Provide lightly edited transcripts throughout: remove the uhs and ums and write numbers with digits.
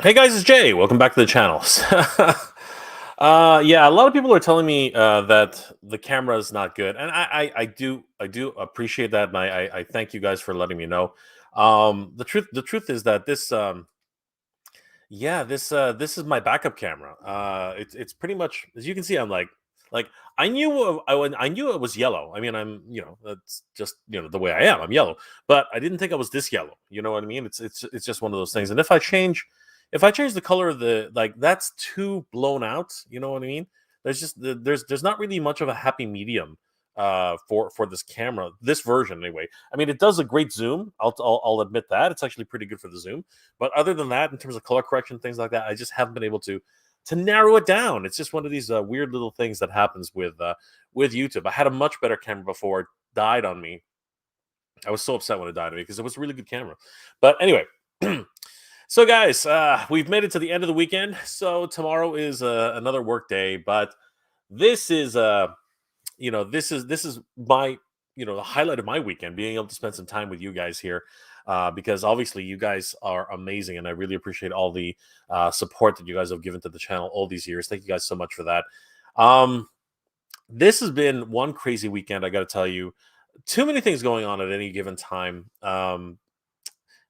Hey guys, it's Jay. Welcome back to the channel. Yeah, a lot of people are telling me that the camera is not good, and I do appreciate that, and I thank you guys for letting me know. The truth is that this is my backup camera. It's pretty much, as you can see. I'm like I knew it was yellow. I mean, that's just the way I am. I'm yellow, but I didn't think I was this yellow. You know what I mean? It's just one of those things. And if I change the color of that's too blown out. You know what I mean? There's not really much of a happy medium for this camera, this version anyway. I mean, it does a great zoom. I'll admit that it's actually pretty good for the zoom. But other than that, in terms of color correction, things like that, I just haven't been able to narrow it down. It's just one of these weird little things that happens with YouTube. I had a much better camera before it died on me. I was so upset when it died on me because it was a really good camera. But anyway, so guys, we've made it to the end of the weekend. So tomorrow is another work day, but this is this is my the highlight of my weekend, being able to spend some time with you guys here, because obviously you guys are amazing, and I really appreciate all the support that you guys have given to the channel all these years. Thank you guys so much for that. um this has been one crazy weekend, I gotta tell you. Too many things going on at any given time.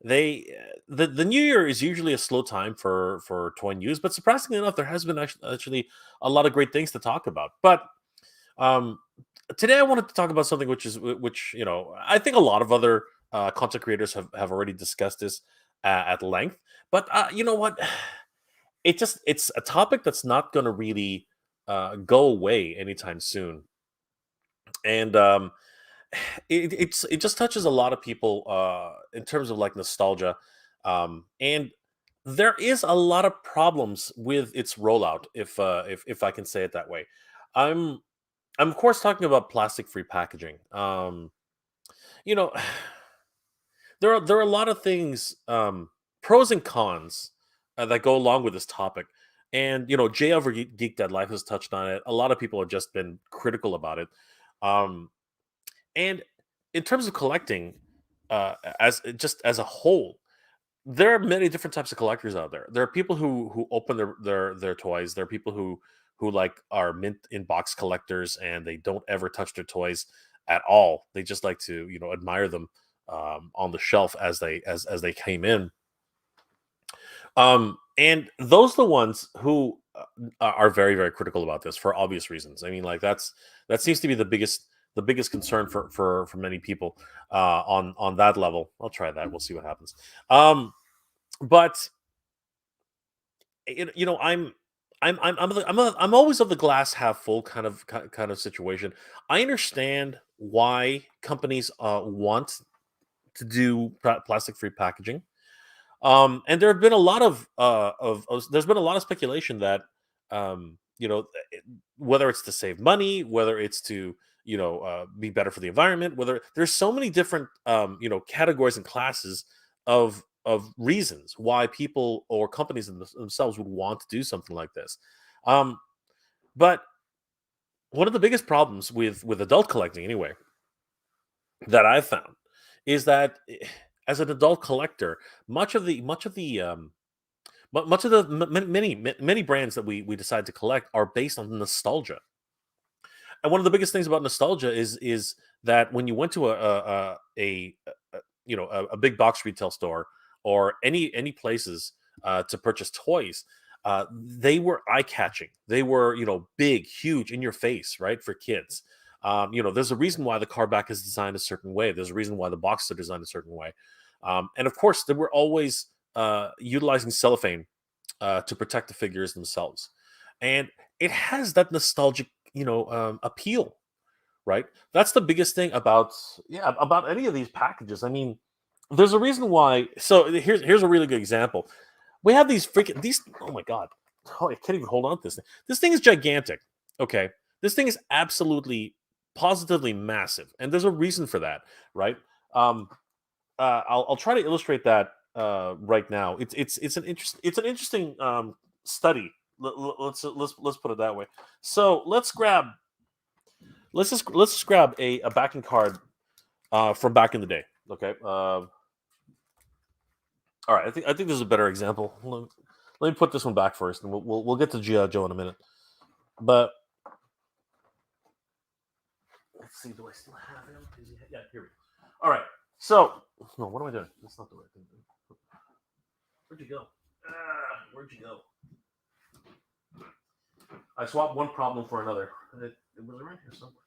The new year is usually a slow time for toy news, but surprisingly enough, there has been actually a lot of great things to talk about. But um, today, I wanted to talk about something which I think a lot of other content creators have already discussed this at length. But you know what? It's a topic that's not going to really go away anytime soon, and it just touches a lot of people in terms of like nostalgia, and there is a lot of problems with its rollout, if I can say it that way. I'm I'm of course talking about plastic free packaging. You know, there are a lot of things, pros and cons, that go along with this topic. And Jay over Geek Dead Life has touched on it. A lot of people have just been critical about it. Um, and in terms of collecting, as a whole, there are many different types of collectors out there. There are people who open their toys. There are people who like are mint in box collectors, and they don't ever touch their toys at all. They just like to admire them on the shelf as they came in. And those are the ones who are very, very critical about this for obvious reasons. I mean, like that seems to be the biggest concern for many people on that level. I'll try that. We'll see what happens. But you know, I'm always of the glass half full kind of situation. I understand why companies want to do plastic free packaging. And there have been a lot there's been a lot of speculation that whether it's to save money, whether it's to be better for the environment, whether there's so many different categories and classes of reasons why people or companies themselves would want to do something like this. Um, but one of the biggest problems with adult collecting, anyway, that I've found is that as an adult collector, much of the many brands that we decide to collect are based on nostalgia. And one of the biggest things about nostalgia is that when you went to a big box retail store, or any places to purchase toys, they were eye catching. They were big, huge, in your face, right, for kids. There's a reason why the car back is designed a certain way. There's a reason why the boxes are designed a certain way. And of course, they were always utilizing cellophane to protect the figures themselves. And it has that nostalgic, appeal, right? That's the biggest thing about any of these packages. I mean, there's a reason why. So here's a really good example. We have these. Oh my god! Oh, I can't even hold on to this thing. This thing is gigantic. Okay, this thing is absolutely, positively massive, and there's a reason for that, right? Um, I'll try to illustrate that right now. It's an interesting study. Let's put it that way. So let's just grab a backing card from back in the day. Okay. All right. I think this is a better example. Let me put this one back first, and we'll get to GI Joe in a minute. But let's see, do I still have him? Yeah, here we go. All right. So, no, what am I doing? That's not the right thing. Where'd you go? Where'd you go? I swapped one problem for another. It was around here somewhere.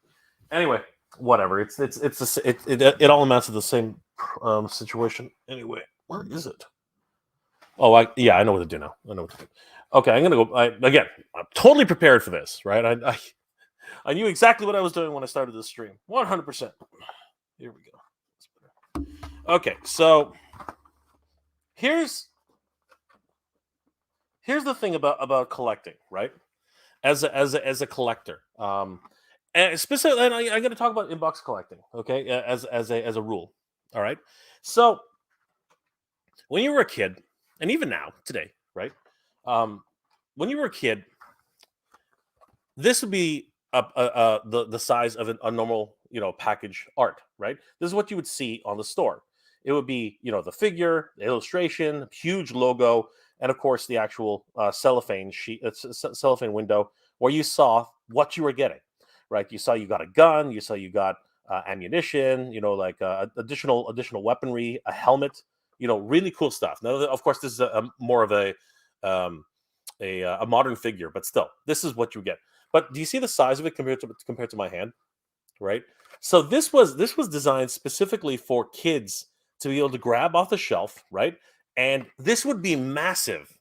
Anyway, whatever. It all amounts to the same situation. Anyway, where is it? Oh, I know what to do now. I know what to do. Okay, I'm gonna go. Again, I'm totally prepared for this, right? I knew exactly what I was doing when I started this stream. 100%. Here we go. Okay, so here's the thing about collecting, right? As a collector, and specifically, and I'm going to talk about inbox collecting, okay? As a rule, all right. So when you were a kid, and even now today, right? When you were a kid, this would be the size of a normal package art, right? This is what you would see on the store. It would be the figure, the illustration, huge logo, and of course the actual cellophane sheet, cellophane window where you saw what you were getting, right? You saw you got a gun, you saw you got ammunition, like additional weaponry, a helmet, really cool stuff. Now, of course, this is more of um, a modern figure, but still, this is what you get. But do you see the size of it compared to my hand, right? So this was designed specifically for kids to be able to grab off the shelf, right? And this would be massive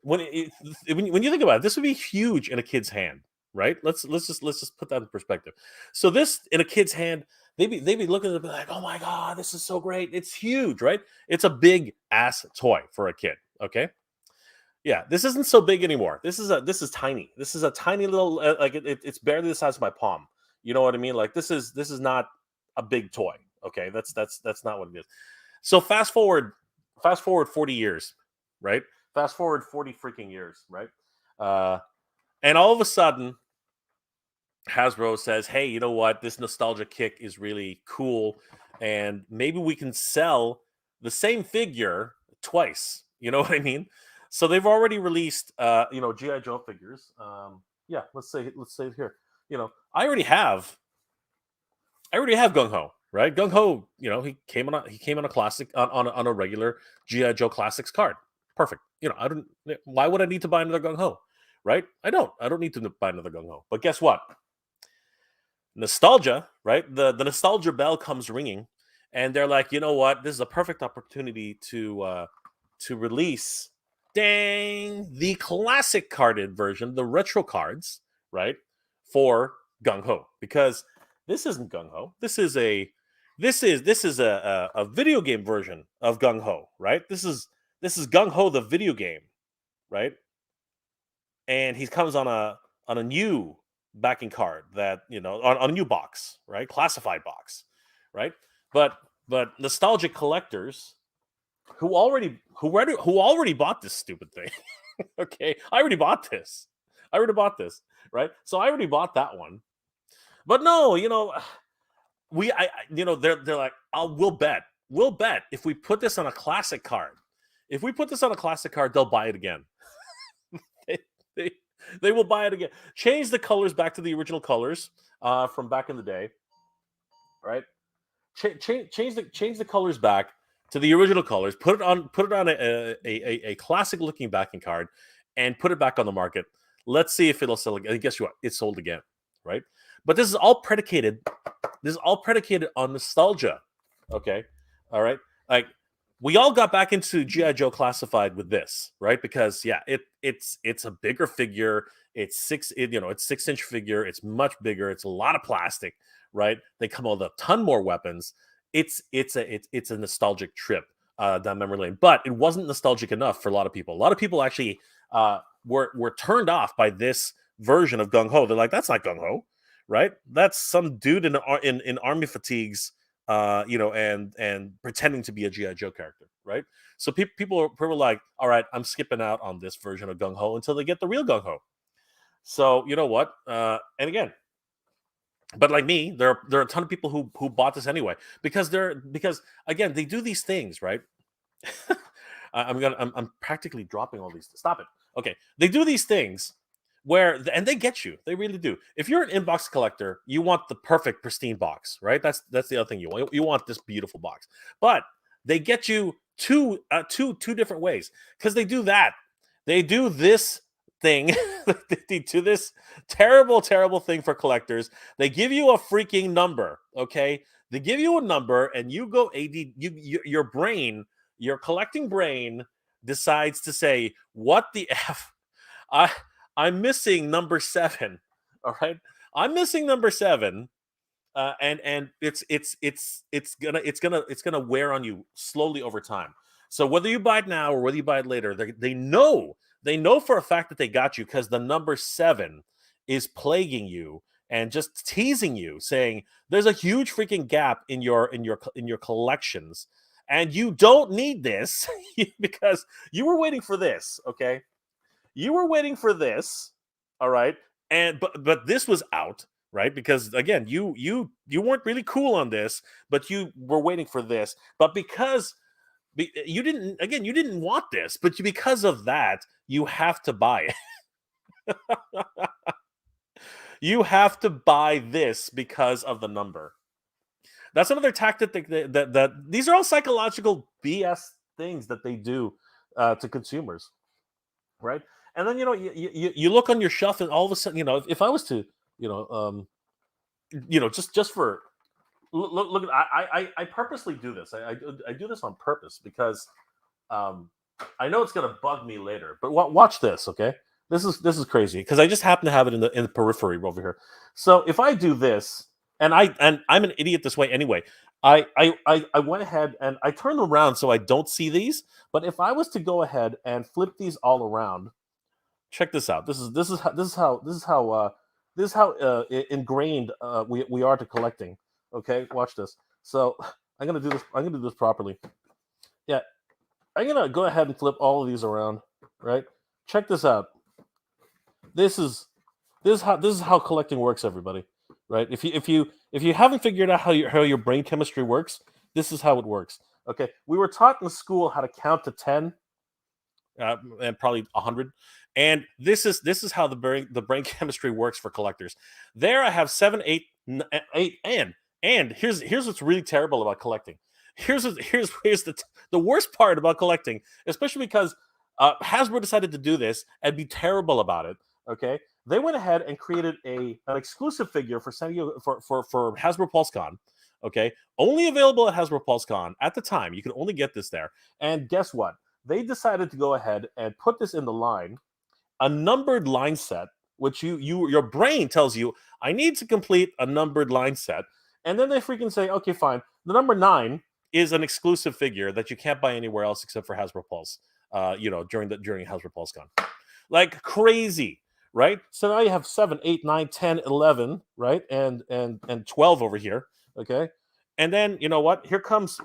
when when you think about it. This would be huge in a kid's hand, right? Let's just put that in perspective. So this in a kid's hand, they'd be looking at it and be like, oh my god, this is so great! It's huge, right? It's a big ass toy for a kid. Okay, yeah, this isn't so big anymore. This is tiny. This is a tiny little like it's barely the size of my palm. You know what I mean? Like this is not a big toy. Okay, that's not what it is. So fast forward 40 years, right? Fast forward 40 freaking years, right? Uh, and all of a sudden, Hasbro says, "Hey, you know what? This nostalgia kick is really cool, and maybe we can sell the same figure twice." You know what I mean? So they've already released, GI Joe figures. Yeah, let's say it here. I already have Gung Ho, right? Gung Ho, he came on a classic on a regular GI Joe Classics card. Perfect. I don't. Why would I need to buy another Gung Ho, right? I don't. I don't need to buy another Gung Ho. But guess what? Nostalgia, right? The nostalgia bell comes ringing, and they're like, you know what? This is a perfect opportunity to release, dang, the classic carded version, the retro cards, right? For Gung Ho, because this isn't Gung Ho. This is a video game version of Gung Ho, right? This is Gung Ho the video game, right? And he comes on a new backing card that on a new box, right? Classified box, right? But nostalgic collectors who already bought this stupid thing. Okay, I already bought this, right? So I already bought that one. But no, they're like, we'll bet if we put this on a classic card. If we put this on a classic card, they'll buy it again. they, they, they will buy it again. Change the colors back to the original colors from back in the day, right? Change the colors back to the original colors. Put it on a classic looking backing card, and put it back on the market. Let's see if it'll sell again. And guess what? It sold again, right? But this is all predicated. This is all predicated on nostalgia. Okay, all right. Like we all got back into GI Joe Classified with this, right? Because yeah, it's a bigger figure. It's 6-inch figure. It's much bigger. It's a lot of plastic, right? They come with a ton more weapons. It's a nostalgic trip down memory lane, but it wasn't nostalgic enough for a lot of people. A lot of people actually were turned off by this version of Gung Ho. They're like, that's not Gung Ho, right? That's some dude in army fatigues, and pretending to be a GI Joe character, right? So people were like, all right, I'm skipping out on this version of Gung Ho until they get the real Gung Ho. So you know what? And again, but like me, there are a ton of people who bought this anyway because again they do these things, right? I'm practically dropping all these. Stop it. Okay, they do these things and they get you. They really do. If you're an inbox collector, you want the perfect pristine box, right? That's the other thing you want. You want this beautiful box, but they get you two different ways because they do that. They do this thing. They do this terrible thing for collectors. They give you a freaking number. Okay, they give you a number, and you go AD. Your brain, your collecting brain, decides to say, "What the f? I I'm missing number 7." All right, I'm missing number 7, and it's gonna wear on you slowly over time. So whether you buy it now or whether you buy it later, they know for a fact that they got you because the number 7 is plaguing you and just teasing you, saying there's a huge freaking gap in your collections, and you don't need this because you were waiting for this. Okay, you were waiting for this, all right, and but this was out, right? Because again, you weren't really cool on this, but you were waiting for this. But because you didn't want this, but because of that, you have to buy it. You have to buy this because of the number. That's another tactic that these are all psychological BS things that they do to consumers, right? And then you look on your shelf, and all of a sudden, if I was to, you know, just for look, I purposely do this. I do this on purpose because um, I know it's gonna bug me later. But watch this, okay? This is crazy because I just happen to have it in the periphery over here. So if I do this, and I'm an idiot this way anyway. I went ahead and I turned them around so I don't see these. But if I was to go ahead and flip these all around, check this out. This is how ingrained we are to collecting. Okay, watch this. So I'm gonna do this. I'm gonna do this properly. Yeah, I'm gonna go ahead and flip all of these around. Right. Check this out. This is this is how collecting works, everybody. Right. If you haven't figured out how your brain chemistry works, this is how it works. Okay. We were taught in school how to count to 10, and probably 100. And this is how the brain chemistry works for collectors. There, I have 7, 8, 8, and here's what's really terrible about collecting. Here's the worst part about collecting, especially because Hasbro decided to do this and be terrible about it. Okay, they went ahead and created an exclusive figure for San Diego for Hasbro PulseCon. Okay, only available at Hasbro PulseCon at the time. You could only get this there. And guess what? They decided to go ahead and put this in the line, a numbered line set, which your brain tells you I need to complete a numbered line set, and then they freaking say, okay, fine. The number 9 is an exclusive figure that you can't buy anywhere else except for Hasbro Pulse. During Hasbro PulseCon, like crazy, right? So now you have 7, 8, 9, 10, 11, right, and 12 over here, okay, and then you know what? Here comes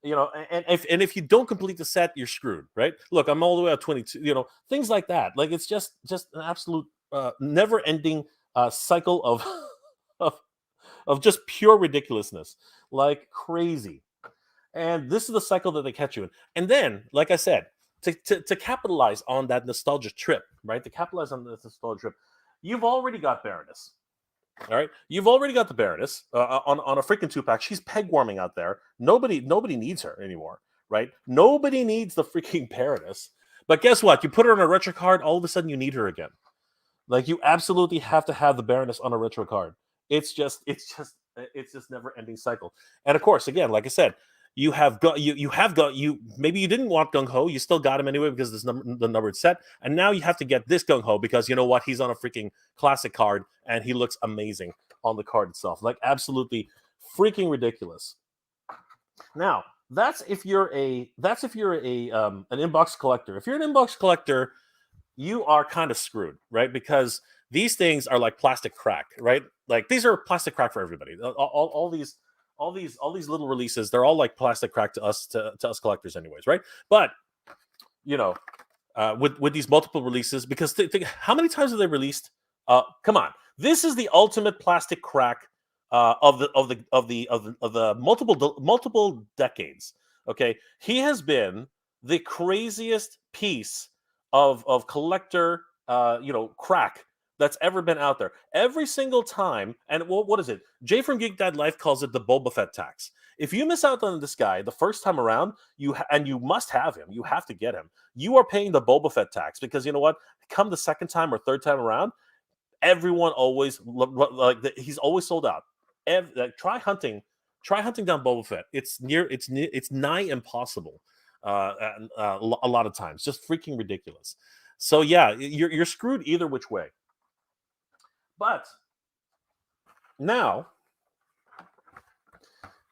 and if you don't complete the set, you're screwed, right? Look, I'm all the way at 22, things like that. Like it's just an absolute never ending cycle of of of just pure ridiculousness, like crazy. And this is the cycle that they catch you in. And then, like I said, to capitalize on that nostalgia trip, right? To capitalize on this nostalgia trip, you've already got Baroness. All right, you've already got the Baroness on a freaking 2-pack. She's peg warming out there. Nobody needs her anymore, right? Nobody needs the freaking Baroness. But guess what? You put her on a retro card, all of a sudden you need her again. Like you absolutely have to have the Baroness on a retro card. It's just never ending cycle. And of course, again, like I said, you maybe you didn't want Gung Ho, you still got him anyway because the numbered set, and now you have to get this Gung Ho because you know what, he's on a freaking classic card and he looks amazing on the card itself, like absolutely freaking ridiculous. Now that's if you're a an inbox collector. If you're an inbox collector, you are kind of screwed, right? Because these things are like plastic crack, right? Like these are plastic crack for everybody. All these little releases, they're all like plastic crack to us collectors, anyways, right? But with these multiple releases, because how many times have they released? Come on, this is the ultimate plastic crack of the multiple decades. Okay, he has been the craziest piece of collector crack that's ever been out there. Every single time, and what is it? Jay from Geek Dad Life calls it the Boba Fett tax. If you miss out on this guy the first time around, and you must have him, you have to get him. You are paying the Boba Fett tax because you know what? Come the second time or third time around, everyone always he's always sold out. Try hunting down Boba Fett. It's nigh impossible. A lot of times, just freaking ridiculous. So yeah, you're screwed either which way. But now,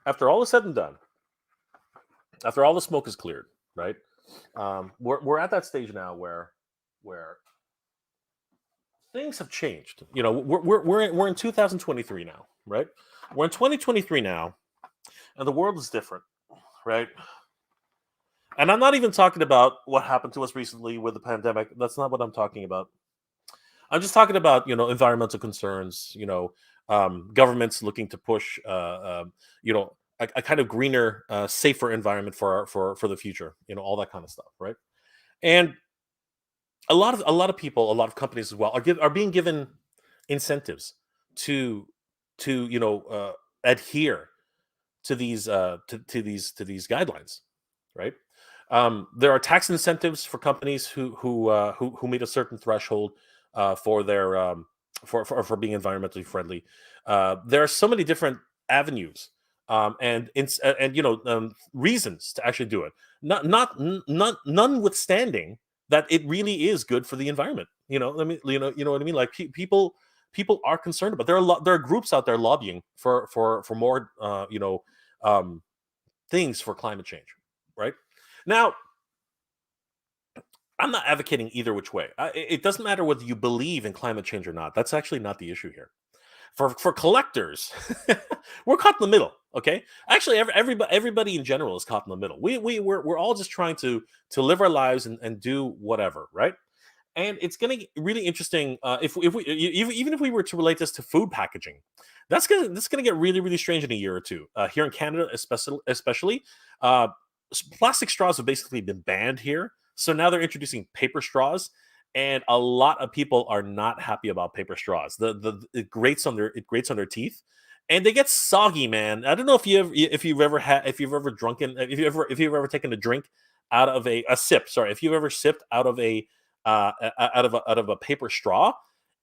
after all is said and done, after all the smoke is cleared, right? We're at that stage now where things have changed. You know, we're in 2023 now, right? We're in 2023 now, and the world is different, right? And I'm not even talking about what happened to us recently with the pandemic. That's not what I'm talking about. I'm just talking about environmental concerns. Governments looking to push a kind of greener, safer environment for the future. All that kind of stuff, right? And a lot of people, a lot of companies as well are being given incentives to adhere to these guidelines, right? There are tax incentives for companies who meet a certain threshold for their for being environmentally friendly. There are so many different avenues and reasons to actually do it. Notwithstanding that it really is good for the environment. You know what I mean. Like people are concerned about. There are groups out there lobbying for more um, things for climate change, right? Now, I'm not advocating either which way. It doesn't matter whether you believe in climate change or not. That's actually not the issue here. For collectors, we're caught in the middle. Okay, actually, everybody in general is caught in the middle. We're all just trying to live our lives and do whatever, right? And it's going to get really interesting if we even if we were to relate this to food packaging. That's gonna get really really strange in a year or two. Here in Canada, especially, plastic straws have basically been banned here. So now they're introducing paper straws, and a lot of people are not happy about paper straws. It grates on their teeth, and they get soggy, man. I don't know if you've ever drunken if you've ever taken a drink out of a sip. Sorry, if you've ever sipped out of a paper straw,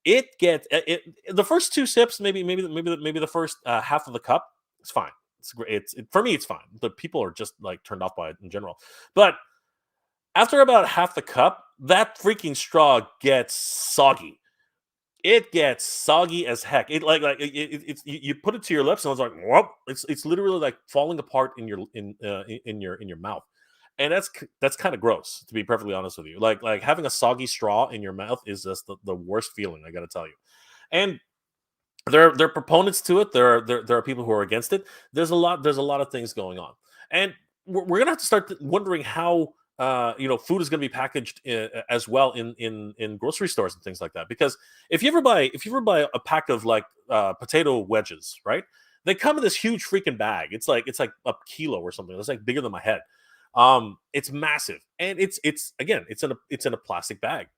the first two sips, maybe the first half of the cup, it's fine. It's great. For me, it's fine. The people are just like turned off by it in general. But after about half the cup, that freaking straw gets soggy. It gets soggy as heck. You put it to your lips and it's like, whoop. It's literally like falling apart in your mouth, and that's kind of gross, to be perfectly honest with you. Like having a soggy straw in your mouth is just the worst feeling, I got to tell you. And there are proponents to it. There are people who are against it. There's a lot of things going on, and we're gonna have to start wondering how food is going to be packaged as well in grocery stores and things like that. Because if you ever buy a pack of like potato wedges, right? They come in this huge freaking bag. It's like a kilo or something. It's like bigger than my head. It's massive, and it's in a plastic bag.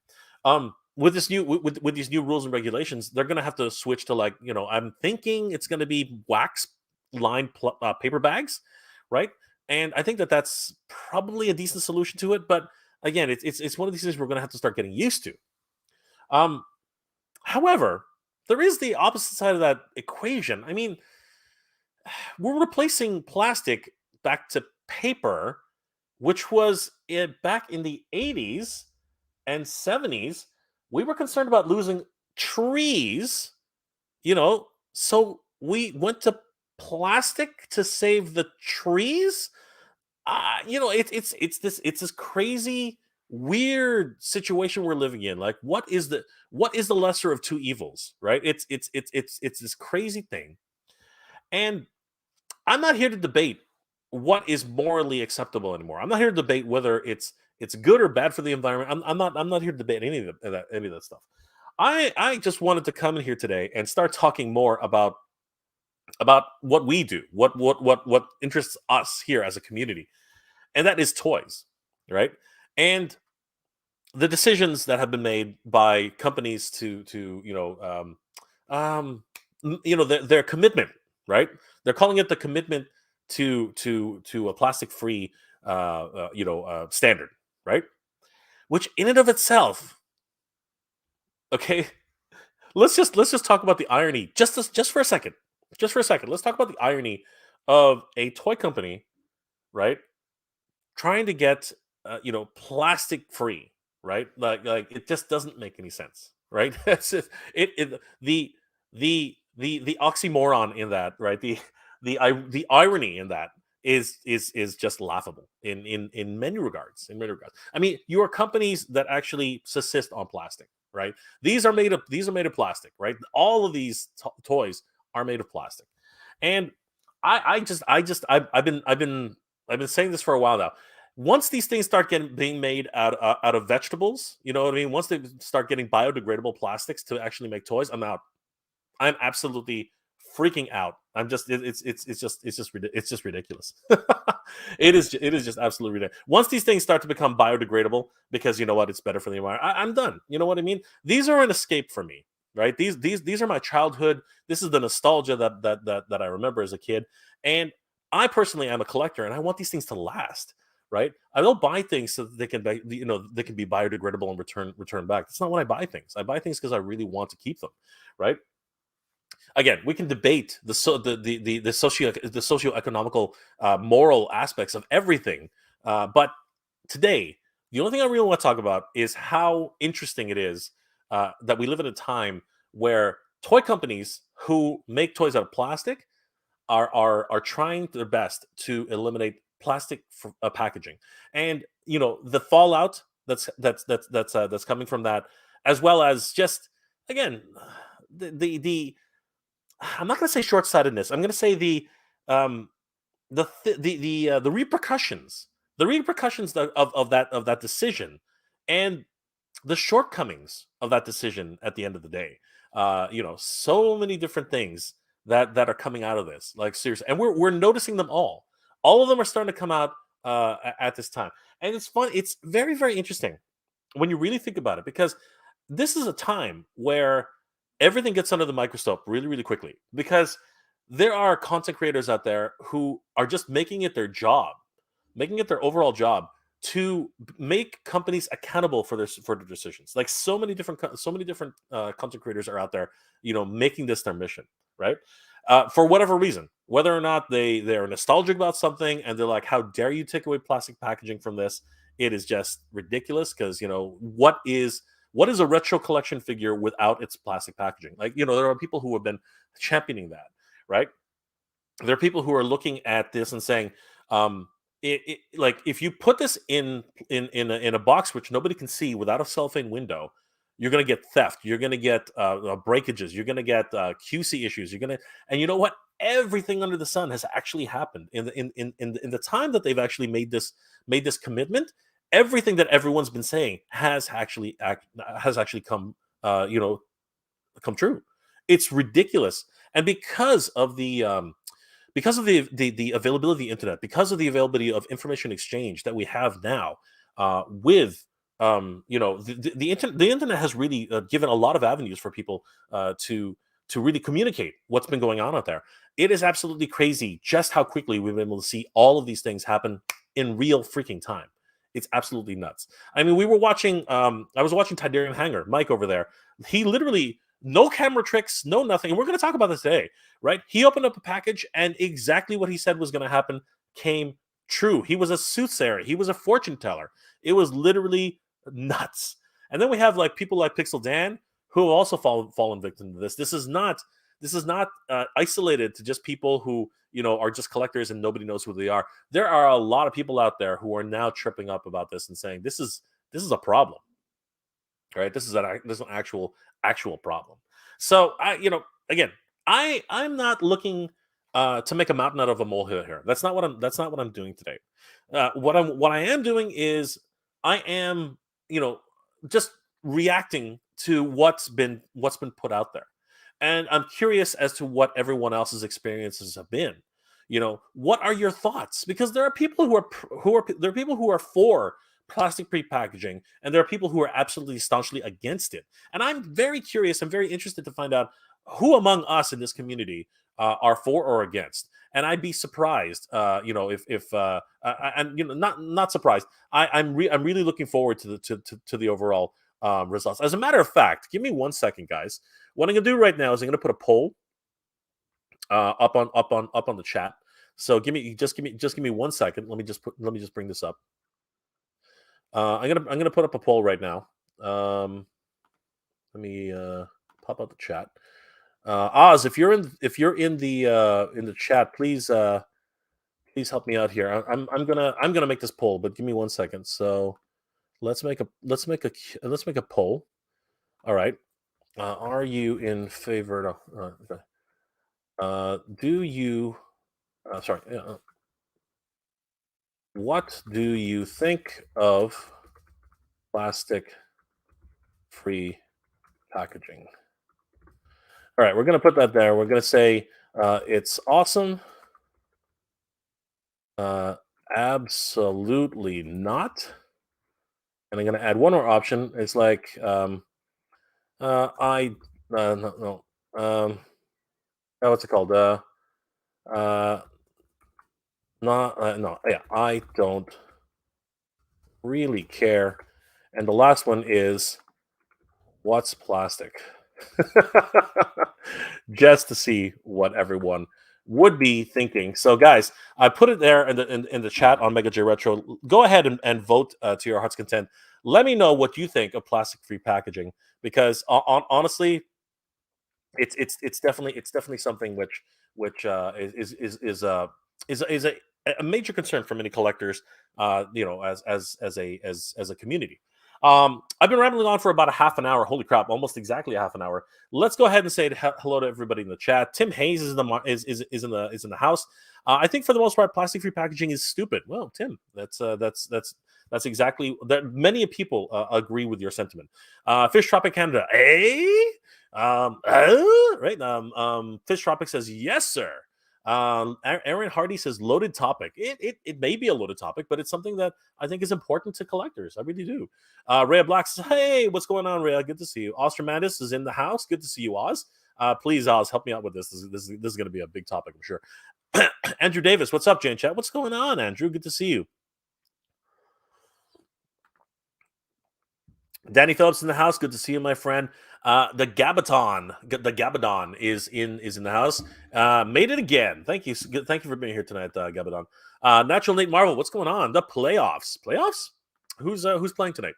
With these new rules and regulations, they're gonna have to switch to I'm thinking it's gonna be wax lined paper bags, right? And I think that's probably a decent solution to it. But again, it's one of these things we're gonna have to start getting used to. Um, However, there is the opposite side of that equation. I mean, we're replacing plastic back to paper, which was back in the 80s and 70s. We were concerned about losing trees, so we went to plastic to save the trees. It's this crazy weird situation we're living in. Like, what is the lesser of two evils, right? It's this crazy thing. And I'm not here to debate what is morally acceptable anymore. I'm not here to debate whether it's good or bad for the environment. I'm not here to debate any of that stuff. I just wanted to come in here today and start talking more about what we do, what interests us here as a community, and that is toys. right? And the decisions that have been made by companies to their commitment, right? They're calling it the commitment to a plastic free standard, right? Which in and of itself, okay, let's just talk about the irony just for a second. Just for a second. Let's talk about the irony of a toy company, right? Trying to get plastic free, right? Like it just doesn't make any sense, right? It's just, it the oxymoron in that, right? The irony in that is just laughable in many regards. In many regards, I mean, you are companies that actually subsist on plastic, right? These are made of plastic, right? All of these toys are made of plastic, and I've been saying this for a while now. Once these things start getting being made out of vegetables, you know what I mean? Once they start getting biodegradable plastics to actually make toys, I'm out. I'm absolutely freaking out. It's just ridiculous. It is just absolutely ridiculous. Once these things start to become biodegradable, because you know what, it's better for the environment. I'm done. You know what I mean? These are an escape for me, right? These are my childhood. This is the nostalgia that I remember as a kid, and I personally am a collector, and I want these things to last. Right? I don't buy things so that they can be biodegradable and return back. That's not when I buy things. I buy things because I really want to keep them. Right? Again, we can debate the socioeconomical, moral aspects of everything, but today the only thing I really want to talk about is how interesting it is that we live in a time where toy companies who make toys out of plastic are trying their best to eliminate plastic packaging, and the fallout that's coming from that, as well as just again the I'm not going to say short-sightedness. I'm going to say um, the repercussions, of that decision, and the shortcomings of that decision at the end of the day. So many different things that are coming out of this. Like seriously, and we're noticing them all. All of them are starting to come out at this time, and it's fun. It's very very interesting when you really think about it, because this is a time where everything gets under the microscope really, really quickly, because there are content creators out there who are just making it their job, making it their overall job to make companies accountable for their decisions. Like so many different content creators are out there, making this their mission, right? For whatever reason, whether or not they're nostalgic about something and they're like, "How dare you take away plastic packaging from this?" It is just ridiculous, because what is a retro collection figure without its plastic packaging? Like, there are people who have been championing that, right? There are people who are looking at this and saying, like, if you put this in a box which nobody can see without a cellophane window, you're going to get theft. You're going to get breakages. You're going to get QC issues. And you know what? Everything under the sun has actually happened in the time that they've actually made this commitment. Everything that everyone's been saying has actually come true. It's ridiculous, and because of the availability of the internet, because of the availability of information exchange that we have now, with the internet has really given a lot of avenues for people to really communicate what's been going on out there. It is absolutely crazy just how quickly we've been able to see all of these things happen in real freaking time. It's absolutely nuts. I mean, I was watching Tidarium Hanger, Mike over there. He literally, no camera tricks, no nothing. And we're going to talk about this today, right? He opened up a package, and exactly what he said was going to happen came true. He was a soothsayer. He was a fortune teller. It was literally nuts. And then we have like people like Pixel Dan, who have also fallen victim to this. This is not isolated to just people who are just collectors and nobody knows who they are. There are a lot of people out there who are now tripping up about this and saying this is a problem, right? This is an actual problem. So again, I'm not looking to make a mountain out of a molehill here. That's not what I'm doing today. What I am doing is I am just reacting to what's been put out there, and I'm curious as to what everyone else's experiences have been. What are your thoughts? Because there are people who are there are people who are for plastic-free packaging, and there are people who are absolutely staunchly against it. And I'm very curious. I'm very interested to find out who among us in this community are for or against. And I'd be surprised, and not surprised. I'm really looking forward to the overall results. As a matter of fact, give me 1 second, guys. What I'm gonna do right now is I'm gonna put a poll up on the chat. So give me 1 second. Let me just bring this up. I'm gonna put up a poll right now. Let me pop out the chat. Oz, if you're in the chat, please help me out here. I'm gonna make this poll, but give me 1 second. So let's make a poll. All right. Are you in favor? Okay. Do you? Sorry. What do you think of plastic-free packaging? All right, we're gonna put that there. We're gonna say it's awesome. Uh, Absolutely not. And I'm gonna add one more option. It's like I no no what's it called? Uh, Not no yeah. I don't really care. And the last one is what's plastic? Just to see what everyone would be thinking. So, guys, I put it there in the chat on Mega J Retro. Go ahead and vote to your heart's content. Let me know what you think of plastic-free packaging because, honestly, it's definitely something which is a major concern for many collectors. As a community. I've been rambling on for about a half an hour. Holy crap, almost exactly a half an hour. Let's go ahead and say hello to everybody in the chat. Tim Hayes is in the is in the house. I think for the most part, plastic-free packaging is stupid. Well, Tim, that's exactly that. Many people agree with your sentiment. Fish Tropic Canada, right. Fish Tropic says yes, sir. Aaron Hardy says loaded topic. It may be a loaded topic, but it's something that I think is important to collectors. I really do. Rhea Black says, "Hey, what's going on, Rhea? Good to see you." Ostromandus is in the house. Good to see you, Oz. Please, Oz, help me out with this. This is going to be a big topic, I'm sure. Andrew Davis, what's up, Jane Chat? What's going on, Andrew? Good to see you. Danny Phillips in the house. Good to see you, my friend. The Gabadon is in the house. Made it again. Thank you for being here tonight, Gabadon. Natural Nate Marvel, what's going on? The playoffs. Who's playing tonight?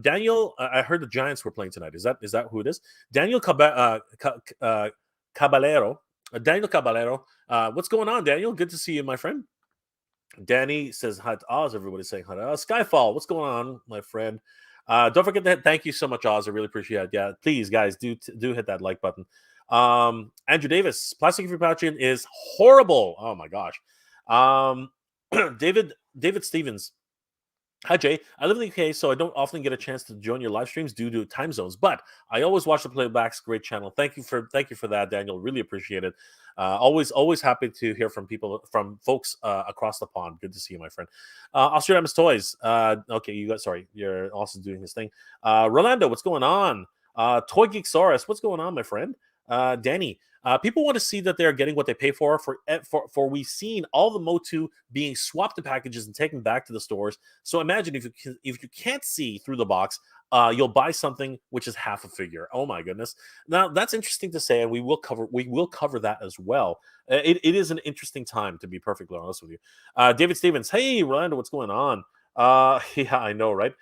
Daniel, I heard the Giants were playing tonight. Is that who it is? Caballero. Daniel Caballero. What's going on, Daniel? Good to see you, my friend. Danny says hi to Oz. Everybody's saying hi to Oz. Skyfall, what's going on, my friend? Don't forget that. Thank you so much, Oz. I really appreciate it. Yeah, please, guys, do hit that like button. Andrew Davis, plastic-free packaging is horrible. Oh my gosh. David Stevens. Hi Jay, I live in the UK, so I don't often get a chance to join your live streams due to time zones, but I always watch the playbacks. Great channel. Thank you for that, Daniel. Really appreciate it. Always happy to hear from folks across the pond. Good to see you, my friend. Australia's Toys. Okay, you're also doing this thing. Rolando, what's going on? Toy Geeksaurus, what's going on, my friend? Danny, people want to see that they're getting what they pay for. For we've seen all the Motu being swapped to packages and taken back to the stores. So imagine if you can't see through the box, you'll buy something which is half a figure. Oh my goodness! Now that's interesting to say, and we will cover that as well. It is an interesting time, to be perfectly honest with you. David Stevens, hey Rolando, what's going on? Yeah, I know, right?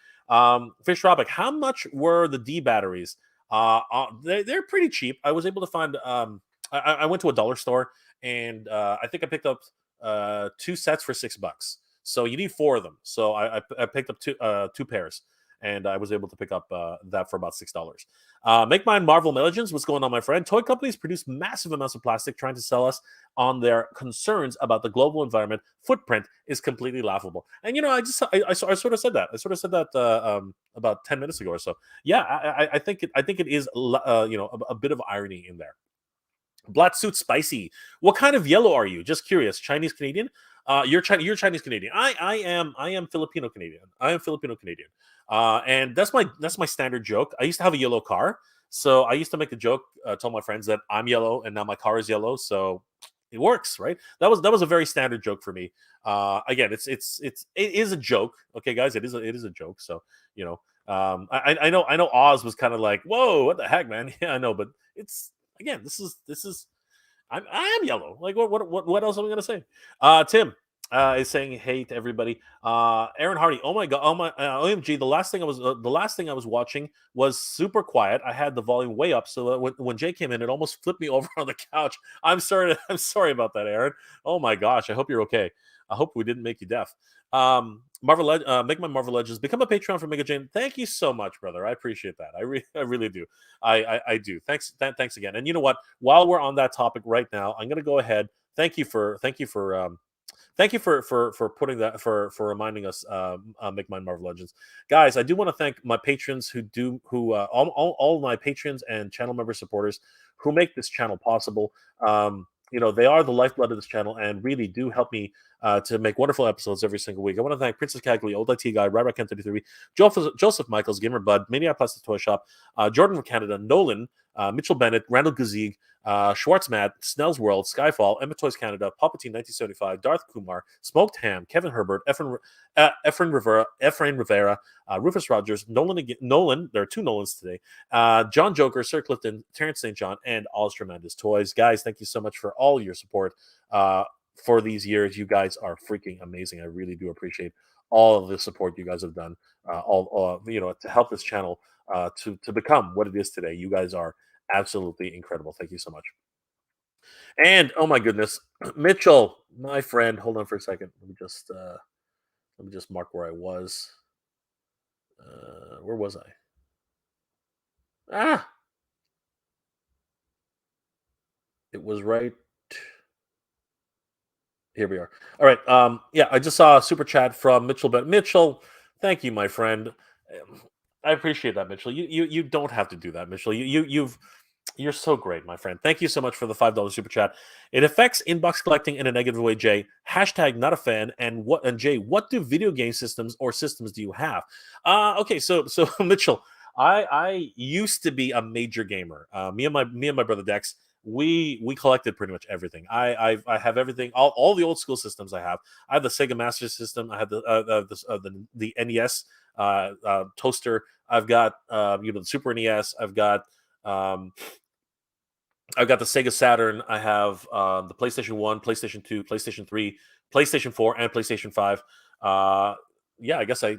Fish Tropic, how much were the D batteries? They're pretty cheap. I was able to find. I went to a dollar store and I think I picked up 2 sets for $6. So you need 4 of them. So I picked up two pairs, and I was able to pick up that for about $6. Make Mine Marvel Legends. What's going on, my friend? Toy companies produce massive amounts of plastic, trying to sell us on their concerns about the global environment footprint is completely laughable. And I sort of said that. I sort of said that about 10 minutes ago or so. Yeah, I think it is a bit of irony in there. Black Suit Spicy. What kind of yellow are you? Just curious. Chinese Canadian. You're Chinese Canadian. I am Filipino Canadian. I am Filipino Canadian. And that's my standard joke. I used to have a yellow car, so I used to make the joke, tell my friends that I'm yellow and now my car is yellow. So it works, right? That was a very standard joke for me. Again, it is a joke, okay, guys. It is a joke. So you know, I know Oz was kind of like, whoa, what the heck, man? Yeah, I know, but it's again, this is I am yellow. Like what else am I gonna say? Tim is saying hey to everybody. Aaron Hardy. Oh my god. Oh my OMG. The last thing I was watching was super quiet. I had the volume way up, so that when Jay came in, it almost flipped me over on the couch. I'm sorry. I'm sorry about that, Aaron. Oh my gosh. I hope you're okay. I hope we didn't make you deaf. Make my Marvel Legends. Become a Patreon for Mega Jane. Thank you so much, brother. I appreciate that. I really do. I do. Thanks again. And you know what? While we're on that topic right now, I'm gonna go ahead. Thank you for putting that for reminding us. Make my Marvel Legends, guys. I do want to thank my patrons all my patrons and channel member supporters who make this channel possible. They are the lifeblood of this channel and really do help me to make wonderful episodes every single week. I want to thank Princess Cagley, Old IT Guy, Ryback33, Joseph Michaels, Gamer Bud, Maniac Plastic Toy Shop, Jordan from Canada, Nolan, Mitchell Bennett, Randall Gazig, Schwartz Matt, Snell's World, Skyfall, Emma Toys Canada, Palpatine 1975, Darth Kumar, Smoked Ham, Kevin Herbert, Efrain Rivera, Rufus Rogers, Nolan, there are two Nolans today, John Joker, Sir Clifton, Terrence St. John, and Oz Tremendous Toys. Guys, thank you so much for all your support for these years. You guys are freaking amazing. I really do appreciate all of the support you guys have done, to help this channel to become what it is today. You guys are absolutely incredible. Thank you so much. And oh my goodness, Mitchell, my friend. Hold on for a second. Let me just mark where I was. Where was I? Ah, it was right here. We are. All right. Yeah, I just saw a super chat from Mitchell. But Mitchell, thank you, my friend. I appreciate that, Mitchell. You don't have to do that, Mitchell. You're so great, my friend. Thank you so much for the $5 super chat. It affects inbox collecting in a negative way, Jay. Hashtag not a fan. And Jay, what do video game systems or systems do you have? Okay, so Mitchell, I used to be a major gamer. Me and my brother Dex, we collected pretty much everything. I have everything, all the old school systems. I have the Sega Master System. I have the NES toaster. I've got the Super NES. Um, I've got the Sega Saturn. I have the PlayStation 1, PlayStation 2, PlayStation 3, PlayStation 4, and PlayStation 5. Yeah, I guess I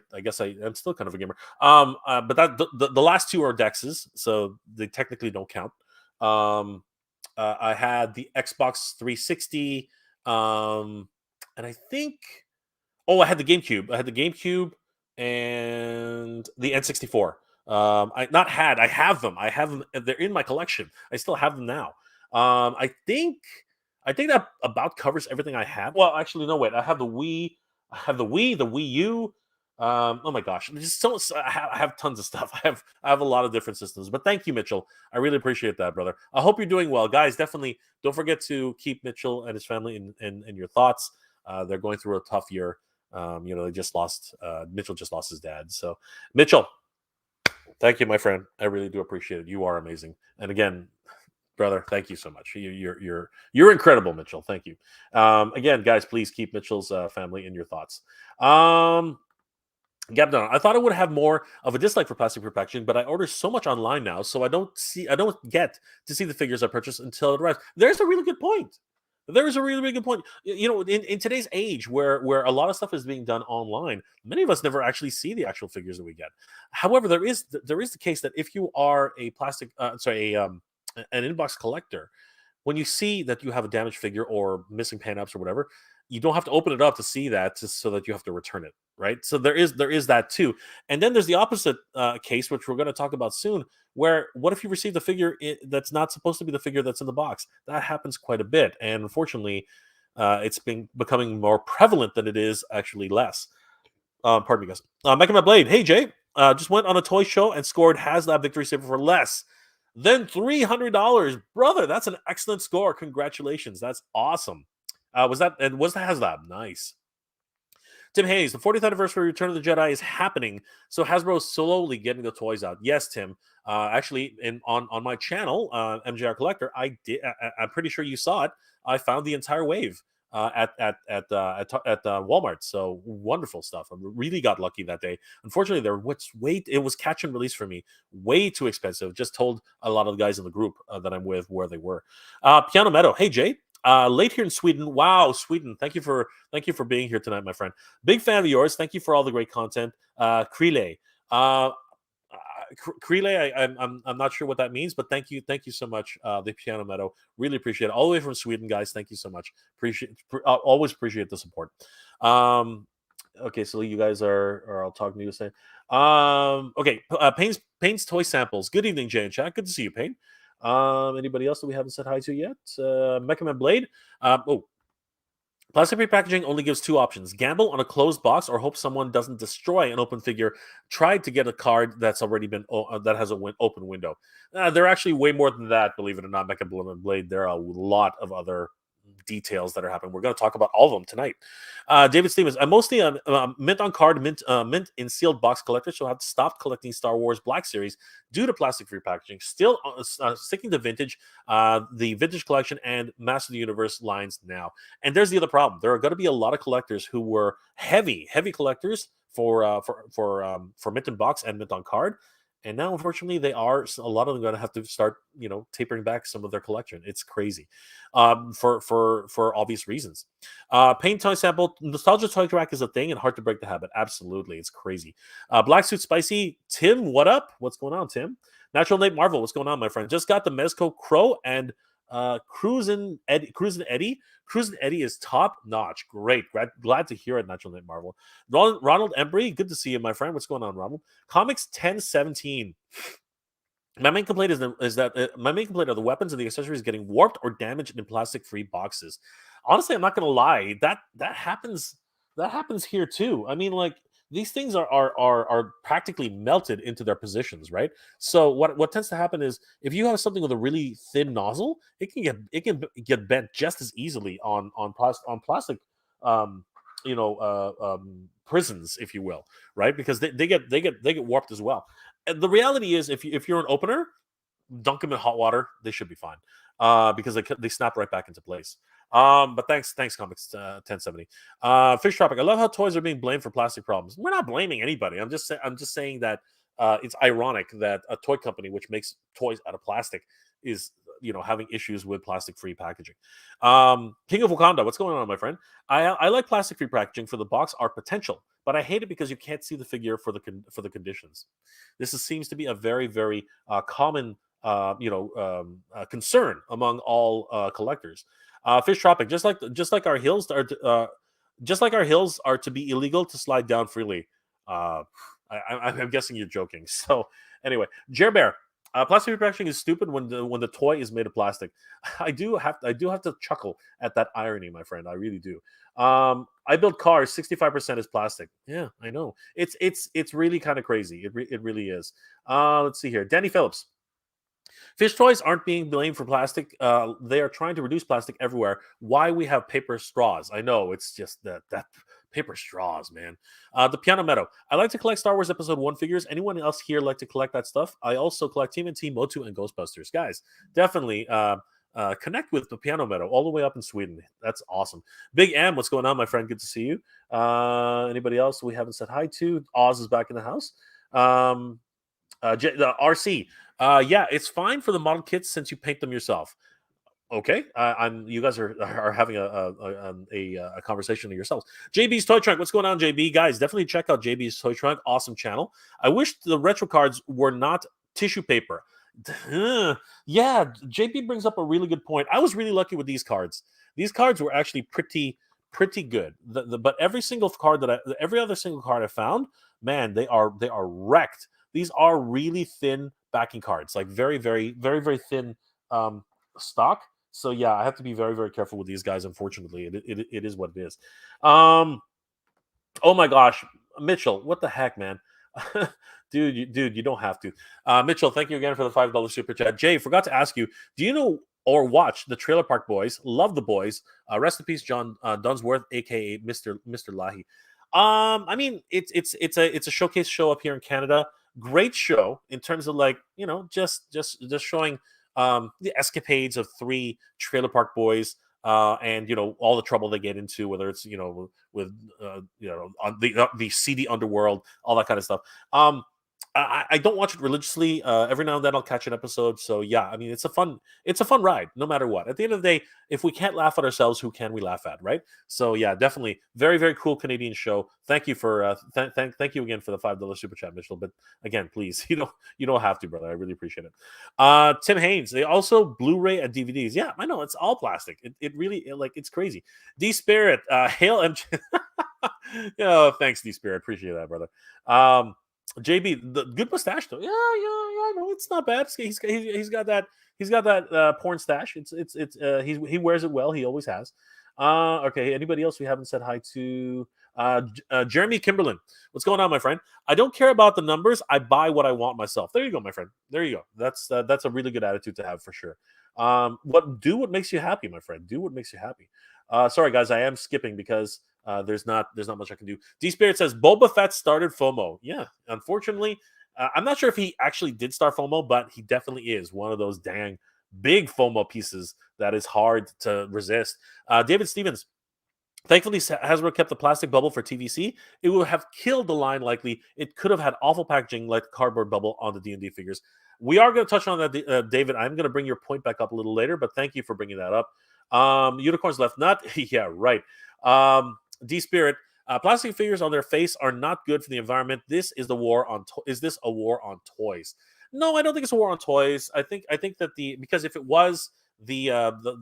am still kind of a gamer. But the last two are Dexes, so they technically don't count. I had the Xbox 360, and I think I had the GameCube. I had the GameCube and the N64. I have them. I have them. They're in my collection. I still have them now. I think that about covers everything I have. Well, actually, no. Wait, I have the Wii. I have the Wii, the Wii U. Oh my gosh, I have tons of stuff. I have a lot of different systems. But thank you, Mitchell. I really appreciate that, brother. I hope you're doing well, guys. Definitely don't forget to keep Mitchell and his family in your thoughts. They're going through a tough year. They just lost. Mitchell just lost his dad. So, Mitchell, thank you, my friend. I really do appreciate it. You are amazing. And again, brother, thank you so much. You're incredible, Mitchell. Thank you. Again, guys, please keep Mitchell's family in your thoughts. Gabdon, I thought I would have more of a dislike for plastic perfection, but I order so much online now, so I don't get to see the figures I purchase until it arrives. There's a really good point. There is a really, really good point. In today's age where a lot of stuff is being done online, many of us never actually see the actual figures that we get. However, there is the case that if you are an inbox collector, when you see that you have a damaged figure or missing pan-ups or whatever, you don't have to open it up to see that so that you have to return it, right? So there is that too. And then there's the opposite case, which we're going to talk about soon, where what if you receive the figure that's not supposed to be the figure that's in the box? That happens quite a bit, and unfortunately, it's been becoming more prevalent than it is actually less. Pardon me, guys. Mike and my blade. Hey, Jay. Just went on a toy show and scored HasLab Victory Saber for less than $300, brother. That's an excellent score. Congratulations. That's awesome. Was that HasLab? Nice. Tim Hayes, the 40th anniversary of Return of the Jedi is happening, so Hasbro's slowly getting the toys out. Yes, Tim. Actually, on my channel, MJR Collector, I'm pretty sure you saw it. I found the entire wave at Walmart. So wonderful stuff. I really got lucky that day. Unfortunately, it was catch and release for me, way too expensive. Just told a lot of the guys in the group that I'm with where they were. Piano Meadow, hey Jay, late here in Sweden. Wow, Sweden! Thank you for being here tonight, my friend. Big fan of yours. Thank you for all the great content. Krile. Uh, Krile, I'm not sure what that means, but thank you so much, the Piano Meadow. Really appreciate it. All the way from Sweden, guys. Thank you so much. Always appreciate the support. Okay, so you guys are I'll talk to you say. Okay, Payne's toy samples. Good evening, Jay and Chat. Good to see you, Payne. Anybody else that we haven't said hi to yet? Mecha Man Blade. Plastic repackaging only gives two options: gamble on a closed box, or hope someone doesn't destroy an open figure. Tried to get a card that's already been that has an open window. They're actually way more than that. Believe it or not, Mecha Man Blade. There are a lot of other details that are happening. We're going to talk about all of them tonight. David Stevens, I'm mostly a mint on card, mint in sealed box collector, so I have stopped collecting Star Wars Black Series due to plastic free packaging. Still sticking to vintage, the vintage collection and Master of the Universe lines now. And there's the other problem: there are going to be a lot of collectors who were heavy collectors for mint and box and mint on card. And now, unfortunately, a lot of them going to have to start, tapering back some of their collection. It's crazy, for obvious reasons. Paint toy sample, nostalgia toy track is a thing and hard to break the habit. Absolutely, it's crazy. Black Suit Spicy, Tim, what up? What's going on, Tim? Natural Nate Marvel, what's going on, my friend? Just got the Mezco Crow and Cruisin' Eddie. Cruisin' Eddie is top notch. Great. Glad to hear it, Natural Nate Marvel. Ronald Embry, good to see you, my friend. What's going on, Ronald? Comics 1017. My main complaint is that my main complaint are the weapons and the accessories getting warped or damaged in plastic-free boxes. Honestly, I'm not gonna lie. That happens. That happens here too. I mean, like these things are practically melted into their positions, right? So what tends to happen is if you have something with a really thin nozzle, it can get bent just as easily on plastic, um, prisons, if you will, right? Because they get warped as well. And the reality is, if you're an opener, dunk them in hot water, they should be fine, because they snap right back into place. But thanks, Comics 1070. Fish Tropic. I love how toys are being blamed for plastic problems. We're not blaming anybody. I'm just saying that it's ironic that a toy company which makes toys out of plastic is having issues with plastic free packaging. King of Wakanda, what's going on, my friend? I like plastic free packaging for the box art potential, but I hate it because you can't see the figure for the conditions. Seems to be a very very common concern among all collectors. Fish Tropic, just like our hills are to be illegal to slide down freely. I'm guessing you're joking. So anyway, Jer Bear, plastic packaging is stupid when the toy is made of plastic. I do have to chuckle at that irony, my friend. I really do. I build cars. 65% is plastic. Yeah, I know. It's really kind of crazy. It really is. Let's see here. Danny Phillips. Fish toys aren't being blamed for plastic. They are trying to reduce plastic everywhere. Why we have paper straws? I know it's just that paper straws, man. The Piano Meadow. I like to collect Star Wars Episode 1 figures. Anyone else here like to collect that stuff? I also collect TMNT, Motu, and Ghostbusters. Guys, definitely connect with the Piano Meadow all the way up in Sweden. That's awesome. Big M, what's going on, my friend? Good to see you. Anybody else we haven't said hi to? Oz is back in the house. The RC. Yeah, it's fine for the model kits since you paint them yourself. Okay, You guys are having a conversation to yourselves. JB's Toy Trunk. What's going on, JB? Guys, definitely check out JB's Toy Trunk. Awesome channel. I wish the retro cards were not tissue paper. Yeah, JB brings up a really good point. I was really lucky with these cards. These cards were actually pretty good. But every other single card I found, man, they are wrecked. These are really thin backing cards, like very, very, very, very thin stock. So yeah, I have to be very, very careful with these guys. Unfortunately, it is what it is. Oh my gosh, Mitchell, what the heck, man? dude, you don't have to. Mitchell, thank you again for the $5 super chat. Jay, forgot to ask you, do you know or watch the Trailer Park Boys. Love the boys. Rest in peace, John Dunsworth, aka Mister Lahi. I mean, it's a showcase show up here in Canada. Great show in terms of, like, just showing the escapades of three Trailer Park Boys, and all the trouble they get into, whether it's with on the seedy underworld, all that kind of stuff. I don't watch it religiously. Every now and then I'll catch an episode. So yeah, I mean, it's a fun ride, no matter what. At the end of the day, if we can't laugh at ourselves, who can we laugh at, right? So yeah, definitely very, very cool Canadian show. Thank you for thank you again for the $5 super chat, Mitchell. But again, please, you don't have to, brother. I really appreciate it. Tim Haynes, they also Blu-ray and DVDs. Yeah, I know, it's all plastic. It really, like, it's crazy. D Spirit, hail MJ. Yeah, thanks, D Spirit. Appreciate that, brother. JB, the good mustache though. Yeah, I know, it's not bad. He's got that porn stash. He wears it well. He always has. Okay. Anybody else we haven't said hi to? Jeremy Kimberlin, what's going on, my friend? I don't care about the numbers. I buy what I want myself. There you go, my friend. There you go. That's a really good attitude to have, for sure. What makes you happy, my friend. Do what makes you happy. Sorry, guys, I am skipping because there's not much I can do. D Spirit says Boba Fett started FOMO. Yeah, unfortunately, I'm not sure if he actually did start FOMO, but he definitely is one of those dang big FOMO pieces that is hard to resist. David Stevens. Thankfully, Hasbro kept the plastic bubble for TVC. It would have killed the line likely. It could have had awful packaging like the cardboard bubble on the D&D figures. We are going to touch on that, David. I'm going to bring your point back up a little later, but thank you for bringing that up. Unicorns left nut. Yeah, right. D Spirit. Plastic figures on their face are not good for the environment. This is the war on. Is this a war on toys? No, I don't think it's a war on toys. I think that because if it was, the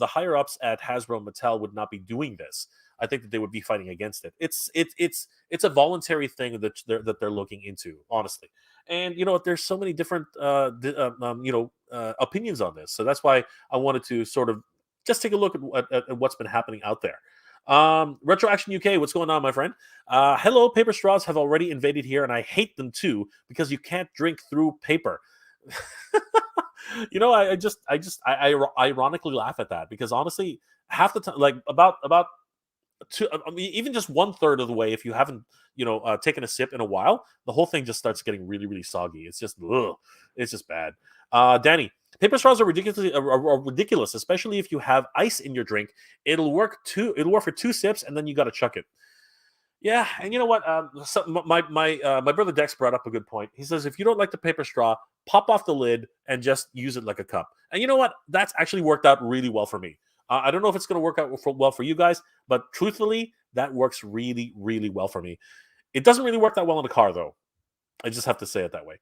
higher ups at Hasbro and Mattel would not be doing this. I think that they would be fighting against it. It's a voluntary thing that they're looking into, honestly. And there's so many different opinions on this, so that's why I wanted to sort of just take a look at what's been happening out there. Retro Action UK, what's going on, my friend? Hello, paper straws have already invaded here, and I hate them too because you can't drink through paper. I ironically laugh at that because honestly, half the time, like about I mean, even just 1/3 of the way, if you haven't taken a sip in a while, the whole thing just starts getting really, really soggy. It's just ugh, it's just bad. Danny, paper straws are ridiculous, especially if you have ice in your drink. It'll work for 2 sips, and then you got to chuck it. Yeah, and you know what? My brother Dex brought up a good point. He says if you don't like the paper straw, pop off the lid and just use it like a cup. And you know what? That's actually worked out really well for me. I don't know if it's going to work out well for you guys, but truthfully, that works really, really well for me. It doesn't really work that well in the car, though. I just have to say it that way.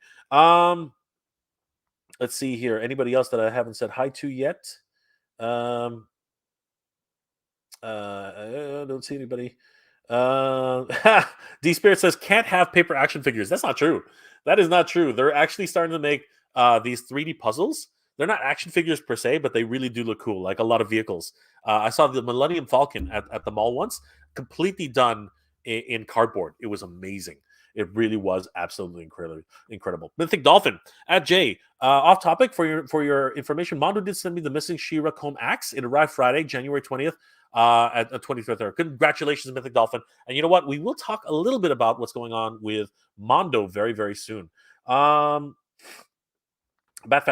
Let's see here. Anybody else that I haven't said hi to yet? I don't see anybody. D Spirit says can't have paper action figures. That's not true. That is not true. They're actually starting to make these 3D puzzles. They're not action figures per se, but they really do look cool, like a lot of vehicles. I saw the Millennium Falcon at the mall once, completely done in cardboard. It was amazing. It really was absolutely incredible. Mythic Dolphin at Jay. Off topic for your information. Mondo did send me the missing She-Ra comb axe. It arrived Friday, January 20th. At 25th. Congratulations, Mythic Dolphin. And you know what? We will talk a little bit about what's going on with Mondo very, very soon. Batfan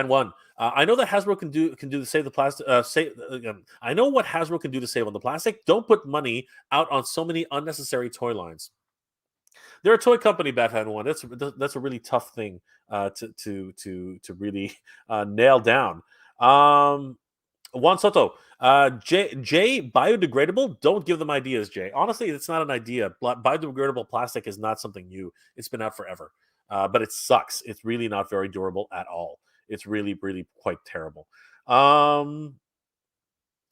1. I know that Hasbro can do to save the plastic. I know what Hasbro can do to save on the plastic. Don't put money out on so many unnecessary toy lines. They're a toy company, Batman One. That's a really tough thing to really nail down. Juan Soto, Jay, biodegradable. Don't give them ideas, Jay. Honestly, it's not an idea. Biodegradable plastic is not something new. It's been out forever, but it sucks. It's really not very durable at all. It's really, really quite terrible.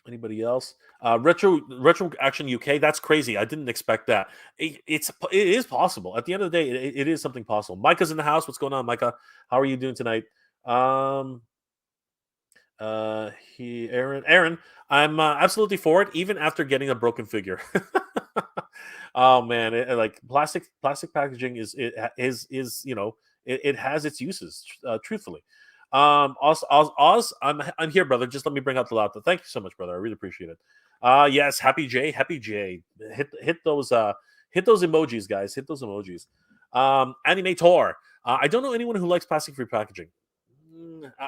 Anybody else? Retro Action UK. That's crazy. I didn't expect that. It is possible. At the end of the day, it is something possible. Micah's in the house. What's going on, Micah? How are you doing tonight? Aaron, I'm absolutely for it, even after getting a broken figure. Oh man, like plastic packaging is it has its uses. Truthfully. Oz, I'm here, brother. Just let me bring out the laptop. Thank you so much, brother. I really appreciate it. Yes, happy J, happy J. Hit those emojis, guys. Hit those emojis. Animator. I don't know anyone who likes plastic free packaging.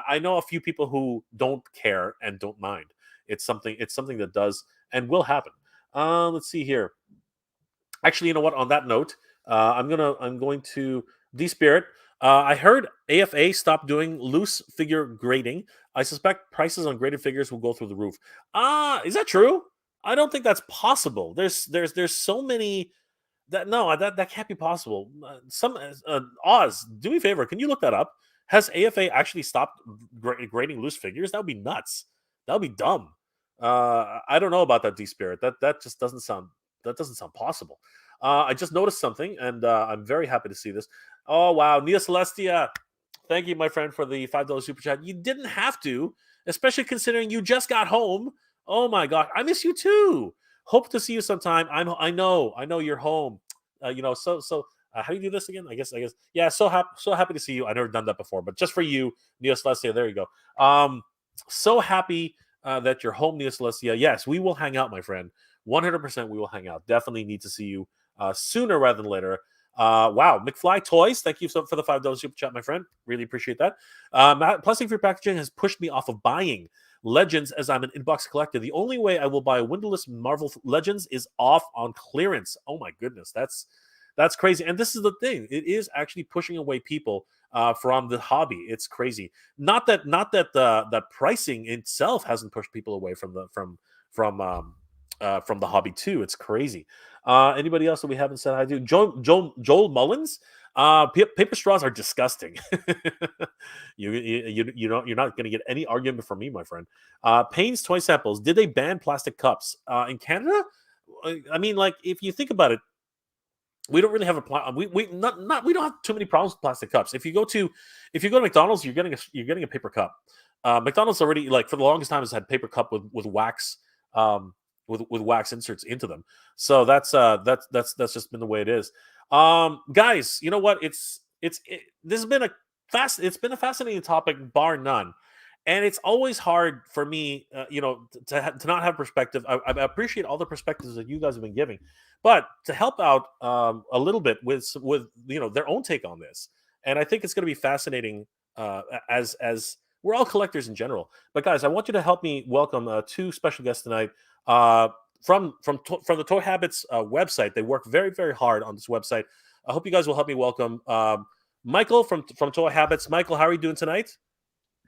I know a few people who don't care and don't mind. It's something that does and will happen. Let's see here. Actually, you know what? On that note, I'm going to Spirit. I heard AFA stopped doing loose figure grading. I suspect prices on graded figures will go through the roof. Is that true? I don't think that's possible. There's so many that no, that can't be possible. Oz, do me a favor. Can you look that up? Has AFA actually stopped grading loose figures? That would be nuts. That would be dumb. I don't know about that, D Spirit. That just doesn't sound possible. I just noticed something, and I'm very happy to see this. Oh wow, Nia Celestia, thank you, my friend, for the $5 super chat. You didn't have to, especially considering you just got home. Oh my god, I miss you too. Hope to see you sometime. I know you're home. How do you do this again? I guess. Yeah, so happy to see you. I never done that before, but just for you, Nia Celestia. There you go. So happy that you're home, Nia Celestia. Yes, we will hang out, my friend. 100% we will hang out. Definitely need to see you sooner rather than later. Wow, McFly Toys, thank you for the $5 super chat, my friend. Really appreciate that. Plastic free packaging has pushed me off of buying Legends as I'm an inbox collector. The only way I will buy a windowless Marvel Legends is off on clearance. Oh my goodness, that's crazy. And this is the thing; it is actually pushing away people from the hobby. It's crazy. Not that that pricing itself hasn't pushed people away from the hobby too. It's crazy. Anybody else that we haven't said hi to? Joel Mullins. Paper straws are disgusting. You're not going to get any argument from me, my friend. Payne's toy samples. Did they ban plastic cups in Canada? I mean, like if you think about it, we don't really have we don't have too many problems with plastic cups. If you go to McDonald's, you're getting a paper cup. McDonald's already, like, for the longest time, has had paper cup with wax with wax inserts into them. So that's just been the way it is. Guys, you know what? This has been it's been a fascinating topic, bar none. And it's always hard for me, to not have perspective. I appreciate all the perspectives that you guys have been giving, but to help out a little bit with their own take on this. And I think it's going to be fascinating as we're all collectors in general. But guys, I want you to help me welcome two special guests tonight from the Toy Habits website. They work very, very hard on this website. I hope you guys will help me welcome Michael from Toy Habits. Michael, how are you doing tonight?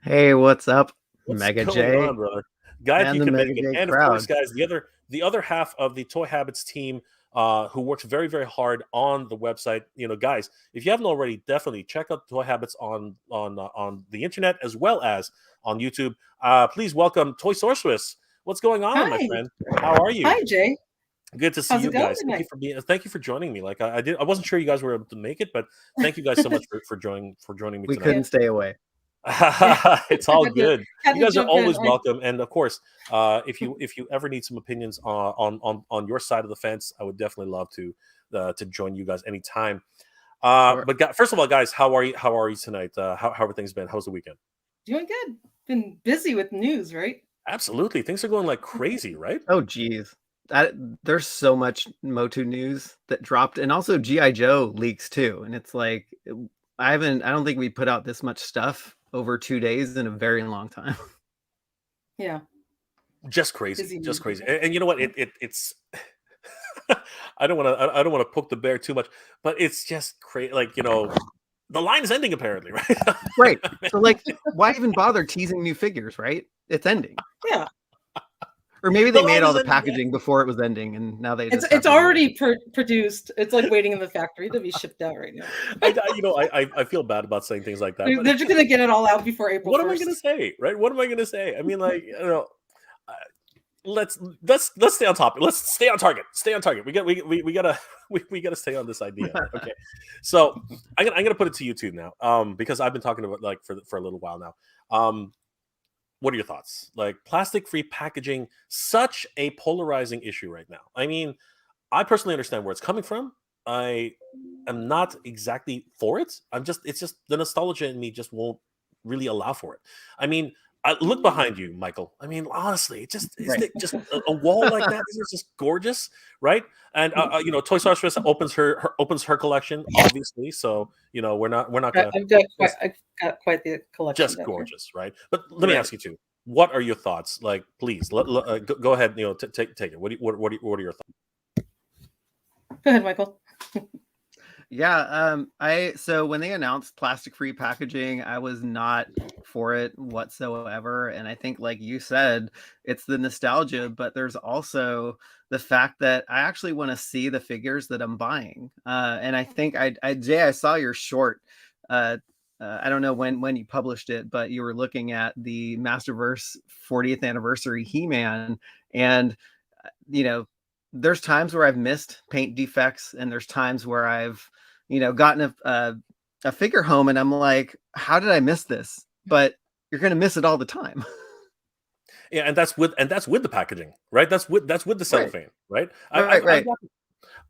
Hey, what's up, What's Mega going J on, brother? Guy, if and you the can make Mega it. J And of course, crowd? guys, the other half of the Toy Habits team, who works very, very hard on the website. Guys, if you haven't already, definitely check out Toy Habits on the internet as well as on YouTube. Please welcome Toy Sorceress. What's going on, my Hi. friend? How are you? Hi, Jay. Good to see How's you it going guys. tonight? Thank you for joining me. Like I wasn't sure you guys were able to make it, but thank you guys so much for joining me We tonight. couldn't stay away. Yeah, It's all had to good. had You to guys are jump in. always welcome, and of course, if you ever need some opinions on your side of the fence, I would definitely love to join you guys anytime. Sure. But first of all, guys, how are you? How are you tonight? How have things been? How's the weekend? Doing good. Been busy with news, right? Absolutely, things are going like crazy, right? Oh, geez. There's so much Motu news that dropped, and also GI Joe leaks too. And it's like I don't think we put out this much stuff over 2 days in a very long time. Yeah. Just crazy, Busy just news. crazy. And you know what? It's I don't want to poke the bear too much, but it's just crazy. Like, the line is ending apparently, right? Right. So, like, why even bother teasing new figures, right? It's ending. Yeah. Or maybe The they made line all is the ending, yeah. packaging before it was ending, and now they just have It's to do it. already produced. It's like waiting in the factory to be shipped out right now. I feel bad about saying things like that, They're, but they're just gonna get it all out before April what am I 1st. going to say, right? What am I going to say? I mean, like, uh, let's stay on topic. Let's stay on target. Stay on target. We gotta we gotta stay on this idea. Okay, so I'm gonna put it to you two now, because I've been talking about, like, for a little while now. What are your thoughts? Like, plastic free packaging, such a polarizing issue right now. I mean, I personally understand where it's coming from. I am not exactly for it. It's just the nostalgia in me just really allow for it. I mean, look behind you, Michael. I mean, honestly, it just isn't Right. it just a wall like that? Isn't it just gorgeous, right? And Toys R Us opens her collection, obviously. So we're not gonna just I've got quite the collection just down here. gorgeous, right? But let me Right. ask you too. What are your thoughts? Like, please, go ahead. Take it. What are your thoughts? Go ahead, Michael. Yeah, so when they announced plastic-free packaging, I was not for it whatsoever. And I think, like you said, it's the nostalgia, but there's also the fact that I actually want to see the figures that I'm buying. And I think Jay, I saw your short. Uh, I don't know when you published it, but you were looking at the Masterverse 40th anniversary He-Man, and you know, there's times where I've missed paint defects, and there's times where I've, gotten a figure home, and I'm like, how did I miss this? But you're gonna miss it all the time. Yeah, and that's with the packaging, right? That's with the Right, cellophane, right? right, I right.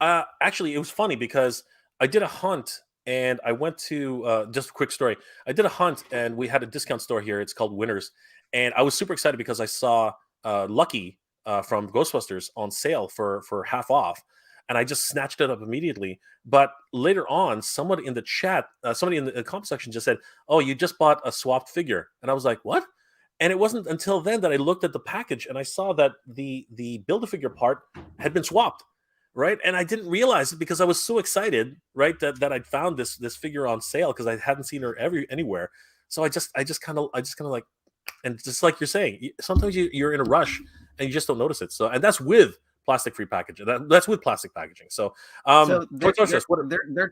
got actually, it was funny because I did a hunt and I went to just a quick story. I did a hunt and we had a discount store here. It's called Winners, and I was super excited because I saw Lucky from Ghostbusters on sale for half off, and I just snatched it up immediately. But later on, somebody in the chat, somebody in the comment section just said, "Oh, you just bought a swapped figure," and I was like, "What?" And it wasn't until then that I looked at the package and I saw that the Build-A-Figure part had been swapped, right? And I didn't realize it because I was so excited, right, that I'd found this figure on sale because I hadn't seen her anywhere. So I just kind of like, and just like you're saying, sometimes you're in a rush and you just don't notice it. So, and that's with plastic-free packaging. That's with plastic packaging. So, So Toy Story says, what? there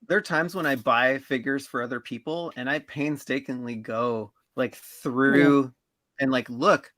are times when I buy figures for other people, and I painstakingly go like Yeah. through and like look.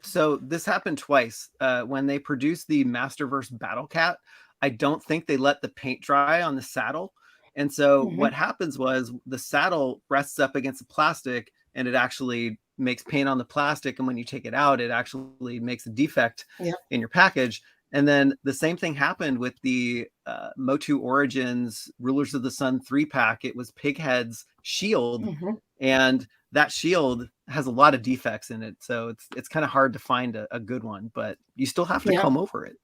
So this happened twice. When they produced the Masterverse Battle Cat, I don't think they let the paint dry on the saddle. And so Hmm. what happens was the saddle rests up against the plastic, and it actually makes paint on the plastic. And when you take it out, it actually makes a defect Yeah. in your package. And then the same thing happened with the Motu Origins Rulers of the Sun 3-pack. It was Pighead's shield, Hmm. and that shield has a lot of defects in it. So it's kind of hard to find a good one, but you still have to Yeah. comb over it.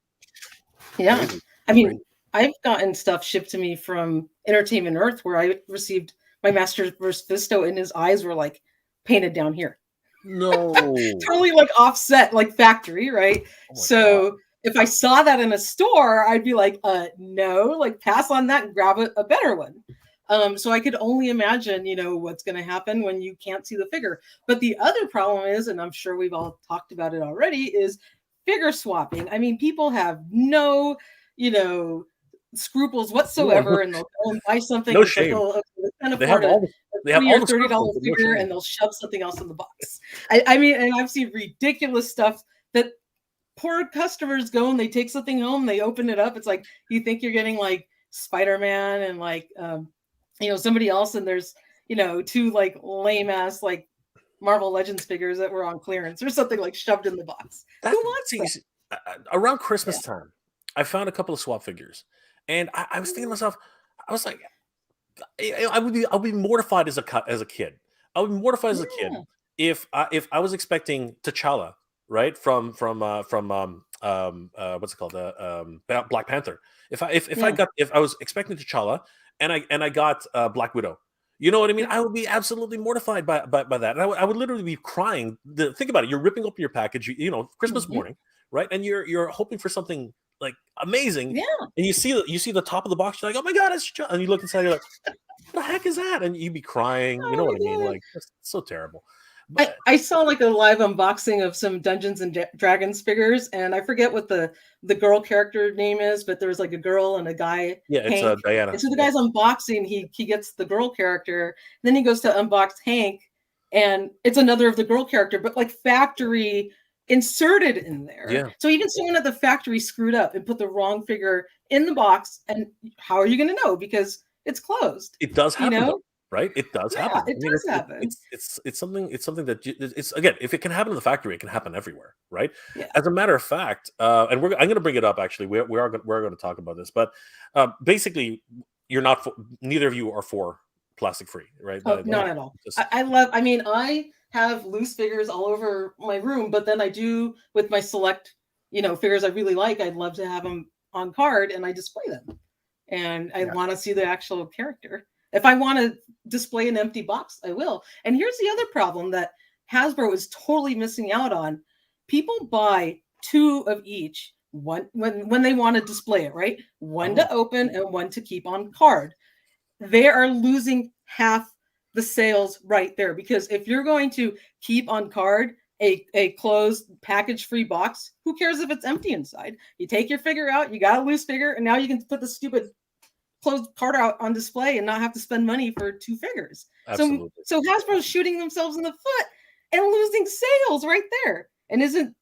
Yeah. Crazy. I mean, Crazy. I've gotten stuff shipped to me from Entertainment Earth where I received my Masterverse Visto and his eyes were like painted down here. No. Totally like offset, like factory, right? Oh my God. So if I saw that in a store, I'd be like, no, like pass on that and grab a better one. So I could only imagine, what's going to happen when you can't see the figure. But the other problem is, and I'm sure we've all talked about it already, is figure swapping. I mean, people have no, scruples whatsoever, and they'll go and buy something. No And it's like, shame. oh, okay, they can't They afford have a all the they have 20 all or the $30 scruples, but no figure, shame. and they'll shove something else in the box. I mean, and I've seen ridiculous stuff that poor customers go and they take something home, they open it up. It's like you think you're getting like Spider-Man and like somebody else, and there's two like lame ass like Marvel Legends figures that were on clearance or something like shoved in the box. Who wants See, that? around Yeah. Christmas time, I found a couple of swap figures, and I was thinking to myself, I was like, I would be mortified as a kid. I would be mortified as a kid Yeah. if I was expecting T'Challa, right, from what's it called, Black Panther. Yeah. If I was expecting T'Challa and I got Black Widow, you know what I mean? I would be absolutely mortified by that. And I would literally be crying. Think about it. You're ripping open your package, Christmas Mhm. morning, right? And you're hoping for something like amazing, Yeah. and you see the top of the box. You're like, oh my god, it's T'Challa. And you look inside. You're like, what the heck is that? And you'd be crying. You know Oh what I mean? my God. Like, it's so terrible. I, But I saw like a live unboxing of some Dungeons and Dragons figures, and I forget what the girl character name is, but there was like a girl and a guy, yeah, it's Hank. Diana. And so the Yeah, guy's unboxing, he gets the girl character, then he goes to unbox Hank, and it's another of the girl character, but like factory inserted in there. yeah. So even someone at the factory screwed up and put the wrong figure in the box, and how are you going to know because it's closed? It does You happen though, know? right? It does Yeah, happen. it I mean, does happen. it's something that it's again, if it can happen in the factory, it can happen everywhere, right? Yeah. As a matter of fact, and I'm going to bring it up. Actually, we're going to talk about this, but basically, you're not for, neither of you are for plastic free, right? Oh, not at all. Just I mean, I have loose figures all over my room, but then I do with my select, figures I really like. I'd love to have them on card and I display them. And I Yeah. want to see the actual character. If I want to display an empty box, I will. And here's the other problem that Hasbro is totally missing out on. People buy 2 of each, one when they want to display it, right? One to open and one to keep on card. They are losing half the sales right there, because if you're going to keep on card a closed package free box, who cares if it's empty inside? You take your figure out, you got a loose figure, and now you can put the stupid closed card out on display and not have to spend money for 2 figures. absolutely. So Hasbro's shooting themselves in the foot and losing sales right there. And isn't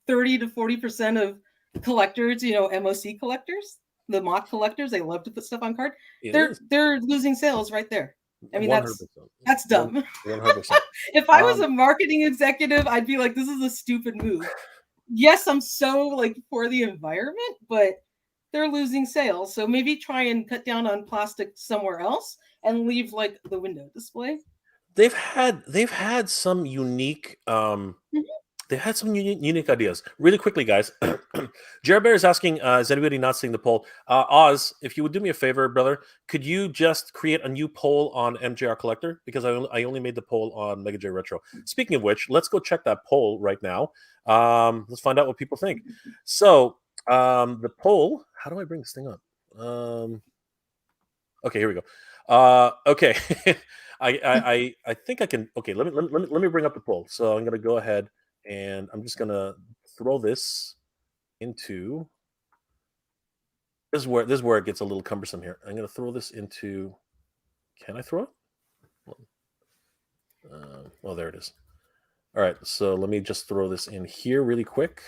30 to 40% of collectors, MOC collectors, the mock collectors, they love to put stuff on card. They're losing sales right there. I mean, 100%. that's dumb. 100%. If I was a marketing executive, I'd be like, this is a stupid move. Yes, I'm so like for the environment, but they're losing sales. So maybe try and cut down on plastic somewhere else and leave like the window display. They've had some unique They had some unique ideas. Really quickly, guys. Jared Bear is asking, is anybody not seeing the poll? Oz, if you would do me a favor, brother, could you just create a new poll on MJR Collector? Because I only made the poll on Mega J Retro. Speaking of which, let's go check that poll right now. Let's find out what people think. So, the poll, how do I bring this thing up? Okay, here we go. Okay. I think I can. Okay, let me bring up the poll. So I'm going to go ahead. And I'm just gonna throw this into this is where it gets a little cumbersome here. I'm gonna throw this into. Can I throw it? Well, there it is. All right, so let me just throw this in here really quick.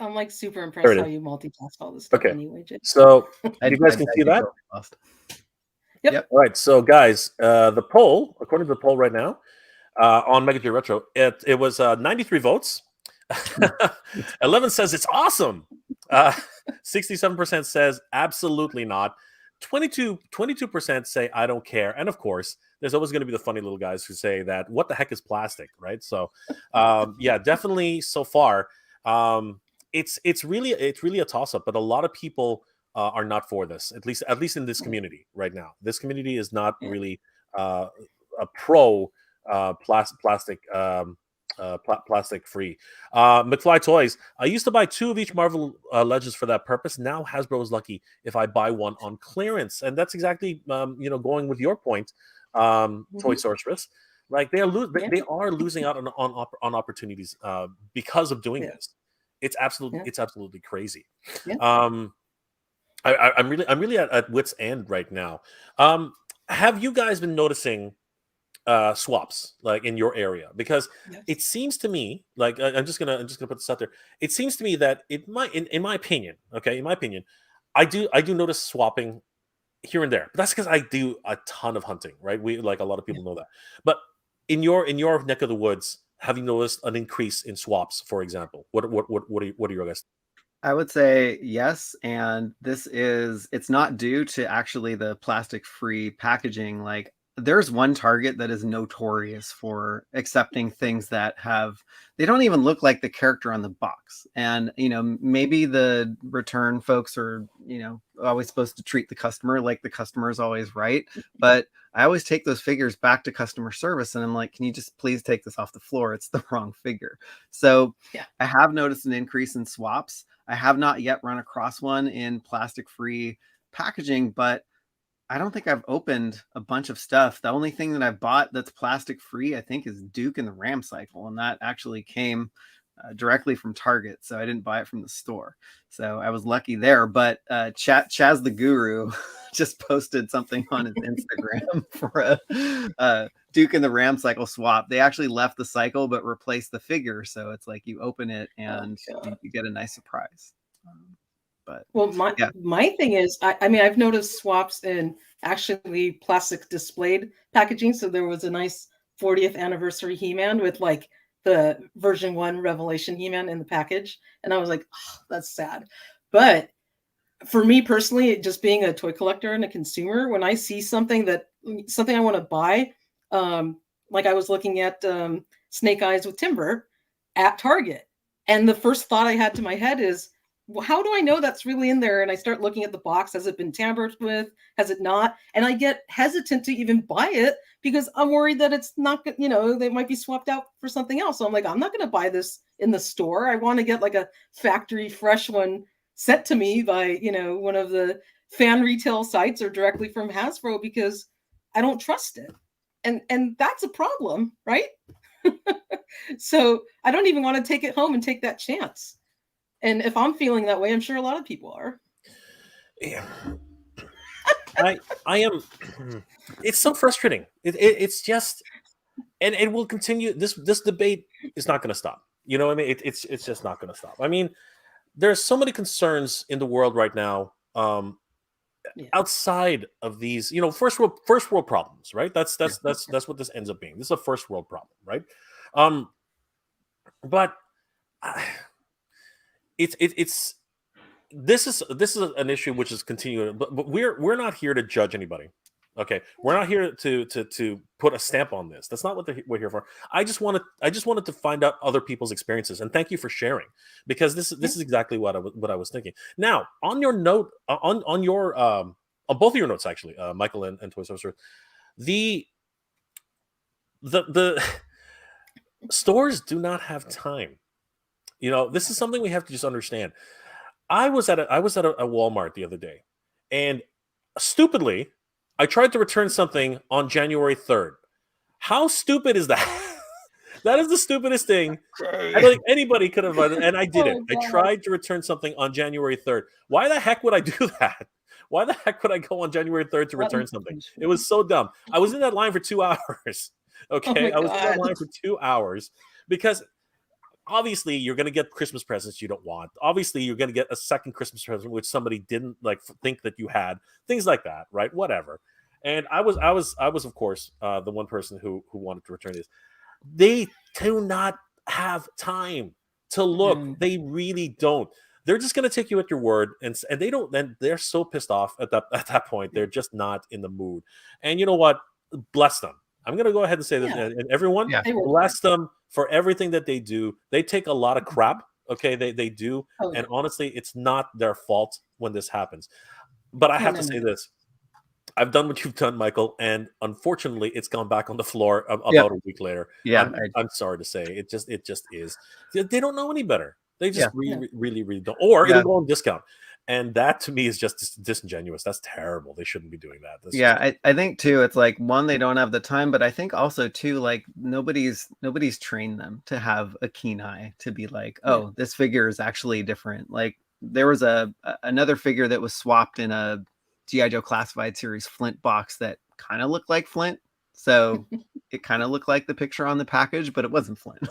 I'm like super impressed how you multitask all this stuff. Okay, anyway, Jay. so you guys can see that. Yep. All right, so guys, the poll, according to the poll right now, on Mega J Retro, it was 93 votes. 11 says it's awesome. 67% says absolutely not. 22% say I don't care. And of course, there's always going to be the funny little guys who say that what the heck is plastic, right? So, yeah, definitely so far, it's really a toss up. But a lot of people are not for this. At least in this community right now. This community is not really a pro. Plastic free. McFly Toys. I used to buy 2 of each Marvel Legends for that purpose. Now Hasbro is lucky if I buy one on clearance, and that's exactly going with your point, Toy Sorceress. Like they are losing out on opportunities because of doing this. It's absolutely crazy. Yeah. I'm really at wit's end right now. Have you guys been noticing swaps like in your area? Because it seems to me like I'm just gonna put this out there. It seems to me that it might, in my opinion, I do notice swapping here and there. But that's because I do a ton of hunting, right? We like a lot of people know that. But in your neck of the woods, have you noticed an increase in swaps, for example? What are your guys? I would say yes, and it's not due to actually the plastic free packaging. Like there's one Target that is notorious for accepting things that they don't even look like the character on the box. And, maybe the return folks are, always supposed to treat the customer like the customer is always right. But I always take those figures back to customer service and I'm like, can you just please take this off the floor? It's the wrong figure. So I have noticed an increase in swaps. I have not yet run across one in plastic free packaging, but I don't think I've opened a bunch of stuff. The only thing that I've bought that's plastic free, I think, is Duke and the Ram Cycle. And that actually came directly from Target. So I didn't buy it from the store. So I was lucky there. But Chaz the Guru just posted something on his Instagram for a Duke and the Ram Cycle swap. They actually left the cycle, but replaced the figure. So it's like you open it and you get a nice surprise. But my thing is, I mean, I've noticed swaps in actually plastic displayed packaging. So there was a nice 40th anniversary He-Man with like the version 1 Revelation He-Man in the package, and I was like, oh, that's sad. But for me personally, just being a toy collector and a consumer, when I see something I want to buy, like I was looking at Snake Eyes with Timber at Target, and the first thought I had to my head is, well, how do I know that's really in there? And I start looking at the box. Has it been tampered with? Has it not? And I get hesitant to even buy it because I'm worried that it's not, they might be swapped out for something else. So I'm like, I'm not going to buy this in the store. I want to get like a factory fresh one sent to me by, one of the fan retail sites or directly from Hasbro, because I don't trust it. And that's a problem, right? So I don't even want to take it home and take that chance. And if I'm feeling that way, I'm sure a lot of people are. Yeah. I am. It's so frustrating. It's just, and it will continue. This debate is not going to stop. You know what I mean? It's just not going to stop. I mean, there's so many concerns in the world right now, outside of these, first world problems, right? That's what this ends up being. This is a first world problem, right? But it's this is an issue which is continuing, but we're not here to judge anybody. Okay, we're not here to put a stamp on this. That's not what we're here for. I just wanted to find out other people's experiences, and thank you for sharing, because this is exactly what I was thinking. Now, on your note, on your on both of your notes, actually, Michael and Toy Sorcerer, the stores do not have time. This is something we have to just understand. I was at a Walmart the other day, and stupidly, I tried to return something on January 3rd. How stupid is that? That is the stupidest thing. I don't think anybody could have, and I did it. I tried to return something on January 3rd. Why the heck would I do that? Why the heck would I go on January 3rd to return something? It was so dumb. I was in that line for 2 hours. Okay, I was in that line for 2 hours because obviously you're going to get Christmas presents you don't want. Obviously you're going to get a second Christmas present which somebody didn't think that you had. Things like that, right? Whatever. And I was of course the one person who wanted to return this. They do not have time to look. They really don't. They're just going to take you at your word, and they don't. Then they're so pissed off at that point. They're just not in the mood. And you know what? Bless them. I'm going to go ahead and say this, and everyone, bless them for everything that they do. They take a lot of crap, okay? They do, and honestly, it's not their fault when this happens. But I have to say this. I've done what you've done, Michael, and unfortunately, it's gone back on the floor about a week later. Yeah, I'm sorry to say, it just is. They don't know any better. They just really don't. Or it'll go on discount. And that to me is just disingenuous. That's terrible. They shouldn't be doing that. I think too, it's like, one, they don't have the time, but I think also too, like nobody's trained them to have a keen eye to be like, oh, this figure is actually different. Like there was another figure that was swapped in a G.I. Joe Classified Series Flint box that kind of looked like Flint. So it kind of looked like the picture on the package, but it wasn't Flint.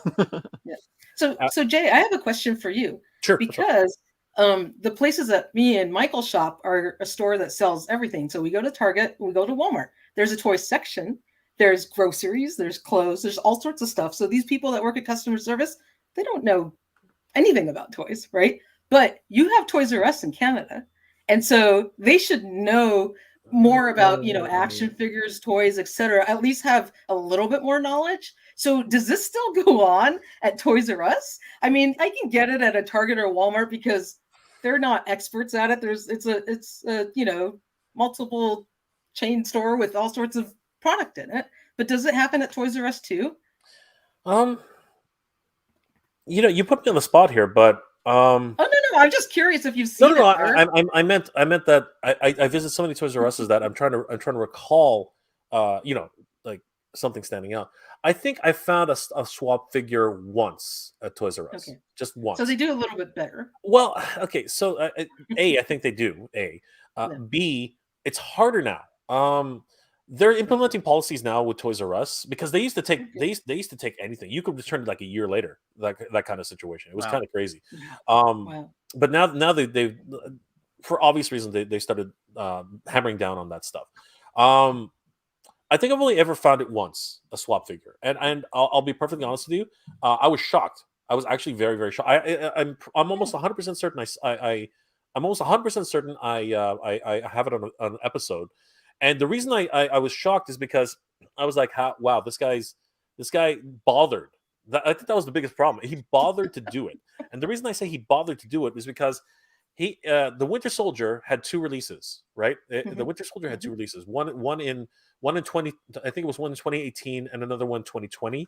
So Jay, I have a question for you. Sure. Because the places that me and Michael shop are a store that sells everything. So we go to Target, we go to Walmart. There's a toy section. There's groceries, there's clothes, there's all sorts of stuff. So these people that work at customer service, they don't know anything about toys, right? But you have Toys R Us in Canada. And so they should know more about, action figures, toys, etc. At least have a little bit more knowledge. So does this still go on at Toys R Us? I mean, I can get it at a Target or Walmart because they're not experts at it. It's a multiple chain store with all sorts of product in it. But does it happen at Toys R Us too? You put me on the spot here, but oh no, I'm just curious if you've seen no, it. I meant that I visit so many Toys R Us's that I'm trying to recall like something standing out. I think I found a swap figure once at Toys R Us, just once. So they do a little bit better. Well, okay, so A, I think they do. B, it's harder now. They're implementing policies now with Toys R Us because they used to take they used to take anything. You could return it like a year later, that kind of situation. It was kind of crazy. But now they for obvious reasons they started hammering down on that stuff. I think I've only ever found it once, a swap figure, and I'll be perfectly honest with you. I was shocked. I was actually very, very shocked. I'm almost 100% certain I'm almost 100% certain I have it on an episode. And the reason I was shocked is because I was like, wow, this guy bothered. I think that was the biggest problem. He bothered to do it. And the reason I say he bothered to do it is because the Winter Soldier had two releases, right? The Winter Soldier had two releases. One in 20, I think it was one in 2018 and another one 2020.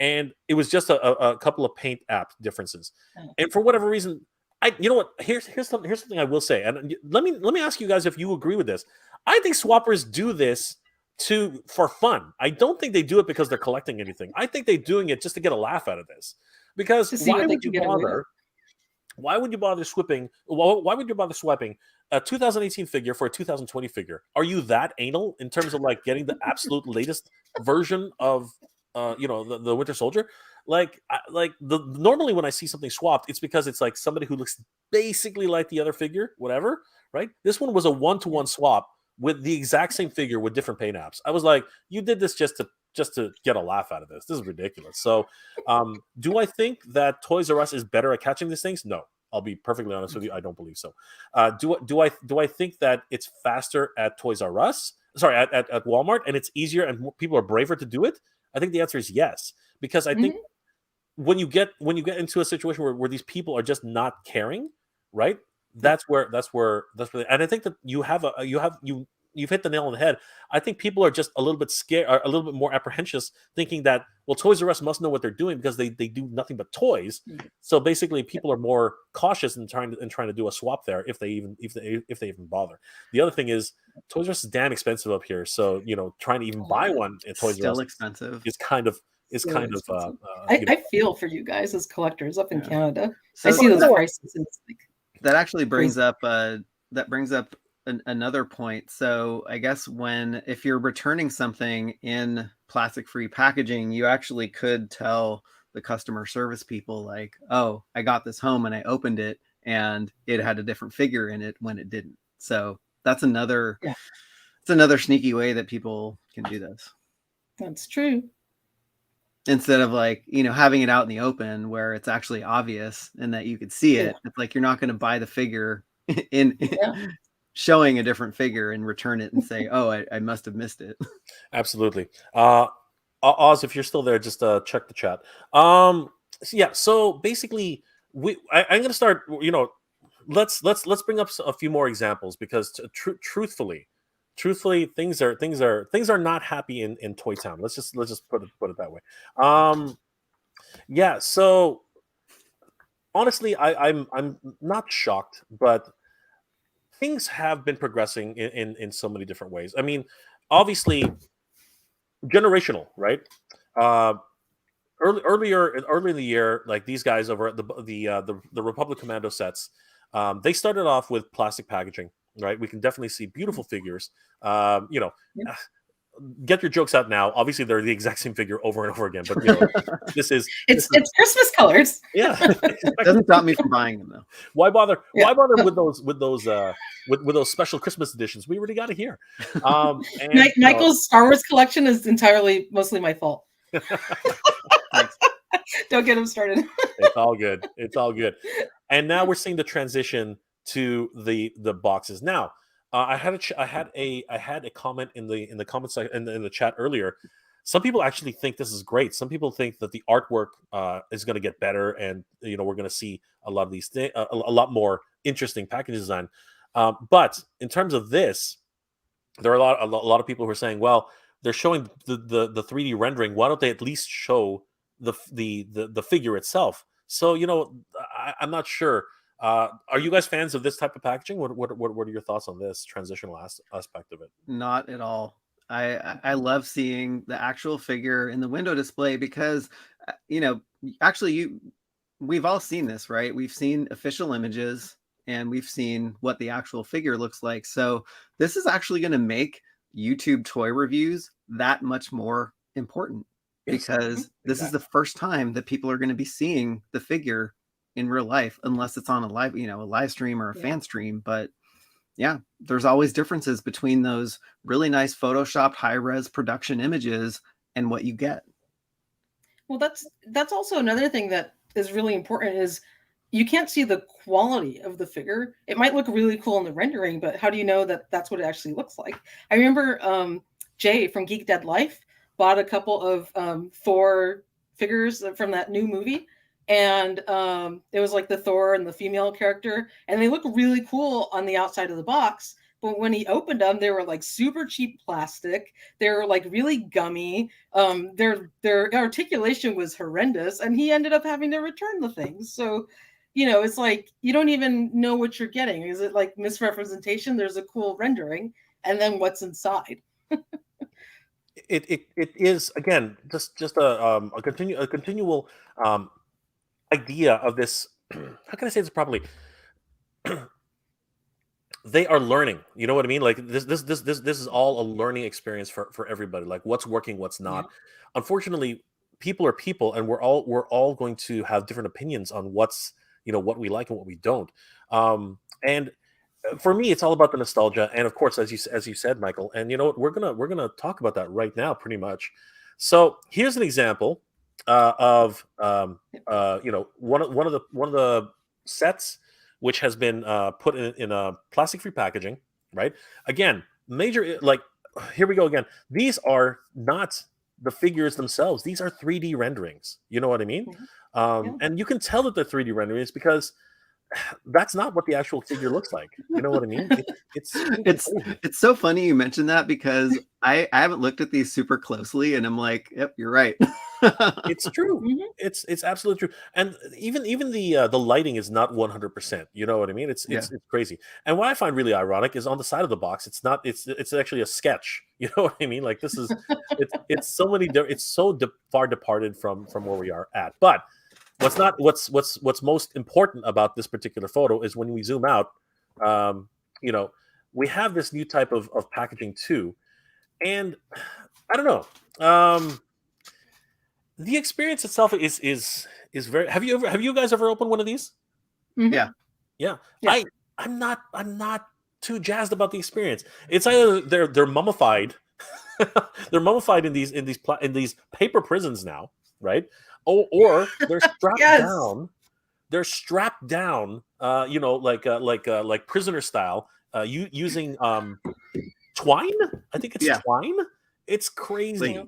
And it was just a couple of paint app differences. And for whatever reason, you know what? Here's something I will say, and let me ask you guys if you agree with this. I think swappers do this for fun. I don't think they do it because they're collecting anything. I think they're doing it just to get a laugh out of this. Because why would you bother? Why would you bother swapping? Why would you bother swapping a 2018 figure for a 2020 figure? Are you that anal in terms of like getting the absolute latest version of the Winter Soldier? Normally when I see something swapped, it's because it's like somebody who looks basically like the other figure, whatever, right? This one was a 1-to-1 swap with the exact same figure with different paint apps. I was like, you did this just to get a laugh out of this. This is ridiculous. So, do I think that Toys R Us is better at catching these things? No, I'll be perfectly honest with you. I don't believe so. Do I think that it's faster at Toys R Us? Sorry, at Walmart, and it's easier and people are braver to do it? I think the answer is yes, because I think when you get into a situation where these people are just not caring, right? That's where, and I think that you've hit the nail on the head. I think people are just a little bit scared, or a little bit more apprehensive, thinking that, well, Toys R Us must know what they're doing because they do nothing but toys. So basically, people are more cautious in trying to do a swap there if they even bother. The other thing is Toys R Us is damn expensive up here, so trying to even buy one at Toys R Us expensive. is kind of. I feel for you guys as collectors up in Canada. So, I see those prices. And it's like, that actually brings up another point. So I guess if you're returning something in plastic-free packaging, you actually could tell the customer service people like, oh, I got this home and I opened it and it had a different figure in it when it didn't. So that's another sneaky way that people can do this. That's true. Instead of having it out in the open where it's actually obvious and that you could see it. It's like, you're not going to buy the figure in showing a different figure and return it and say, oh, I must have missed it. Absolutely. Oz, if you're still there, just check the chat. So basically I'm going to start, let's bring up a few more examples, because truthfully, things are not happy in Toy Town. Let's just put it that way. So honestly, I'm not shocked, but things have been progressing in so many different ways. I mean, obviously, generational, right? Earlier in the year, like these guys over at the Republic Commando sets, they started off with plastic packaging. Right, we can definitely see beautiful figures. Get your jokes out now. Obviously, they're the exact same figure over and over again. But it's Christmas colors. Yeah, it doesn't stop me from buying them though. Why bother? Yeah. Why bother with those special Christmas editions? We already got it here. Michael's Star Wars collection is mostly my fault. Don't get him started. It's all good. It's all good. And now we're seeing the transition to the boxes. Now, I had a comment in the comment section in the chat earlier. Some people actually think this is great. Some people think that the artwork is going to get better, and we're going to see a lot of these things, a lot more interesting package design. But in terms of this, there are a lot of people who are saying, well, they're showing the 3D rendering. Why don't they at least show the figure itself? So I'm not sure. Are you guys fans of this type of packaging? What are your thoughts on this transitional aspect of it? Not at all. I love seeing the actual figure in the window display because, we've all seen this, right? We've seen official images and we've seen what the actual figure looks like. So this is actually going to make YouTube toy reviews that much more important, because this is the first time that people are going to be seeing the figure in real life, unless it's on a live stream or a fan stream. But yeah, there's always differences between those really nice photoshopped high-res production images and what you get. Well, that's also another thing that is really important is, you can't see the quality of the figure. It might look really cool in the rendering, but how do you know that that's what it actually looks like? I remember Jay from Geek Dead Life bought a couple of Thor figures from that new movie, and it was like the Thor and the female character, and they look really cool on the outside of the box. But when he opened them, they were like super cheap plastic. They were like really gummy. Their articulation was horrendous, and he ended up having to return the things. So, it's like you don't even know what you're getting. Is it like misrepresentation? There's a cool rendering, and then what's inside? It is, again, just a continual idea of this. How can I say this properly? They are learning. You know what I mean? Like this is all a learning experience for everybody. Like what's working, what's not. Unfortunately, people are people, and we're all going to have different opinions on what's what we like and what we don't. And for me, it's all about the nostalgia, and of course, as you said, Michael. And you know what? We're gonna talk about that right now, pretty much. So here's an example of one of the sets which has been put in a plastic-free packaging, right? Again, major, like, here we go again. These are not the figures themselves. These are 3D renderings. You know what I mean? And you can tell that they're 3D renderings because that's not what the actual figure looks like. You know what I mean? It's so funny you mentioned that, because I haven't looked at these super closely, and I'm like, yep, you're right. It's true. It's absolutely true. And even the lighting is not 100%. You know what I mean? It's crazy. And what I find really ironic is on the side of the box, it's not. It's actually a sketch. You know what I mean? Like this is it's so many. It's so far departed from where we are at. But what's most important about this particular photo is when we zoom out, we have this new type of packaging too, and I don't know. The experience itself is very. Have you guys ever opened one of these? Yeah. I'm not too jazzed about the experience. It's either they're mummified, they're mummified in these paper prisons now, right? Or they're strapped down. They're strapped down, like prisoner style, using twine. I think it's twine. It's crazy.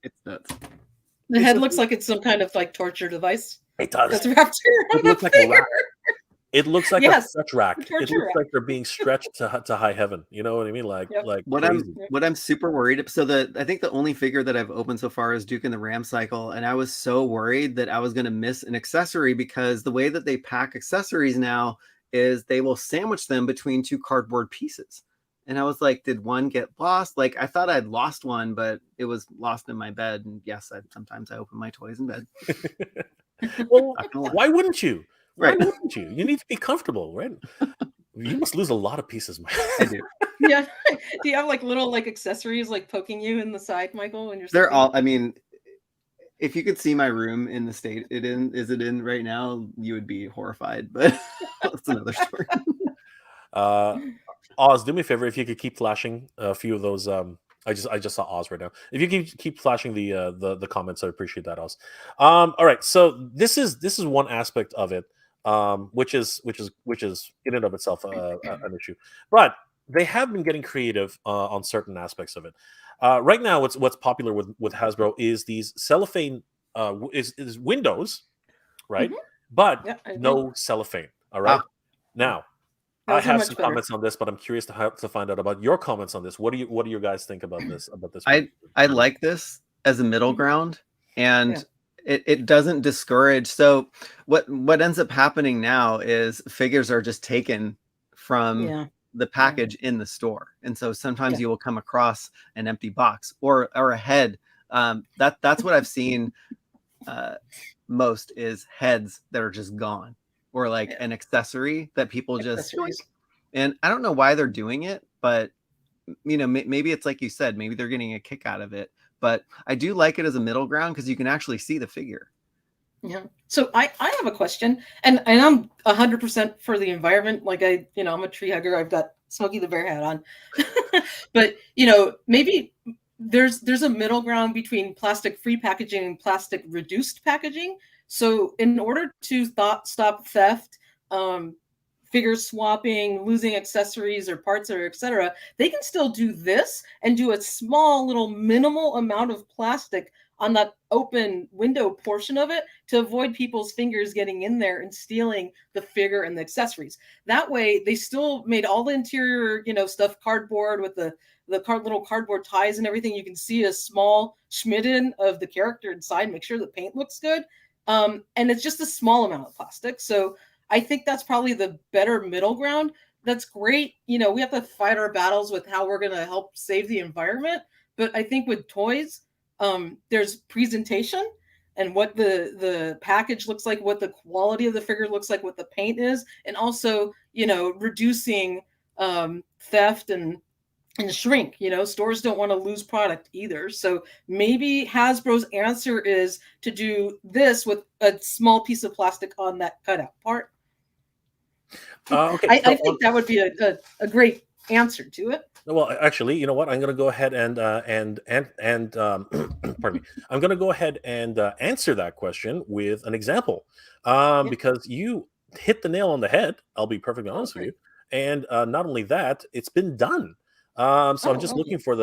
It's nuts. The head looks like it's some kind of like torture device. It does. That's wrapped around it looks like a rack. It looks like a stretch rack. It looks like they're being stretched to high heaven. You know what I mean? Like what I'm super worried. So I think the only figure that I've opened so far is Duke and the Ram Cycle, and I was so worried that I was going to miss an accessory, because the way that they pack accessories now is they will sandwich them between two cardboard pieces. And I was like, did one get lost? Like, I thought I'd lost one, but it was lost in my bed. And yes, sometimes I open my toys in bed. Well, why wouldn't you? Right. Why wouldn't you? You need to be comfortable, right? You must lose a lot of pieces, Mike. I do. Yeah. Do you have like little like accessories like poking you in the side, Michael? When you're They're all. I mean, if you could see my room in the state it in right now, you would be horrified. But that's another story. Oz, do me a favor, if you could keep flashing a few of those. I just saw Oz right now. If you could keep flashing the comments, I appreciate that, Oz. All right, so this is one aspect of it, which is in and of itself an issue. But they have been getting creative on certain aspects of it. Right now, what's popular with Hasbro is these cellophane is windows, right? But no cellophane. All right. Now, I have some comments on this, but I'm curious to find out about your comments on this. What do you guys think about this? I like this as a middle ground, and it doesn't discourage. So what ends up happening now is figures are just taken from the package in the store, and so sometimes you will come across an empty box or a head. That's what I've seen most is heads that are just gone. Or like an accessory that people just, and I don't know why they're doing it, but maybe it's like you said, maybe they're getting a kick out of it. But I do like it as a middle ground because you can actually see the figure. Yeah. So I have a question, and I'm 100% for the environment. Like I'm a tree hugger. I've got Smokey the Bear hat on, but maybe there's a middle ground between plastic free packaging and plastic reduced packaging. So in order to stop theft, um, figure swapping, losing accessories or parts or etc., they can still do this and do a small little minimal amount of plastic on that open window portion of it to avoid people's fingers getting in there and stealing the figure and the accessories. That way they still made all the interior, stuff cardboard with the little cardboard ties and everything. You can see a small schmitten of the character inside, make sure the paint looks good. And it's just a small amount of plastic. So I think that's probably the better middle ground. That's great. We have to fight our battles with how we're going to help save the environment. But I think with toys, there's presentation and what the package looks like, what the quality of the figure looks like, what the paint is, and also, reducing theft and shrink. Stores don't want to lose product either. So maybe Hasbro's answer is to do this with a small piece of plastic on that cutout part. Okay, I think that would be a great answer to it. Well, actually, you know what? I'm going to go ahead and pardon me. I'm going to go ahead and answer that question with an example, because you hit the nail on the head. I'll be perfectly honest with you. And not only that, it's been done. So I'm just looking for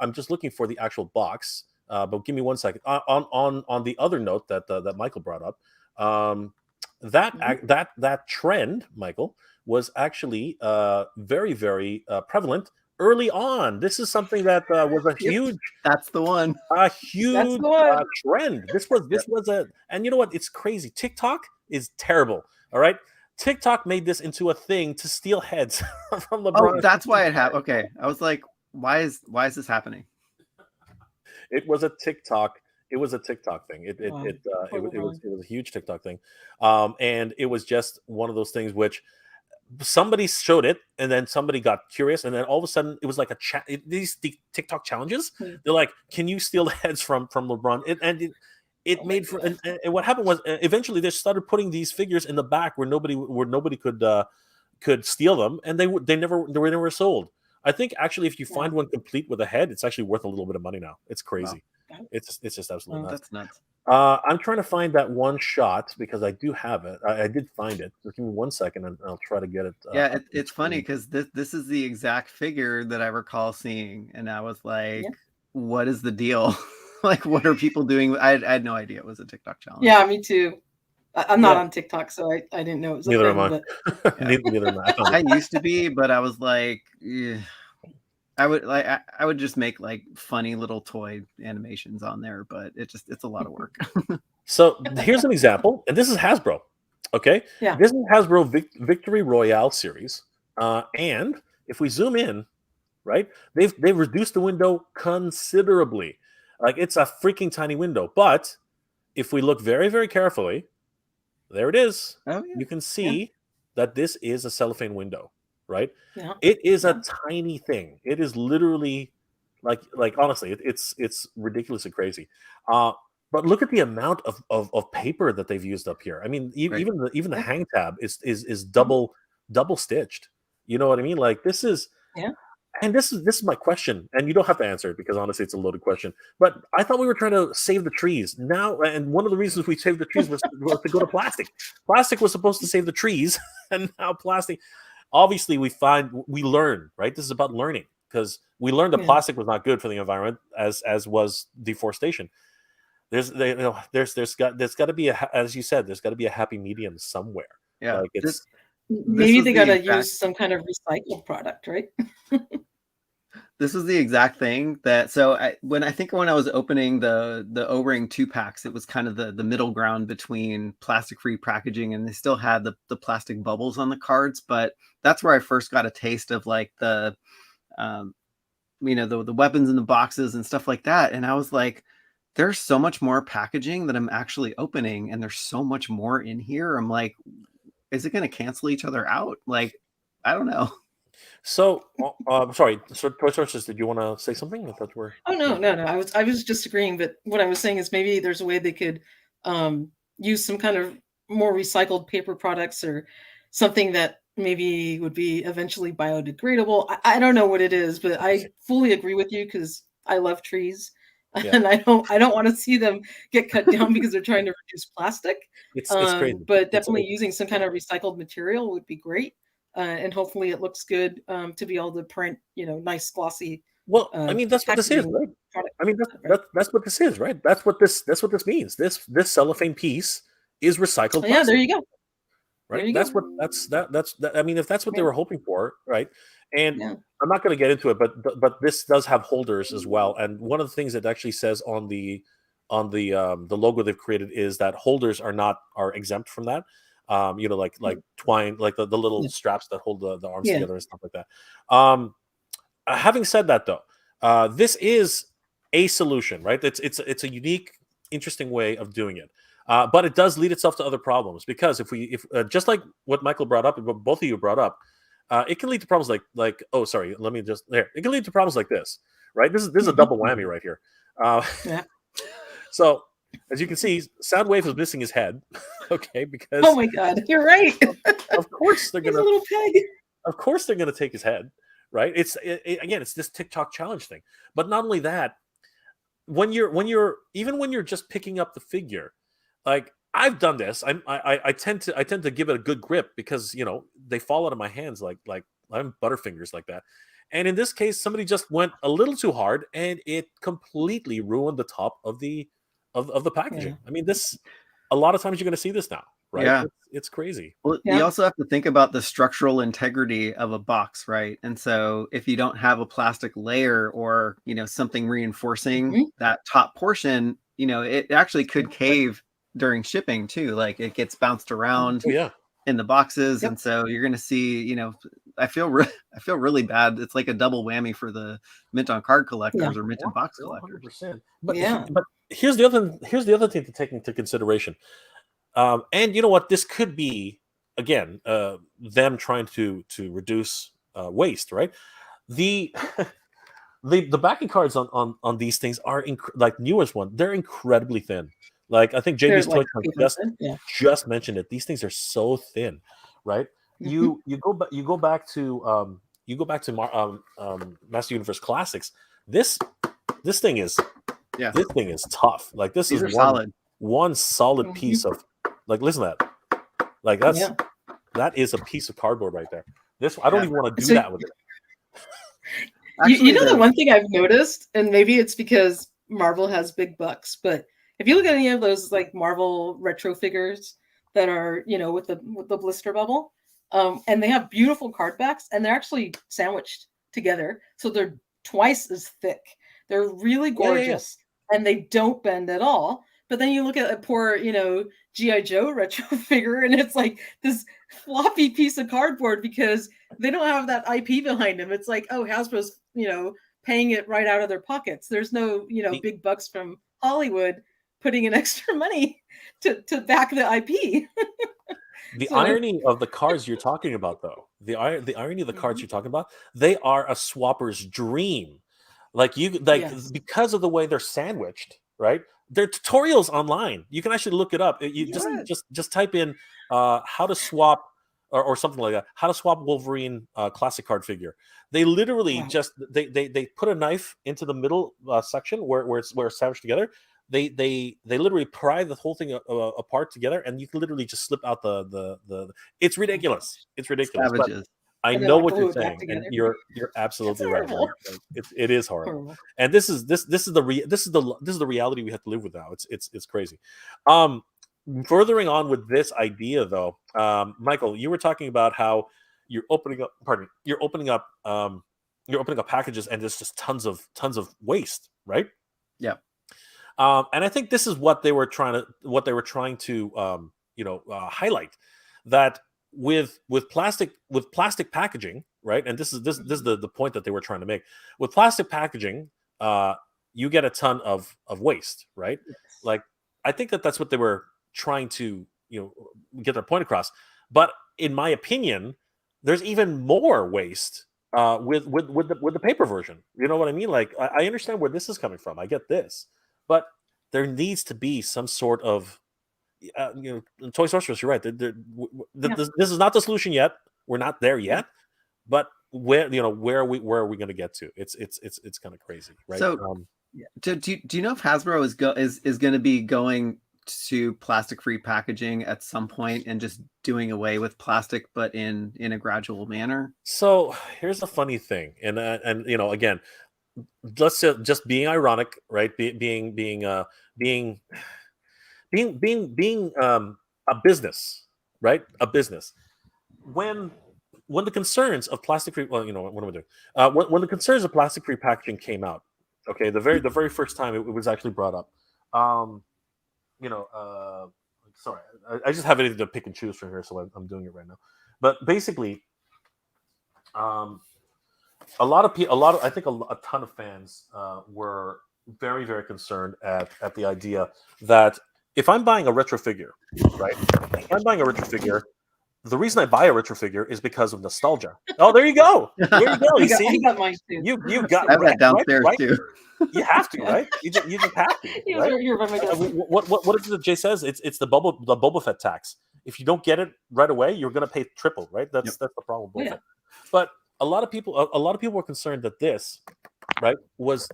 I'm just looking for the actual box. But give me 1 second. On the other note that Michael brought up, that trend, Michael, was actually very, very prevalent early on. This is something that was a huge. That's the one. A huge trend. This was a, and you know what? It's crazy. TikTok is terrible. All right. TikTok made this into a thing to steal heads from LeBron. Oh, that's why it happened. Okay, I was like, why is this happening? It was a TikTok. It was a TikTok thing. It was a huge TikTok thing, and it was just one of those things which somebody showed it, and then somebody got curious, and then all of a sudden it was like these TikTok challenges. They're like, "Can you steal the heads from LeBron?" It made for, and what happened was eventually they started putting these figures in the back where nobody could steal them, and they were never sold. I think actually if you find one complete with a head, it's actually worth a little bit of money now. It's crazy. Wow. It's just absolutely nuts. That's nuts. I'm trying to find that one shot because I do have it. I did find it. Just give me 1 second and I'll try to get it. It's funny because this is the exact figure that I recall seeing, and I was like, "What is the deal?" Like, what are people doing? I had no idea it was a TikTok challenge. Yeah, me too. I'm not on TikTok, so I didn't know it was. Neither am I. Neither am I. I used to be, but I was like, I would just make like funny little toy animations on there, but it's a lot of work. So here's an example, and this is Hasbro. Okay, this is Hasbro Victory Royale series, and if we zoom in, right, they've reduced the window considerably. Like, it's a freaking tiny window, but if we look very, very carefully, there it is. Oh, yeah. You can see that this is a cellophane window, right? Yeah. It is a tiny thing. It is literally like honestly, it's ridiculously crazy. But look at the amount of paper that they've used up here. I mean, even the hang tab is double stitched. You know what I mean? Like, this is and this is my question, and you don't have to answer it because honestly, it's a loaded question. But I thought we were trying to save the trees now, and one of the reasons we saved the trees was to go to plastic. Plastic was supposed to save the trees, and now plastic. Obviously, we learn, right? This is about learning because we learned that plastic was not good for the environment, as was deforestation. There's got to be as you said, there's got to be a happy medium somewhere. Yeah, like maybe they got to use some kind of recycled product, right? This is the exact thing that, when I was opening the O-Ring 2-packs, it was kind of the middle ground between plastic-free packaging, and they still had the plastic bubbles on the cards, but that's where I first got a taste of like the weapons in the boxes and stuff like that. And I was like, there's so much more packaging that I'm actually opening, and there's so much more in here. I'm like, is it going to cancel each other out? Like, I don't know. So, sorry. So, Toy Sources, did you want to say something? I thought we're. Oh no. I was just agreeing, but what I was saying is maybe there's a way they could use some kind of more recycled paper products or something that maybe would be eventually biodegradable. I don't know what it is, but I fully agree with you because I love trees, Yeah, and I don't want to see them get cut down because they're trying to reduce plastic. it's crazy. But It's definitely using some kind of recycled material would be great, and hopefully it looks good to be able to print, nice glossy well, I mean, that's what this is, packaging right? product. I mean, Right? that's what this is, right? That's what this means. This cellophane piece is recycled Yeah, there plastic, you go. There right? you That's go. what that's that. I mean, if that's what they Yeah, were hoping for, right? And yeah. I'm not going to get into it, but this does have holders as well. And one of the things it actually says on the logo they've created is that holders are exempt from that. Like twine, like the little Yeah. straps that hold the arms Yeah. together and stuff like that. Um, Having said that, though, this is a solution, right? It's a unique, interesting way of doing it, but it does lead itself to other problems because if just like what Michael brought up, what both of you brought up, it can lead to problems like oh, sorry, let me just there. It can lead to problems like this, right? This is a Mhm. double whammy right here. Uh, Yeah. so as you can see, Soundwave is missing his head, okay, Oh because my God, you're right. of course they're He's a gonna little peg. of course they're going to take his head, right? Again, it's this TikTok challenge thing. But not only that, when you're just picking up the figure, like I've done this. I tend to give it a good grip because they fall out of my hands like I'm butterfingers like that. And in this case, somebody just went a little too hard and it completely ruined the top of the Yeah. packaging. I mean, this a lot of times you're going to see this now, right? Yeah. It's crazy. Well, you Yeah. also have to think about the structural integrity of a box, right? And so if you don't have a plastic layer or, something reinforcing Mhm. that top portion, it actually could cave during shipping too. Like it gets bounced around Oh yeah. in the boxes. Yep. And so you're going to see, I feel really bad. It's like a double whammy for the mint on card Yeah. collectors or mint in box collectors. 100%. Yeah. But here's the other thing to take into consideration. And you know what? This could be again them trying to reduce waste, right? The the backing cards on these things are like newest one. They're incredibly thin. Like I think They're JB's like Toy Con paper just thin. Yeah. just mentioned it. These things are so thin, right? Mhm. You go back to Master Universe Classics. This this thing is Yeah. this thing is tough. Like this These is are solid. one solid Mhm. piece of like listen to that. Like Yeah. that is a piece of cardboard right there. This I don't Yeah. even want to do So that with it. you Actually, know the one thing I've noticed, and maybe it's because Marvel has big bucks, but if you look at any of those like Marvel retro figures that are, with the blister bubble, and they have beautiful card backs, and they're actually sandwiched together, so they're twice as thick. They're really Yeah, yeah, yeah. gorgeous, and they don't bend at all. But then you look at a poor, GI Joe retro figure, and it's like this floppy piece of cardboard because they don't have that IP behind them. It's like, oh, Hasbro's, paying it right out of their pockets. There's no, The big bucks from Hollywood putting in extra money to back the IP. the So irony of the cards you're talking about, though, the irony of the cards mhm. you're talking about, they are a swapper's dream. Yes. Because of the way they're sandwiched, right? There are tutorials online. You can actually look it up. You just Yeah. just type in how to swap or something like that. How to swap Wolverine classic card figure. They literally Wow. just they put a knife into the middle section where it's sandwiched together. They literally pry the whole thing apart together, and you can literally just slip out the. It's Oh my ridiculous. gosh. It's ridiculous, but savages. I And then know like what you're glue it back saying, and together. you're That's absolutely right. horrible. It is horrible, Horrible. and this is the reality we have to live with now. It's crazy. Um, Furthering on with this idea, though, Michael, you were talking about how you're opening up. Pardon me. You're opening up packages, and there's just tons of waste, right? Yeah. And I think this is what they were trying to highlight that with plastic packaging, right? And this is the point that they were trying to make. With plastic packaging, you get a ton of waste, right? Yes. Like I think that's what they were trying to get their point across. But in my opinion, there's even more waste with the paper version. You know what I mean? Like I understand where this is coming from. I get this, but there needs to be some sort of Toy Sorceress. You're right. Yeah. This is not the solution yet. We're not there yet, but where are we going to get to? It's kind of crazy, right? So, do you know if Hasbro is going to be going to plastic-free packaging at some point and just doing away with plastic, but in a gradual manner? So here's the funny thing, and again, let's just being ironic, right? Being a business, right? A business. When the concerns of plastic free, well, what am I doing? When the concerns of plastic free packaging came out, okay, the very first time it was actually brought up. Sorry, I just have anything to pick and choose from here, so I'm doing it right now. But basically, a ton of fans were very, very concerned at the idea that if I'm buying a retro figure, right? If I'm buying a retro figure, the reason I buy a retro figure is because of nostalgia. Oh, there you go. There you go. You see, I got mine too. You got I have that downstairs right? too. You have to, right? You just have to. Right? You're by my desk. What is it Jay says? It's the Boba Fett tax. If you don't get it right away, you're going to pay triple, right? That's the problem with Boba Fett. But a lot of people were concerned that this, right, was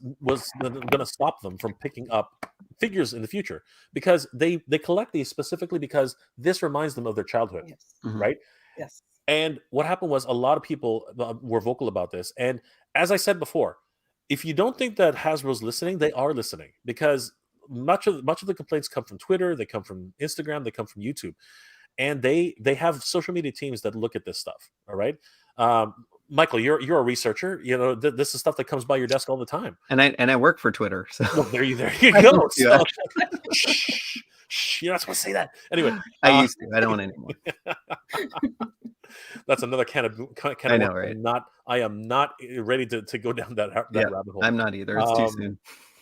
going to stop them from picking up figures in the future, because they collect these specifically because this reminds them of their childhood. Yes. Right? Yes. And what happened was a lot of people were vocal about this. And as I said before, if you don't think that Hasbro's listening, they are listening, because much of the complaints come from Twitter, they come from Instagram, they come from YouTube, and they have social media teams that look at this stuff. All right. Michael, you're a researcher. This is stuff that comes by your desk all the time. And I work for Twitter. So well, there you go. So, you're not supposed to say that. Anyway, I used to. I don't anymore. That's another can of I know, right? I am not ready to go down that rabbit hole. I'm not either. It's too soon.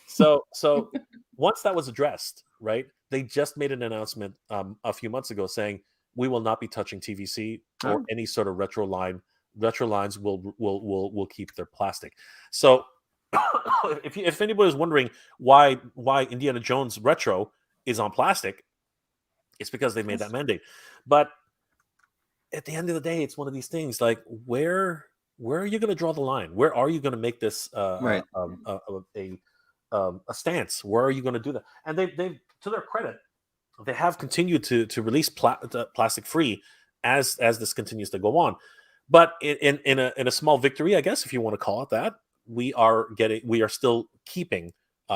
So once that was addressed, right? They just made an announcement a few months ago saying we will not be touching TVC or any sort of retro line. Retro lines will keep their plastic. So if anybody's wondering why Indiana Jones retro is on plastic, it's because they made that mandate. But at the end of the day, it's one of these things like where are you going to draw the line? Where are you going to make this right. A stance? Where are you going to do that? And they to their credit, they have continued to release plastic free as this continues to go on. But in a small victory, I guess, if you want to call it that, we are still keeping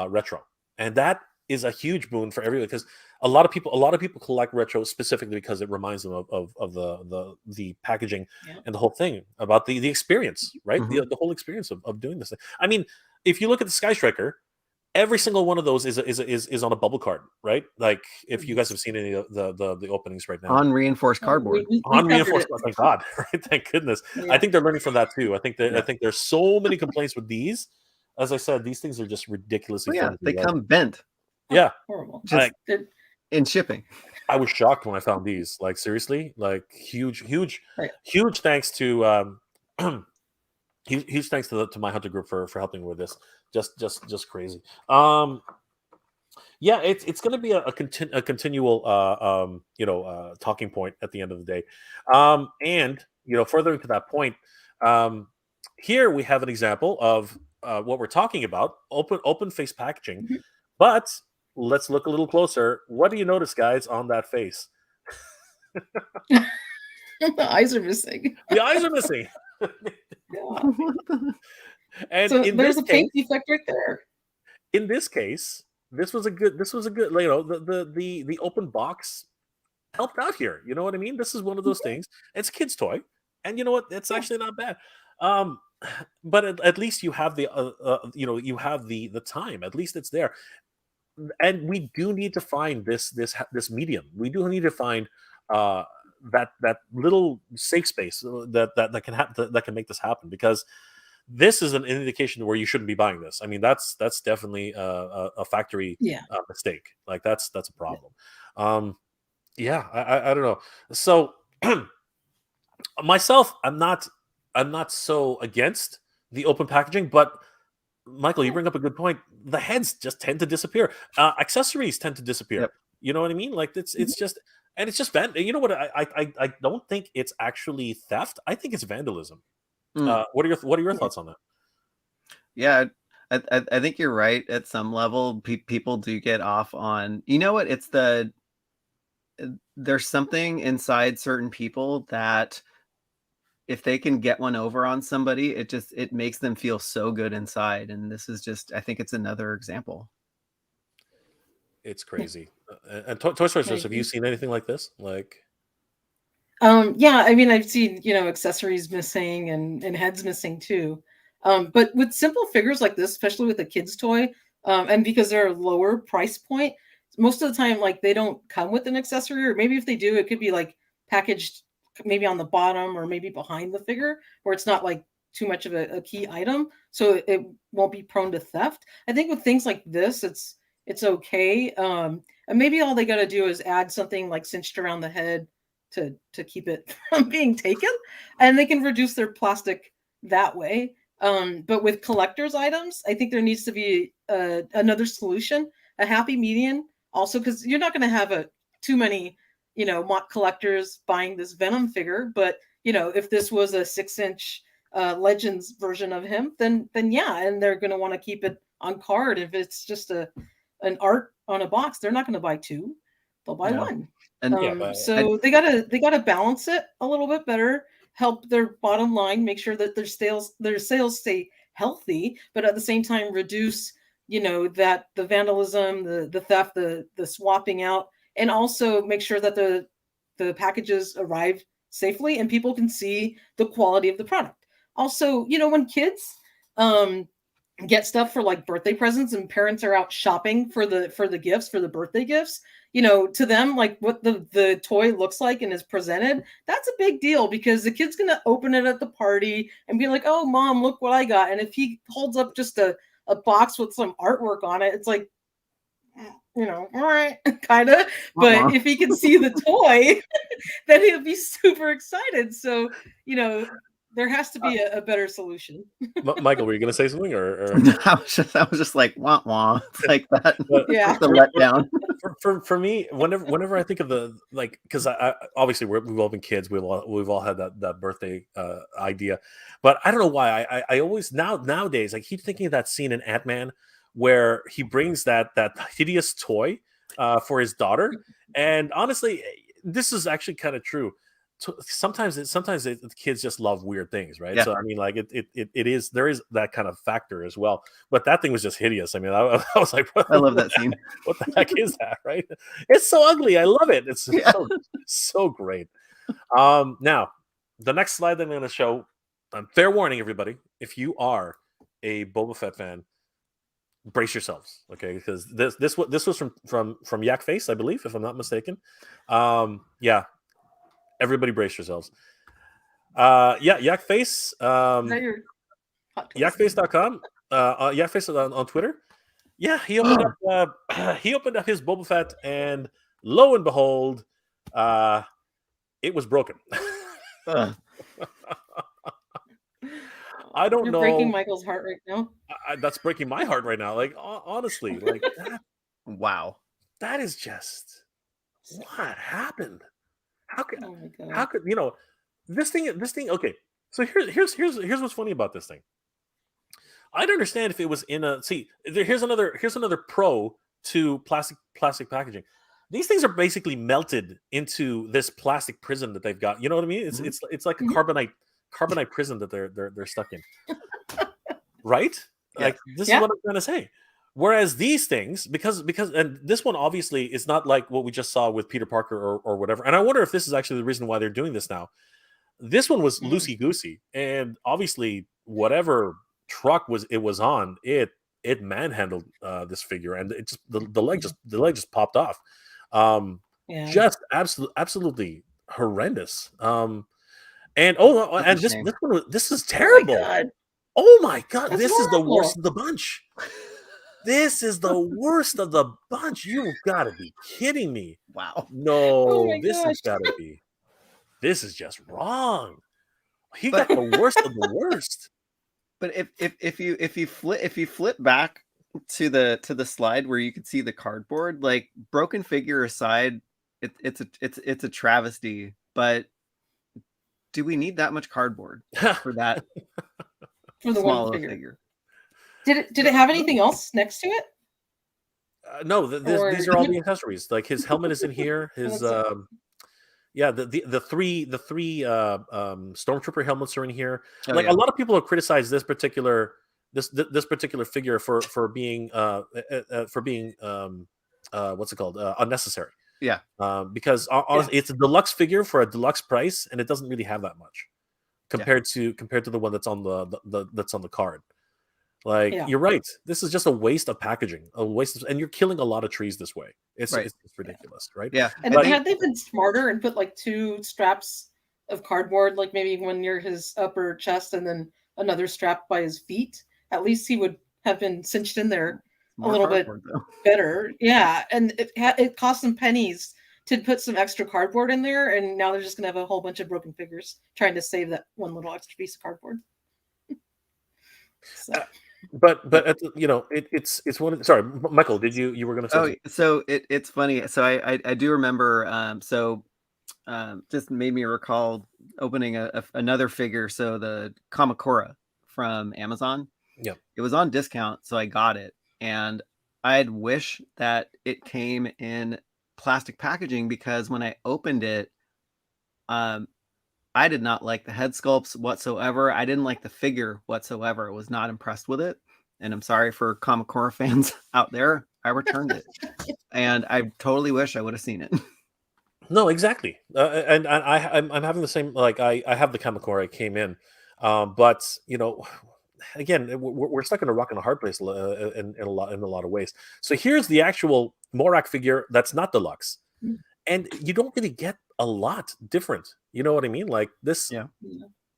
retro, and that is a huge boon for everyone, because a lot of people collect retro specifically because it reminds them of the packaging and the whole thing about the experience, right? Mm-hmm. The whole experience of doing this thing. I mean, if you look at the Sky Striker, every single one of those is on a bubble card, right? Like if you guys have seen any of the openings right now on reinforced cardboard, reinforced. Thank God, right? Thank goodness. Yeah. I think they're learning from that too. I think there's so many complaints with these. As I said, these things are just ridiculously. They come bent. Yeah, horrible. Just in shipping. I was shocked when I found these. Like seriously, like huge thanks to huge thanks to my hunter group for helping with this. Just crazy. Yeah, it's going to be a continual talking point at the end of the day. And further to that point, here we have an example of what we're talking about: open face packaging. Mm-hmm. But let's look a little closer. What do you notice, guys, on that face? The eyes are missing. The eyes are missing. And so there's a paint defect right there. In this case, this was a good the open box helped out here. You know what I mean? This is one of those things. It's a kid's toy, and you know what? It's actually not bad. But at least you have the you have the time. At least it's there. And we do need to find this medium. We do need to find that little safe space that can make this happen, because this is an indication where you shouldn't be buying this. I mean, that's definitely a factory mistake. Like that's a problem. I don't know. So myself, I'm not so against the open packaging, but Michael, you bring up a good point. The heads just tend to disappear. Accessories tend to disappear. Yep. You know what I mean? Like it's just And it's just you know what? I don't think it's actually theft. I think it's vandalism. Mm. What are your thoughts on that? Yeah, I think you're right. At some level, people do get off on. You know what? There's something inside certain people that if they can get one over on somebody, it makes them feel so good inside. And this is just, I think it's another example. It's crazy. And Toy Story I Stores, have you agree. seen anything like this? Like, Yeah, I mean, I've seen, accessories missing and heads missing too. But with simple figures like this, especially with a kid's toy, and because they're a lower price point, most of the time, like they don't come with an accessory, or maybe if they do, it could be like packaged maybe on the bottom or maybe behind the figure, where it's not like too much of a key item, so it won't be prone to theft. I think with things like this, it's okay. And maybe all they got to do is add something like cinched around the head to keep it from being taken, and they can reduce their plastic that way. But with collectors items, I think there needs to be another solution, a happy median, also because you're not going to have too many mock collectors buying this Venom figure. But if this was a 6-inch Legends version of him, then yeah, and they're going to want to keep it on card. If it's just an art on a box, they're not going to buy two, they'll buy Yeah. one. And yeah, but So they gotta balance it a little bit better, help their bottom line, make sure that their sales stay healthy, but at the same time reduce, that the vandalism, the theft, the swapping out, and also make sure that the packages arrive safely and people can see the quality of the product. Also, when kids um get stuff for like birthday presents and parents are out shopping for the gifts, for the birthday gifts, to them, like what the toy looks like and is presented, that's a big deal because the kid's gonna open it at the party and be like, oh mom, look what I got. And if he holds up just a box with some artwork on it, it's like, all right, kind of. But if he can see the toy, then he'll be super excited. So there has to be a better solution. Michael, were you going to say something, or I was just like wah wah. It's like that. But Yeah. The letdown. for me, whenever I think of the, like, because I obviously we've all been kids, we've all had that birthday idea, but I don't know why I always nowadays I keep thinking of that scene in Ant-Man where he brings that hideous toy for his daughter, and honestly, this is actually kind of true. Sometimes the kids just love weird things, right? Yeah. So I mean, like it is, there is that kind of factor as well. But that thing was just hideous. I mean, I was like, I love that scene. what the heck is that, right? It's so ugly. I love it. It's Yeah. so great. Now the next slide that I'm going to show. Fair warning, everybody: if you are a Boba Fett fan, brace yourselves, okay? Because this was from Yak Face, I believe, if I'm not mistaken. Yeah, everybody brace yourselves. Yeah, Yak Face. Is that your hot toys? Yakface.com. Yak Face on Twitter. Yeah, he opened up. He opened up his Boba Fett, and lo and behold, it was broken. I don't You're know. breaking Michael's heart right now. That's breaking my heart right now. Like, honestly, like Wow. that is just what happened. How could Oh my god. how could this thing? Okay, so here's what's funny about this thing. I'd understand if it was in a here's another pro to plastic packaging. These things are basically melted into this plastic prison that they've got. You know what I mean? It's like a carbonite prison that they're stuck in. Right? Yeah. Like, this is what I'm trying to say. Whereas these things, because and this one obviously is not like what we just saw with Peter Parker or whatever. And I wonder if this is actually the reason why they're doing this now. This one was loosey goosey, and obviously whatever truck it was on, it manhandled this figure, and it just the leg just popped off. Just absolutely horrendous. And this is terrible. Oh my god, this is the worst of the bunch. This is the worst of the bunch. You've got to be kidding me. Wow. No, this has got to be. This is just wrong. He got the worst of the worst. But if you flip back to the slide where you could see the cardboard, like, broken figure aside, it's a travesty. But do we need that much cardboard for that For the small one of a figure. figure? Did it have anything else next to it? No, Or these are all the accessories. Like his helmet is in here. Oh, His that's it. yeah, the three stormtrooper helmets are in here. Oh Like yeah, a lot of people have criticized this particular figure for being what's it called, unnecessary. yeah. Because Yeah. honestly, it's a deluxe figure for a deluxe price, and it doesn't really have that much Yeah. compared to the one that's on that's on the card. Like Yeah. you're right, this is just a waste of packaging, and you're killing a lot of trees this way. Right. It's ridiculous, right? Yeah. And But had they been smarter and put like 2 straps of cardboard, like maybe one near his upper chest and then another strap by his feet, at least he would have been cinched in there a More little bit cardboard, though. better. Yeah, and it cost them pennies to put some extra cardboard in there, and now they're just gonna have a whole bunch of broken figures trying to save that one little extra piece of cardboard. So. but it's one. Sorry, Michael, did you were going to say? Oh, something? so it's funny. So I do remember. Just made me recall opening another figure. So the Kamakura from Amazon. Yeah, it was on discount, so I got it, and I'd wish that it came in plastic packaging, because when I opened it, I did not like the head sculpts whatsoever. I didn't like the figure whatsoever. I was not impressed with it. And I'm sorry for Kamakura fans out there. I returned it. And I totally wish I would have seen it. no, exactly. And I'm having the same. Like I have the Kamakura. It came in, but again, we're stuck in a rock and a hard place in a lot of ways. So here's the actual Morak figure that's not deluxe, and you don't really get a lot different. You know what I mean? Like this. Yeah.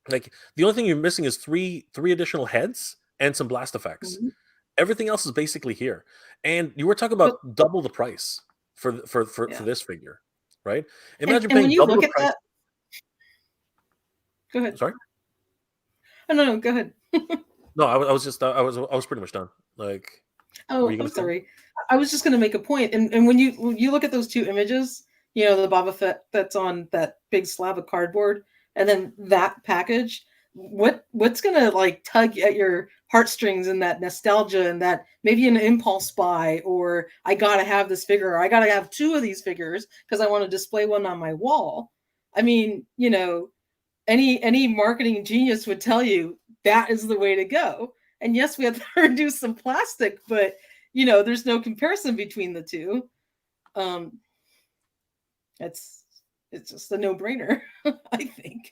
Like the only thing you're missing is three additional heads and some blast effects. Mhm. Everything else is basically here. And you were talking about double the price for this figure, right? Imagine and when paying you double look the at price. that, go ahead. Sorry. Oh no, go ahead. No, I was just I was pretty much done. Like, Oh, were you I'm gonna say? sorry. I was just going to make a point. And when you look at those 2 images, the Boba Fett that's on that big slab of cardboard, and then that package, what's going to like tug at your heartstrings and that nostalgia and that maybe an impulse buy, or I got to have this figure, or I got to have 2 of these figures because I want to display one on my wall. I mean, any marketing genius would tell you that is the way to go. And yes, we have to reduce some plastic, but there's no comparison between the two. It's just a no-brainer, I think.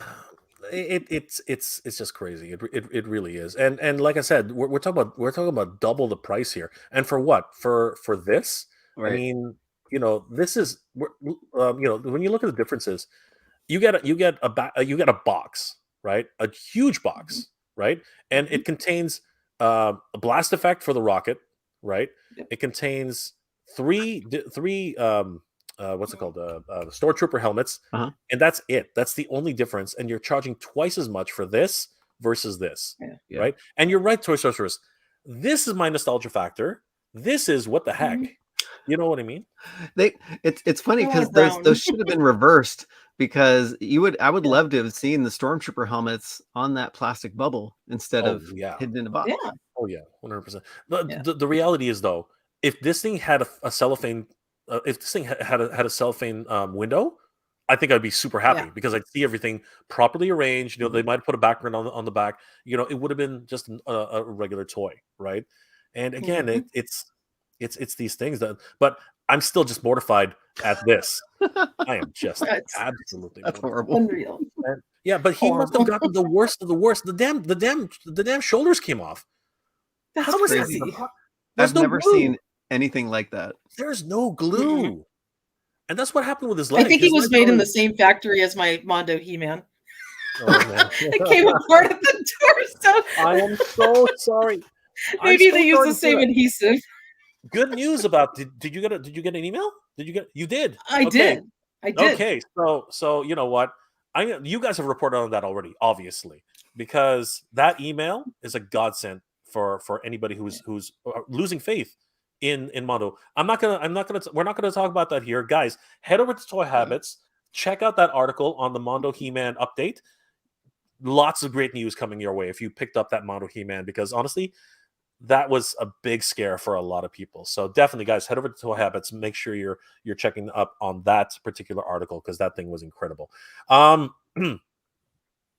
It's just crazy. It really is. And like I said, we're talking about double the price here. And for what? For this? I Right. mean, this is when you look at the differences, you get a box, right? A huge box, right? And it contains a blast effect for the rocket, right? Yep. It contains three what's it called? The stormtrooper helmets, Uh-huh. and that's it. That's the only difference. And you're charging twice as much for this versus this, Yeah. right? And you're right, Toy Sorceress. This is my nostalgia factor. This is what the heck. You know what I mean? It's funny I want because it brown. those should have been reversed, because I would Yeah. love to have seen the stormtrooper helmets on that plastic bubble instead Oh of yeah. hidden in a box. Yeah. Oh yeah. 100%. Yeah. The reality is though, if this thing had a cellophane, if this thing had a cellophane window, I think I'd be super happy Yeah. because I'd see everything properly arranged. They might have put a background on the back. It would have been just a regular toy, right? And again, Mhm. it's these things that. But I'm still just mortified at this. I am just That's absolutely That's mortified. horrible. unreal. And- yeah, but he must have Horrible. gotten the worst of the worst. The damn shoulders came off. That's How is that crazy. even possible? There's I've no never glue. seen anything like that. There's no glue. And that's what happened with his I leg. think he His was leg made in the already- same factory as my Mondo He-Man. Oh, man. It came apart at the torso. I am so sorry. I'm Maybe so they use sorry the to hear same that. adhesive. Good news about did you get an email? You did? I Okay. did. I did. Okay. So you know what? You guys have reported on that already, obviously, because that email is a godsend for anybody who's losing faith in Mondo. We're not gonna talk about that here, guys. Head over to Toy Habits. Check out that article on the Mondo He-Man update. Lots of great news coming your way if you picked up that Mondo He-Man, because honestly, that was a big scare for a lot of people. So definitely, guys, head over to Toy Habits. Make sure you're checking up on that particular article, because that thing was incredible.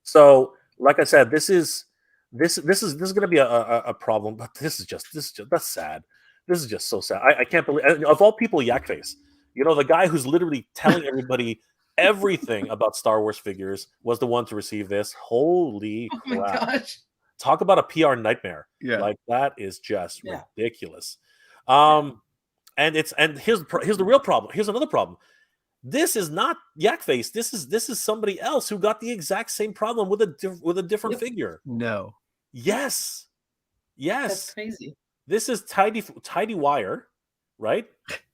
So, like I said, this is going to be a problem, but this is just that's sad. This is just so sad. I can't believe, of all people, Yak Face, the guy who's literally telling everybody everything about Star Wars figures, was the one to receive this. Holy Oh my crap! gosh. Talk about a PR nightmare. Yeah. Like, that is just Yeah. ridiculous. And here's the real problem. Here's another problem. This is not Yak Face. This is somebody else who got the exact same problem with a different figure. No. Yes. That's crazy. This is Tidy Wire, right?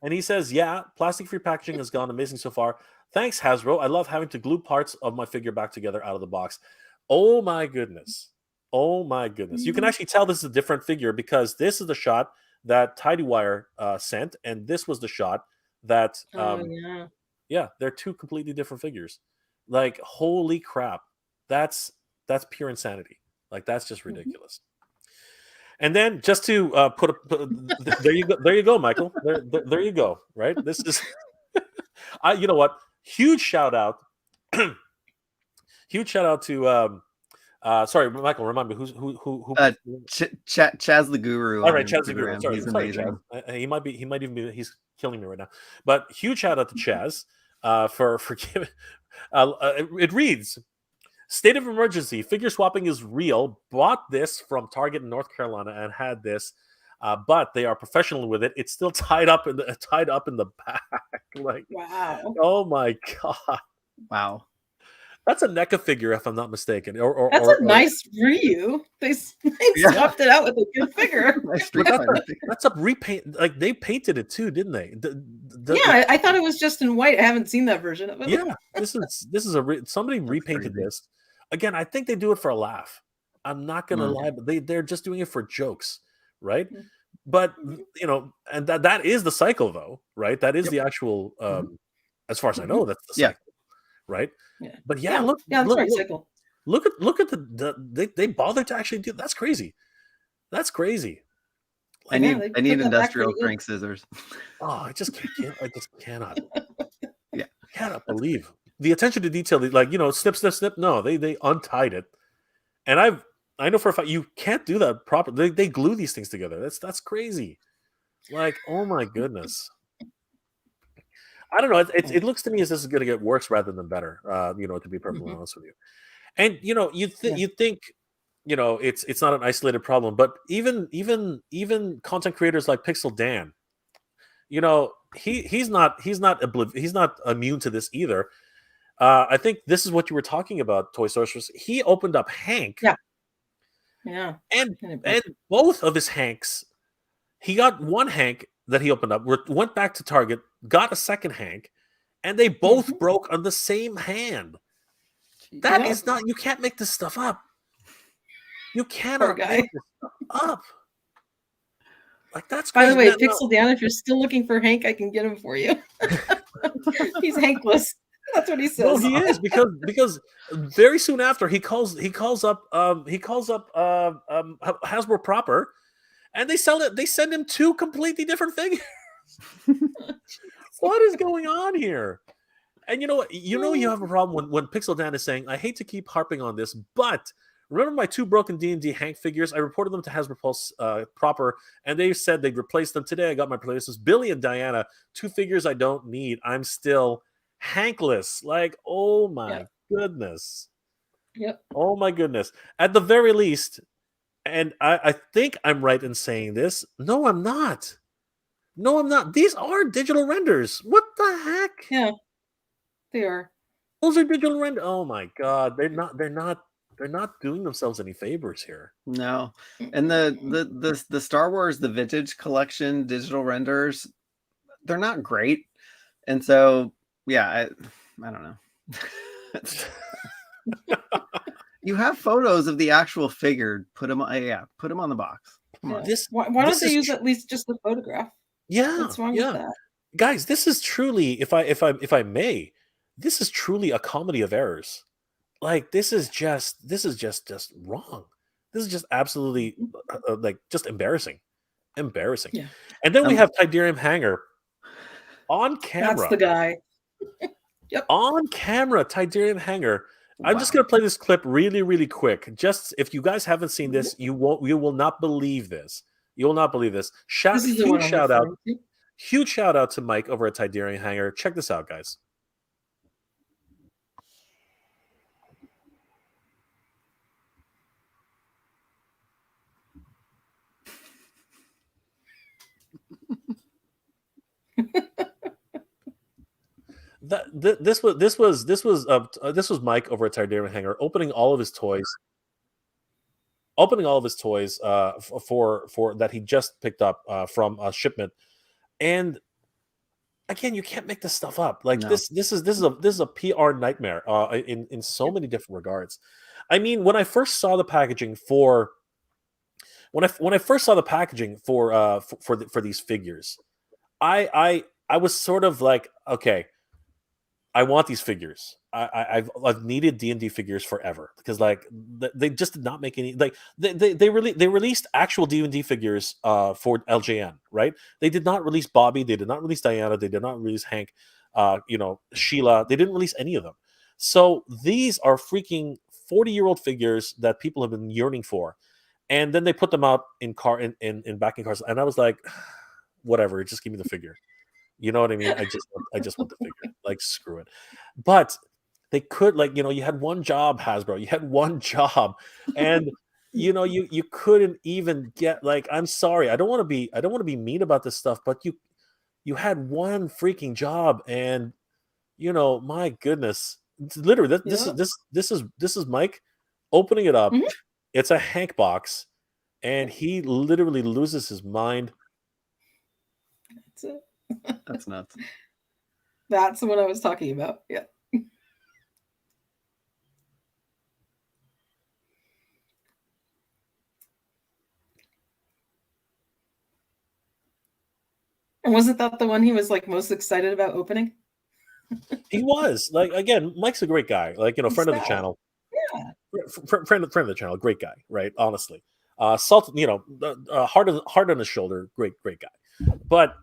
And he says, "Yeah, plastic-free packaging has gone amazing so far. Thanks, Hasbro. I love having to glue parts of my figure back together out of the box." Oh my goodness. Oh my goodness. You can actually tell this is a different figure, because this is the shot that Tidy Wire sent, and this was the shot that yeah, they're two completely different figures. Like, holy crap. That's pure insanity. Like, that's just ridiculous. And then, just to there you go, Michael. There you go. Right? This is you know what? Huge shout out. Huge shout out to sorry, Michael, remind me who Chaz the Guru. All right, Chaz the Guru. Sorry, he's amazing. Chaz. He might even be, he's killing me right now. But huge shout out to Chaz for giving. It reads, "State of emergency. Figure swapping is real. Bought this from Target in North Carolina and had this, but they are professional with it. It's still tied up in the back." Like, wow. Oh my god. Wow. That's a NECA figure, if I'm not mistaken. That's a nice Ryu. They swapped it out with a good figure. That's a repaint. Like, they painted it too, didn't they? I thought it was just in white. I haven't seen that version of it. Yeah, this is somebody repainted this. Again, I think they do it for a laugh. I'm not gonna lie, but they're just doing it for jokes, right? But and that is the cycle, though, right? That is the actual. As far as I know, that's the cycle, right? Yeah. But that's right, cycle. Look at they bothered to actually do. That's crazy. That's crazy. I need industrial crank scissors. Oh, I just cannot. Yeah, I cannot believe the attention to detail. Like, snip, snip, snip. No, they untied it, and I know for a fact you can't do that properly. They glue these things together. That's crazy. Like, oh my goodness. I don't know. It looks to me as this is going to get worse rather than better. To be perfectly honest with you, and you think it's not an isolated problem, but even content creators like Pixel Dan, he's not immune to this either. I think this is what you were talking about, Toy Sorceress. He opened up Hank, yeah, and both of his Hanks, he got one Hank that he opened up, went back to Target, got a second Hank, and they both broke on the same hand. That is not, you can't make this stuff up. You cannot make this stuff up. Like, that's crazy. By the way, Pixel Dan, if you're still looking for Hank, I can get him for you. He's Hankless. That's what he says. No, he is, because very soon after he calls up Hasbro proper, and they sell it. They send him two completely different figures. What is going on here? And you know what? You have a problem when Pixel Dan is saying, "I hate to keep harping on this, but remember my two broken D&D Hank figures? I reported them to Hasbro Pulse proper, and they said they'd replace them today. I got my replacements. Billy and Diana, two figures I don't need. I'm still Hankless." Like, oh my goodness. Yep. Oh my goodness. At the very least, and I think I'm right in saying this. No, I'm not. These are digital renders. What the heck? Yeah, they are. Those are digital renders. Oh my god, they're not doing themselves any favors here. No, and the Star Wars, the Vintage Collection digital renders, they're not great, and so I don't know. You have photos of the actual figure. Put them on the box. Come on. This Why don't this they is use at least just the photograph? yeah, What's wrong with yeah. that? Guys, this is truly, if I may, this is truly a comedy of errors. Like this is just wrong. This is just absolutely Mhm. like just embarrassing. Embarrassing. Yeah, And then we Um, have Tydirium Hanger on that's camera. the guy. Yep. On camera, Tydirium Hanger. I'm just wow. gonna play this clip really, really quick. Just if you guys haven't seen Mhm. this, you will not believe this. You will not believe this. This is the Huge one I'm shout out, referring to. huge shout out to Mike over at Tydirium Hanger. Check this out, guys. This was Mike over at Tydirium Hanger opening all of his toys for that he just picked up from a shipment. And again, you can't make this stuff up. Like No. this is a PR nightmare in so many different regards. I mean, when I first saw the packaging for when I first saw the packaging for these figures, I was sort of like, okay, I want these figures. I've needed D&D figures forever because like they just did not make any like they released actual D&D figures for LJN, right? They did not release Bobby, they did not release Diana, they did not release Hank, Sheila. They didn't release any of them. So these are freaking 40-year-old figures that people have been yearning for, and then they put them out in backing cars, and I was like, whatever, just give me the figure. You know what I mean? I just want the figure. Like screw it. But they could like, you had one job, Hasbro. You had one job. And you couldn't even get like, I'm sorry. I don't want to be mean about this stuff, but you had one freaking job, and my goodness. It's literally this is Yep. this is Mike opening it up. Mhm. It's a Hank box, and he literally loses his mind. That's it. That's nuts. That's what I was talking about. Yeah. And wasn't that the one he was like most excited about opening? He was like, again, Mike's a great guy. Like, It's friend of the that. channel. Yeah. Friend of the channel, great guy, right? Honestly, salt, hard on his shoulder, great guy. But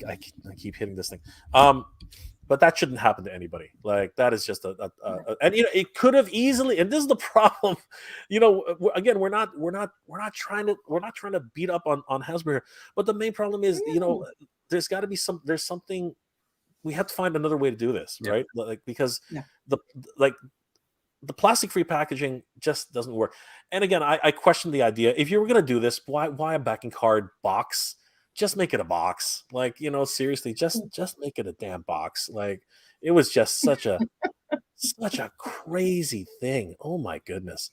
I keep hitting this thing. But that shouldn't happen to anybody. Like that is just and it could have easily. And this is the problem. Again, we're not trying to beat up on Hasbro here, but the main problem is, No. there's got to be there's something. We have to find another way to do this, Yep. right? Like because Yeah. the like the plastic free packaging just doesn't work. And again, I question the idea. If you were going to do this, why a backing card box? Just make it a box. Like, seriously, just make it a damn box. Like it was just such a crazy thing. Oh my goodness.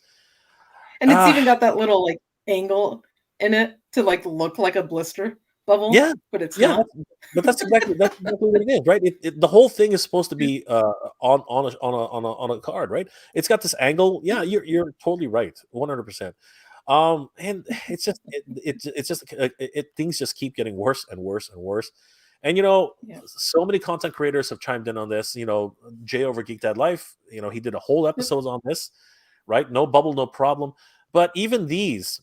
And it's even Ah, got that little like angle in it to like look like a blister bubble, yeah. but it's Yeah, not. but that's exactly what it is, right? The whole thing is supposed to be on a card, right? It's got this angle. Yeah, you're totally right, 100%. And it's just things just keep getting worse and worse and worse. And Yeah. so many content creators have chimed in on this. Jay over Geek Dad Life, he did a whole Yep. episode on this, right? No bubble, no problem. But even these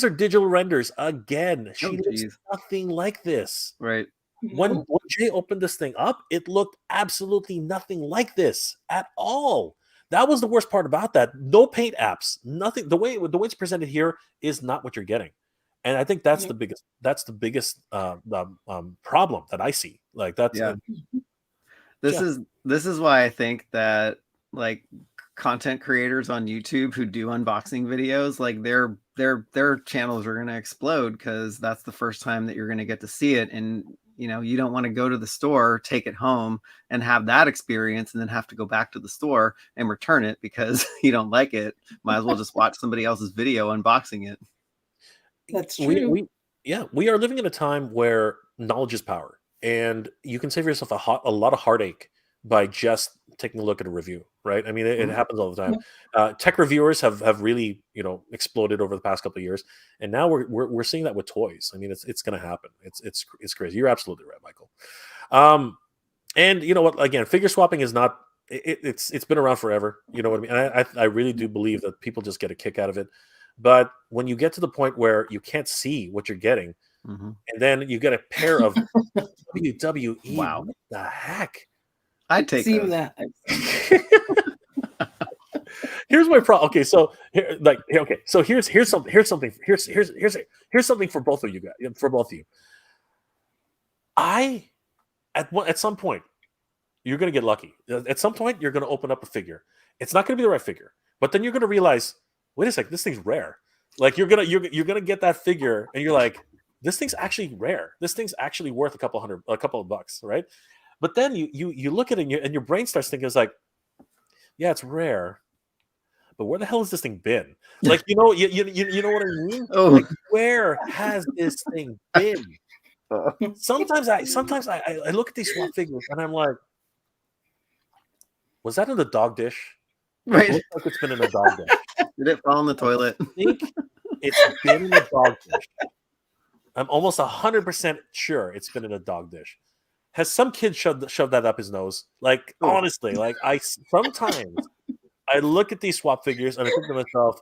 are digital renders. Again, she Oh, looks geez. nothing like this. Right. When No. Jay opened this thing up, it looked absolutely nothing like this at all. That was the worst part about that. No paint apps, nothing. The way it's presented here is not what you're getting, and I think that's Yeah. the biggest problem that I see. Like that's Yeah. Mhm. This yeah, is why I think that like content creators on YouTube who do unboxing videos, like their channels are going to explode because that's the first time that you're going to get to see it, and you don't want to go to the store, take it home, and have that experience, and then have to go back to the store and return it because you don't like it. Might as well just watch somebody else's video unboxing it. That's we true. we yeah, we are living in a time where knowledge is power, and you can save yourself a lot of heartache by just taking a look at a review, right? I mean, it happens all the time. Tech reviewers have really exploded over the past couple of years, and now we're seeing that with toys. I mean, it's going to happen. It's crazy. You're absolutely right, Michael. And you know what? Again, figure swapping is not. It's been around forever. You know what I mean? And I really do believe that people just get a kick out of it. But when you get to the point where you can't see what you're getting, and then you get a pair of WWE, wow, what the heck? I'd take that. Here's my problem. Okay, so here's something for both of you guys. For both of you, at some point, you're going to get lucky. At some point, you're going to open up a figure. It's not going to be the right figure, but then you're going to realize, wait a sec, this thing's rare. Like you're gonna get that figure, and you're like, this thing's actually rare. This thing's actually worth a couple of bucks, right? But then you look at it, and your brain starts thinking, it's like, yeah, it's rare, but where the hell has this thing been? Like, you know what I mean? Oh. Like, where has this thing been? Sometimes I look at these swap figures and I'm like, was that in the dog dish? Right. It looks like it's been in a dog dish. Did it fall in the toilet? I think it's been in a dog dish. I'm almost 100% sure it's been in a dog dish. Has some kid shoved that up his nose? Like, honestly, like sometimes I look at these swap figures and I think to myself,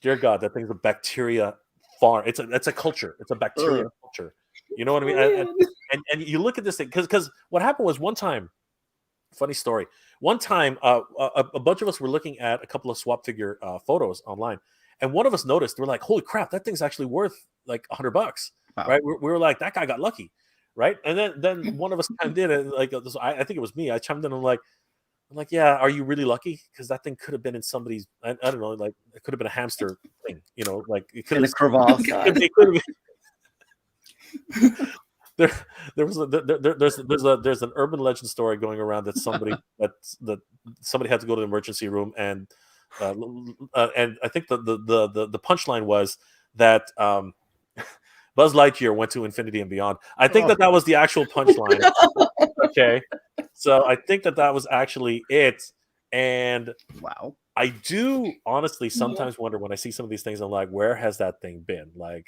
dear God, that thing's a bacteria farm. It's a culture. It's a bacteria culture. You know what I mean? And you look at this thing because what happened was one time, funny story. One time, a bunch of us were looking at a couple of swap figure photos online, and one of us noticed. We're like, "Holy crap, that thing's actually worth like $100." Wow. Right? We were like, "That guy got lucky." Right? And then one of us chimed in, and like, I think it was me. I chimed in and I'm like, "Yeah, are you really lucky? Because that thing could have been in somebody's. I don't know, like it could have been a hamster thing. You know, like it could have been a crevasse. It could have been." There's an urban legend story going around that somebody had to go to the emergency room, and I think the punchline was that Buzz Lightyear went to infinity and beyond. I think that was the actual punchline. Okay, so I think that was actually it. And wow, I do honestly sometimes wonder when I see some of these things. I'm like, where has that thing been? Like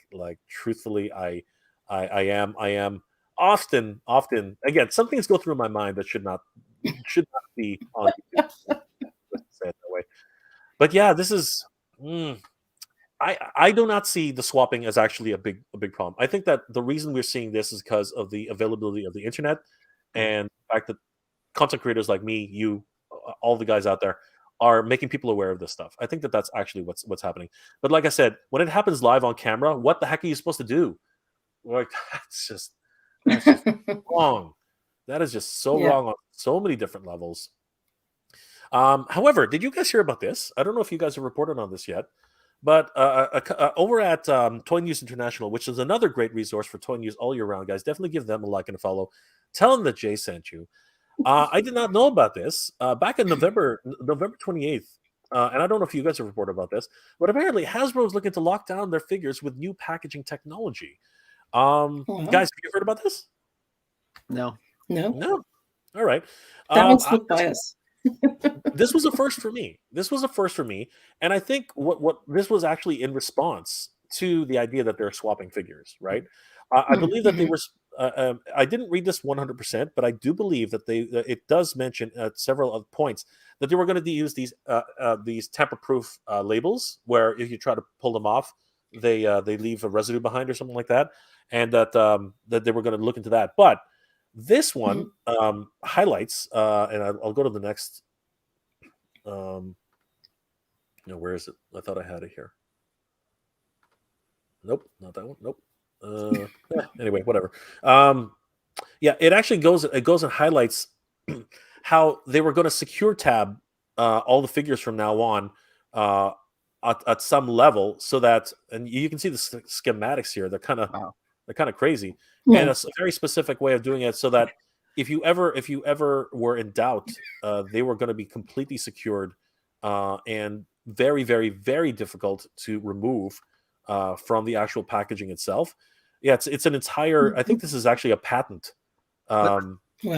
truthfully, I am often again, some things go through my mind that should not be on YouTube. Let's say it that way. But yeah, this is I do not see the swapping as actually a big problem. I think that the reason we're seeing this is because of the availability of the internet and the fact that content creators like me, you, all the guys out there are making people aware of this stuff. I think that that's actually what's happening. But like I said, when it happens live on camera, what the heck are you supposed to do? Like that's just wrong. That is just so wrong on so many different levels. However, did you guys hear about this? I don't know if you guys have reported on this yet, but over at Toy News International, which is another great resource for toy news all year round, guys, definitely give them a like and a follow. Tell them that Jay sent you. I did not know about this back in November 28th. And I don't know if you guys have reported about this, but apparently Hasbro is looking to lock down their figures with new packaging technology. Guys, have you heard about this? No. All right. That one slipped by us. This was a first for me. And I think what this was actually in response to the idea that they're swapping figures, right? I believe that they were. I didn't read this 100%, but I do believe that it does mention at several of points that they were going to use these tamper-proof labels, where if you try to pull them off, they leave a residue behind or something like that, and that they were going to look into that. But this one highlights, and I'll go to the next. Where is it? I thought I had it here. Nope, not that one. Nope. Anyway, whatever. It actually goes and highlights how they were going to secure tab all the figures from now on at some level, so that, and you can see the schematics here. They're kind of crazy, and it's a very specific way of doing it, so that if you ever were in doubt, they were going to be completely secured and very, very, very difficult to remove from the actual packaging itself. Yeah, it's an entire. I think this is actually a patent.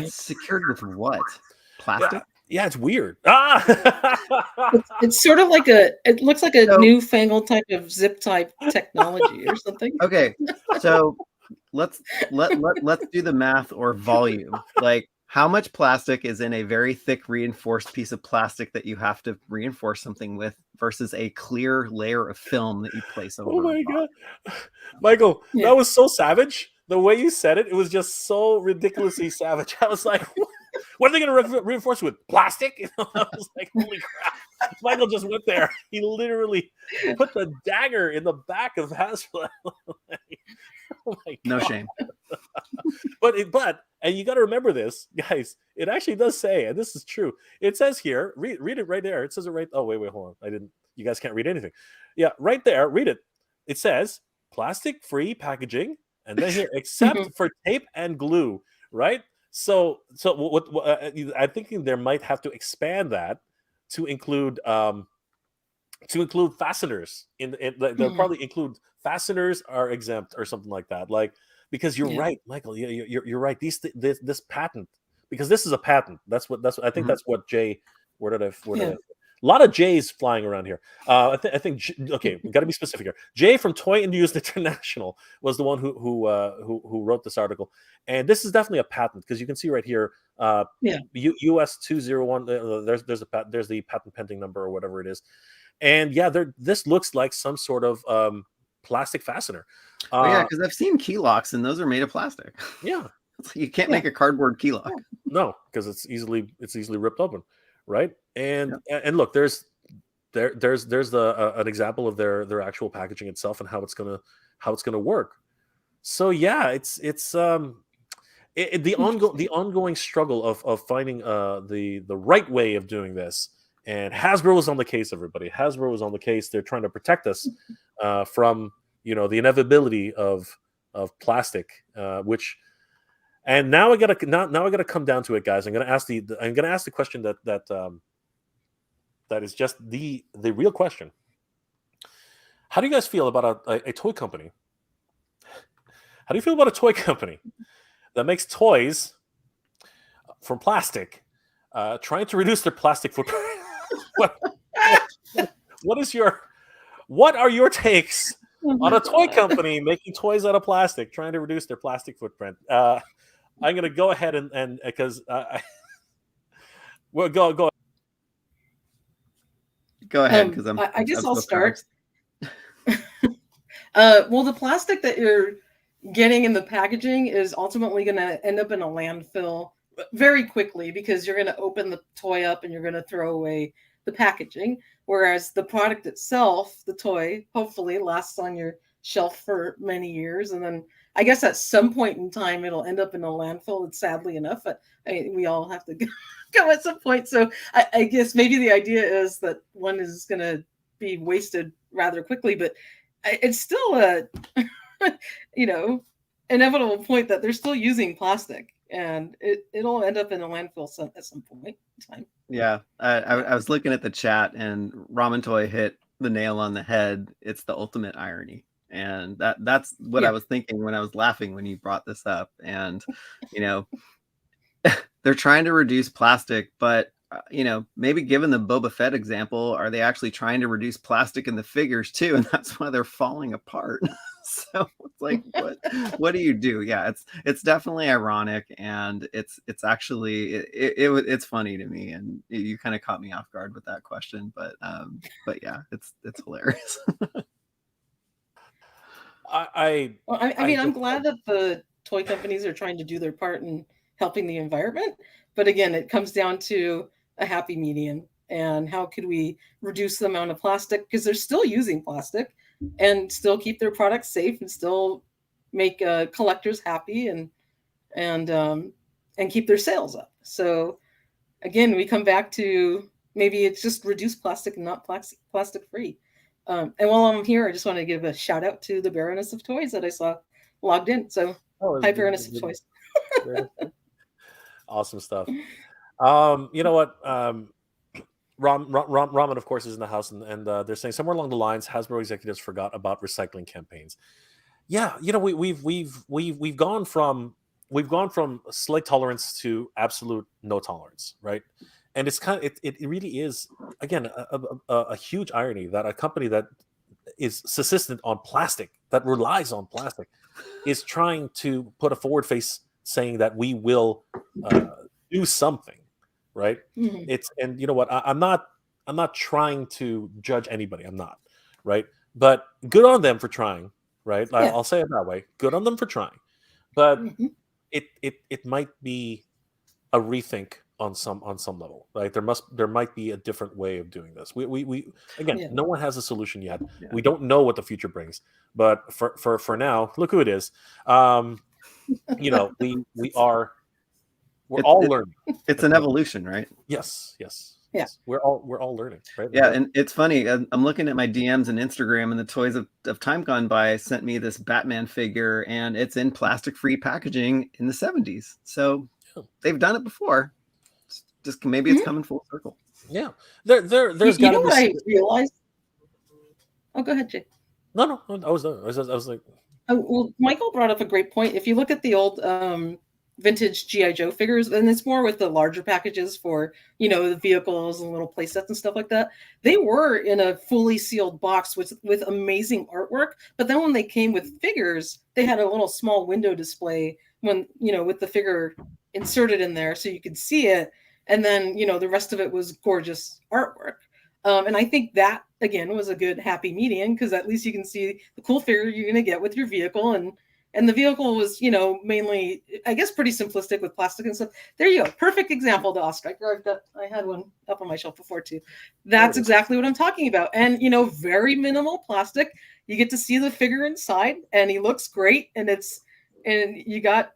Secured with what? Plastic? Yeah, it's weird. Ah! It's sort of like it looks like a So newfangled type of zip type technology or something. okay, so let's do the math or volume. Like, how much plastic is in a very thick reinforced piece of plastic that you have to reinforce something with versus a clear layer of film that you place Oh over a my box? god, Michael, Yeah. that was so savage. The way you said it, it was just so ridiculously savage. I was like, "What are they going to reinforce with? Plastic?" I was like, "Holy crap!" Michael just went there. He literally put the dagger in the back of Hasbro. Oh my No god! shame. But and you got to remember this, guys. It actually does say, and this is true. It says here, read it right there. It says it right. Oh wait, hold on. I didn't. You guys can't read anything. Yeah, right there. Read it. It says plastic-free packaging, and then here, except Mhm. for tape and glue. Right. So what I'm thinking there might have to expand that to include fasteners like, they'll Mhm. probably include fasteners are exempt or something like that, like, because you're Yeah. right, Michael. You're right. This patent, because this is a patent. That's what I think. Mhm. That's what Jay. Where did I Yeah. a lot of J's flying around here. Okay, we got to be specific here. Jay from Toy and Used International was the one who wrote this article, and this is definitely a patent because you can see right here, Yeah. US 201. There's the patent pending number or whatever it is, and yeah, this looks like some sort of plastic fastener. Oh yeah, Uh, because I've seen key locks and those are made of plastic. yeah, You can't Yeah. make a cardboard key Yeah. lock. no, because it's easily ripped open, right? And Yep. and look, there's an example of their actual packaging itself and how it's gonna work. So yeah, the Interesting. ongoing struggle of finding the right way of doing this. And Hasbro is on the case, everybody. Hasbro is on the case. They're trying to protect us from the inevitability of plastic, which. And now I gotta come down to it, guys. I'm gonna ask the question that is just the real question. How do you guys feel about a toy company? How do you feel about a toy company that makes toys from plastic, trying to reduce their plastic footprint? what, what, what is your what are your takes Oh on my a toy god. company making toys out of plastic, trying to reduce their plastic footprint? I'm gonna go ahead and because well, go. Go ahead, because I guess I'm I'll so start. fast. Well, the plastic that you're getting in the packaging is ultimately going to end up in a landfill very quickly because you're going to open the toy up and you're going to throw away the packaging. Whereas the product itself, the toy, hopefully lasts on your shelf for many years. And then I guess at some point in time, it'll end up in a landfill. And sadly enough, we all have to go at some point. So I guess maybe the idea is that one is going to be wasted rather quickly, but it's still a you know inevitable point that they're still using plastic and it'll end up in a landfill at some point in time. Yeah, Yeah. I was looking at the chat and Ramen Toy hit the nail on the head. It's the ultimate irony. And that's what I Yeah. was thinking when I was laughing when you brought this up. And, you know, they're trying to reduce plastic, but maybe given the Boba Fett example, are they actually trying to reduce plastic in the figures too? And that's why they're falling apart. So it's like, what do you do? Yeah, it's definitely ironic, and it's actually it's funny to me, and you kind of caught me off guard with that question, but yeah, it's hilarious. Well, I I mean, I'm just glad that the toy companies are trying to do their part in helping the environment, but again, it comes down to a happy medium and how could we reduce the amount of plastic because they're still using plastic and still keep their products safe and still make collectors happy and and keep their sales up. So again, we come back to maybe it's just reduced plastic and not plastic free. And while I'm here, I just want to give a shout out to the Baroness of Toys that I saw logged in. So oh, hi, Baroness of Toys. awesome stuff. You know what? Ramen, of course, is in the house, and they're saying somewhere along the lines, Hasbro executives forgot about recycling campaigns. Yeah, we've gone from slight tolerance to absolute no tolerance, right? And it's kind of it really is, again, a huge irony that a company that is subsistent on plastic, that relies on plastic, is trying to put a forward face saying that we will do something, right? Mhm. It's, and you know what, I'm not trying to judge anybody, I'm not, right? But good on them for trying, right? Yeah. I'll say it that way, good on them for trying. But Mhm. it might be a rethink on some level. Like there might be a different way of doing this. We again, Yeah. no one has a solution yet. Yeah. We don't know what the future brings, but for now, look who it is. You know, we're It, all it, learning. it's an evolution, right? Yes, yes, Yeah. yes. We're all learning, right? Yeah, and it's funny. I'm looking at my DMs and Instagram, and the Toys of Time Gone By sent me this Batman figure, and it's in plastic-free packaging in the 70s. So Yeah. they've done it before. It's just maybe it's Mhm. coming full circle. Yeah. There's You got to know be what I realized? Oh, go ahead, Jay. no. I was like, Oh, well, Michael brought up a great point. If you look at the old vintage GI Joe figures, and it's more with the larger packages for the vehicles and little play sets and stuff like that, they were in a fully sealed box with amazing artwork. But then when they came with figures, they had a little small window display with the figure inserted in there, so you could see it, and then the rest of it was gorgeous artwork. And I think that again was a good happy median, because at least you can see the cool figure you're going to get with your vehicle, and the vehicle was mainly, I guess, pretty simplistic with plastic and stuff. There you go, perfect example to Ostriker. I had one up on my shelf before too. That's exactly what I'm talking about. And very minimal plastic. You get to see the figure inside, and he looks great, and you got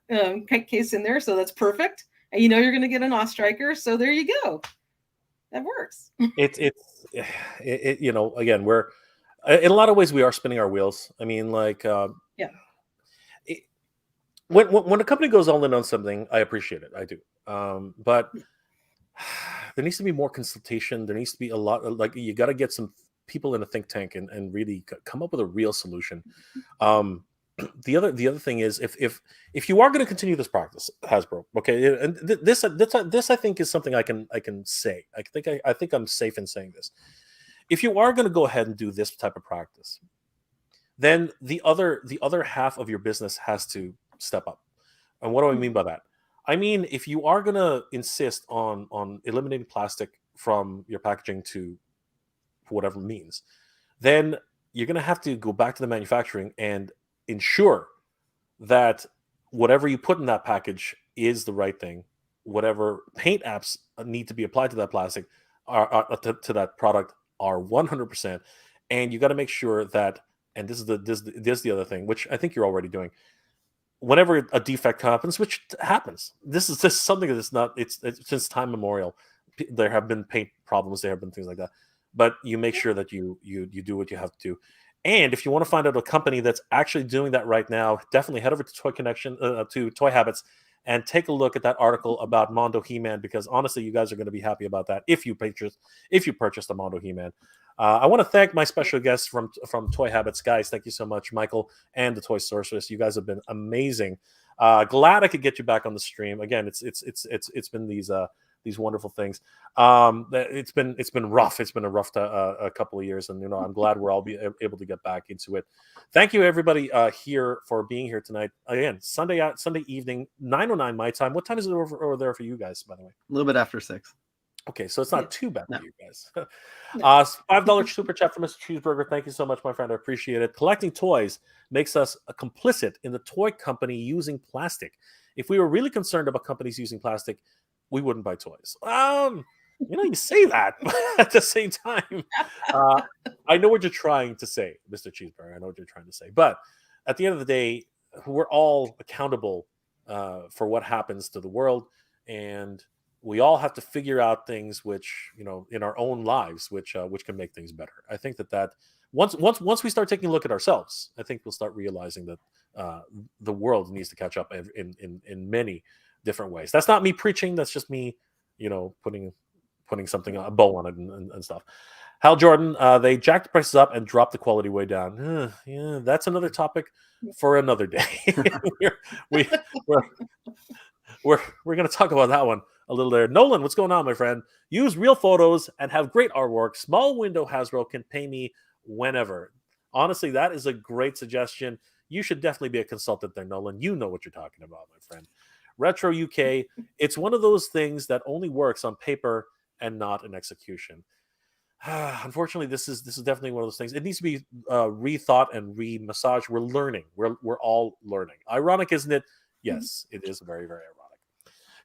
kite case in there, so that's perfect. And you're going to get an Ostriker, so there you go. That works. Again, we're in a lot of ways we are spinning our wheels. I mean, like, Yeah. When a company goes all in on something, I appreciate it. I do. But there needs to be more consultation. There needs to be a lot. Like, you got to get some people in a think tank and really come up with a real solution. The other thing is, if you are going to continue this practice, Hasbro, okay, and this I think is something I can say. I think I'm safe in saying this. If you are going to go ahead and do this type of practice, then the other half of your business has to step up. And what do I mean by that? I mean, if you are going to insist on eliminating plastic from your packaging to whatever means, then you're going to have to go back to the manufacturing and ensure that whatever you put in that package is the right thing. Whatever paint apps need to be applied to that plastic to that product are 100%. And you got to make sure that, and this is the other thing, which I think you're already doing. Whenever a defect happens, which happens, this is just something that's not. It's since time memorial. There have been paint problems. There have been things like that. But you make sure that you do what you have to do. And if you want to find out a company that's actually doing that right now, definitely head over to Toy Connection, to Toy Habits, and take a look at that article about Mondo He-Man, because honestly, you guys are going to be happy about that if you purchase the Mondo He-Man. I want to thank my special guests from Toy Habits, guys. Thank you so much, Michael and the Toy Sorceress. You guys have been amazing. Glad I could get you back on the stream again. It's been these wonderful things. It's been rough. It's been a rough a couple of years, and I'm glad we're all able to get back into it. Thank you, everybody, here for being here tonight. Again, Sunday evening, 9:09 my time. What time is it over there for you guys, by the way? A little bit after 6. Okay, so it's not too bad for you guys. No. $5 super chat for Mr. Cheeseburger. Thank you so much, my friend. I appreciate it. Collecting toys makes us complicit in the toy company using plastic. If we were really concerned about companies using plastic, we wouldn't buy toys. You say that, but at the same time, I know what you're trying to say, Mr. Cheeseburger. I know what you're trying to say. But at the end of the day, we're all accountable for what happens to the world, and we all have to figure out things which, in our own lives, which can make things better. I think that once we start taking a look at ourselves, I think we'll start realizing that the world needs to catch up in many different ways. That's not me preaching. That's just me, putting something, a bow on it and stuff. Hal Jordan, they jacked the prices up and dropped the quality way down. Yeah, that's another topic for another day. we're going to talk about that one a little there. Nolan, what's going on, my friend? Use real photos and have great artwork. Small window Hasbro can pay me whenever. Honestly, that is a great suggestion. You should definitely be a consultant there, Nolan. You know what you're talking about, my friend. Retro UK, it's one of those things that only works on paper and not in execution. Unfortunately, this is definitely one of those things. It needs to be rethought and re-massaged. We're learning. We're all learning. Ironic, isn't it? Yes, it is very, very ironic.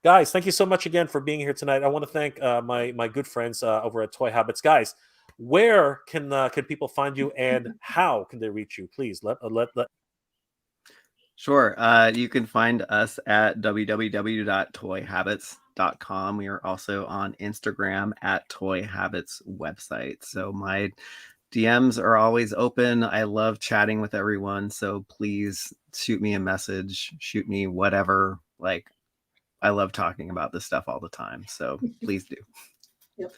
Guys, thank you so much again for being here tonight. I want to thank my good friends over at Toy Habits. Guys, where can people find you, and how can they reach you? Please let. Sure. You can find us at www.toyhabits.com. We are also on Instagram at Toy Habits website. So my DMs are always open. I love chatting with everyone. So please shoot me a message, shoot me whatever. Like, I love talking about this stuff all the time. So please do. Yep.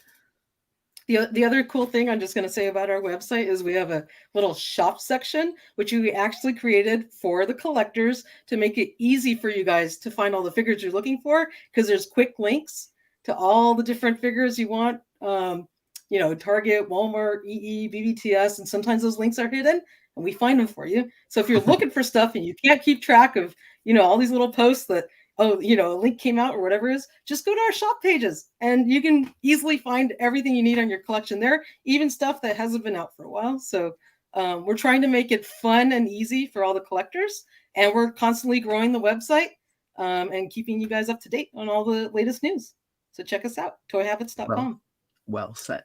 The other cool thing I'm just going to say about our website is we have a little shop section, which we actually created for the collectors to make it easy for you guys to find all the figures you're looking for, because there's quick links to all the different figures you want. Target, Walmart, EE, BBTS, and sometimes those links are hidden and we find them for you. So if you're looking for stuff and you can't keep track of, all these little posts that, a link came out or whatever it is, just go to our shop pages and you can easily find everything you need on your collection there, even stuff that hasn't been out for a while. So we're trying to make it fun and easy for all the collectors, and we're constantly growing the website and keeping you guys up to date on all the latest news. So check us out, toyhabits.com. Well said.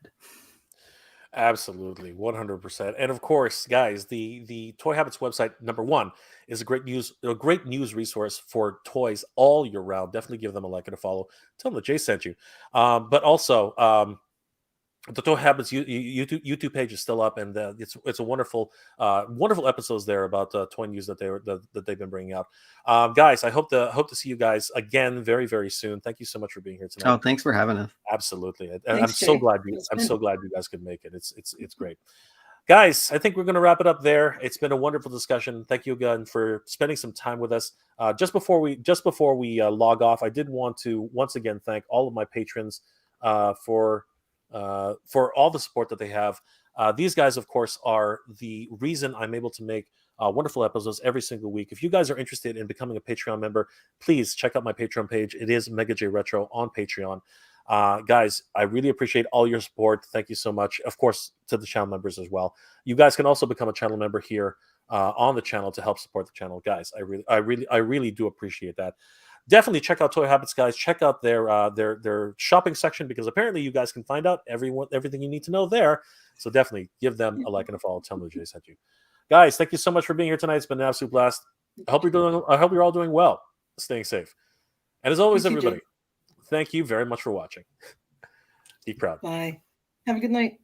Absolutely, 100%. And of course, guys, the Toy Habits website, number one, is a great news resource for toys all year round. Definitely give them a like and a follow. Tell them that Jay sent you. But also, the Toy Habits YouTube page is still up, and it's a wonderful episodes there about toy news that they've been bringing out. Guys, I hope to see you guys again very, very soon. Thank you so much for being here tonight. Oh, thanks for having us. Absolutely, Thanks, I'm so Jay. glad you guys could make it. It's great. Guys, I think we're going to wrap it up there. It's been a wonderful discussion. Thank you again for spending some time with us. Just before we log off, I did want to once again thank all of my patrons for all the support that they have. These guys, of course, are the reason I'm able to make wonderful episodes every single week. If you guys are interested in becoming a Patreon member, please check out my Patreon page. It is Mega J Retro on Patreon. Guys, I really appreciate all your support. Thank you so much. Of course, to the channel members as well. You guys can also become a channel member here on the channel to help support the channel. Guys, I really do appreciate that. Definitely check out Toy Habits, guys. Check out their shopping section, because apparently you guys can find out everything you need to know there. So definitely give them a like and a follow. Tell them Jay sent you. Guys, thank you so much for being here tonight. It's been an absolute blast. I hope you're all doing well, staying safe. And as always, everybody, thank you very much for watching. Be proud. Bye. Have a good night.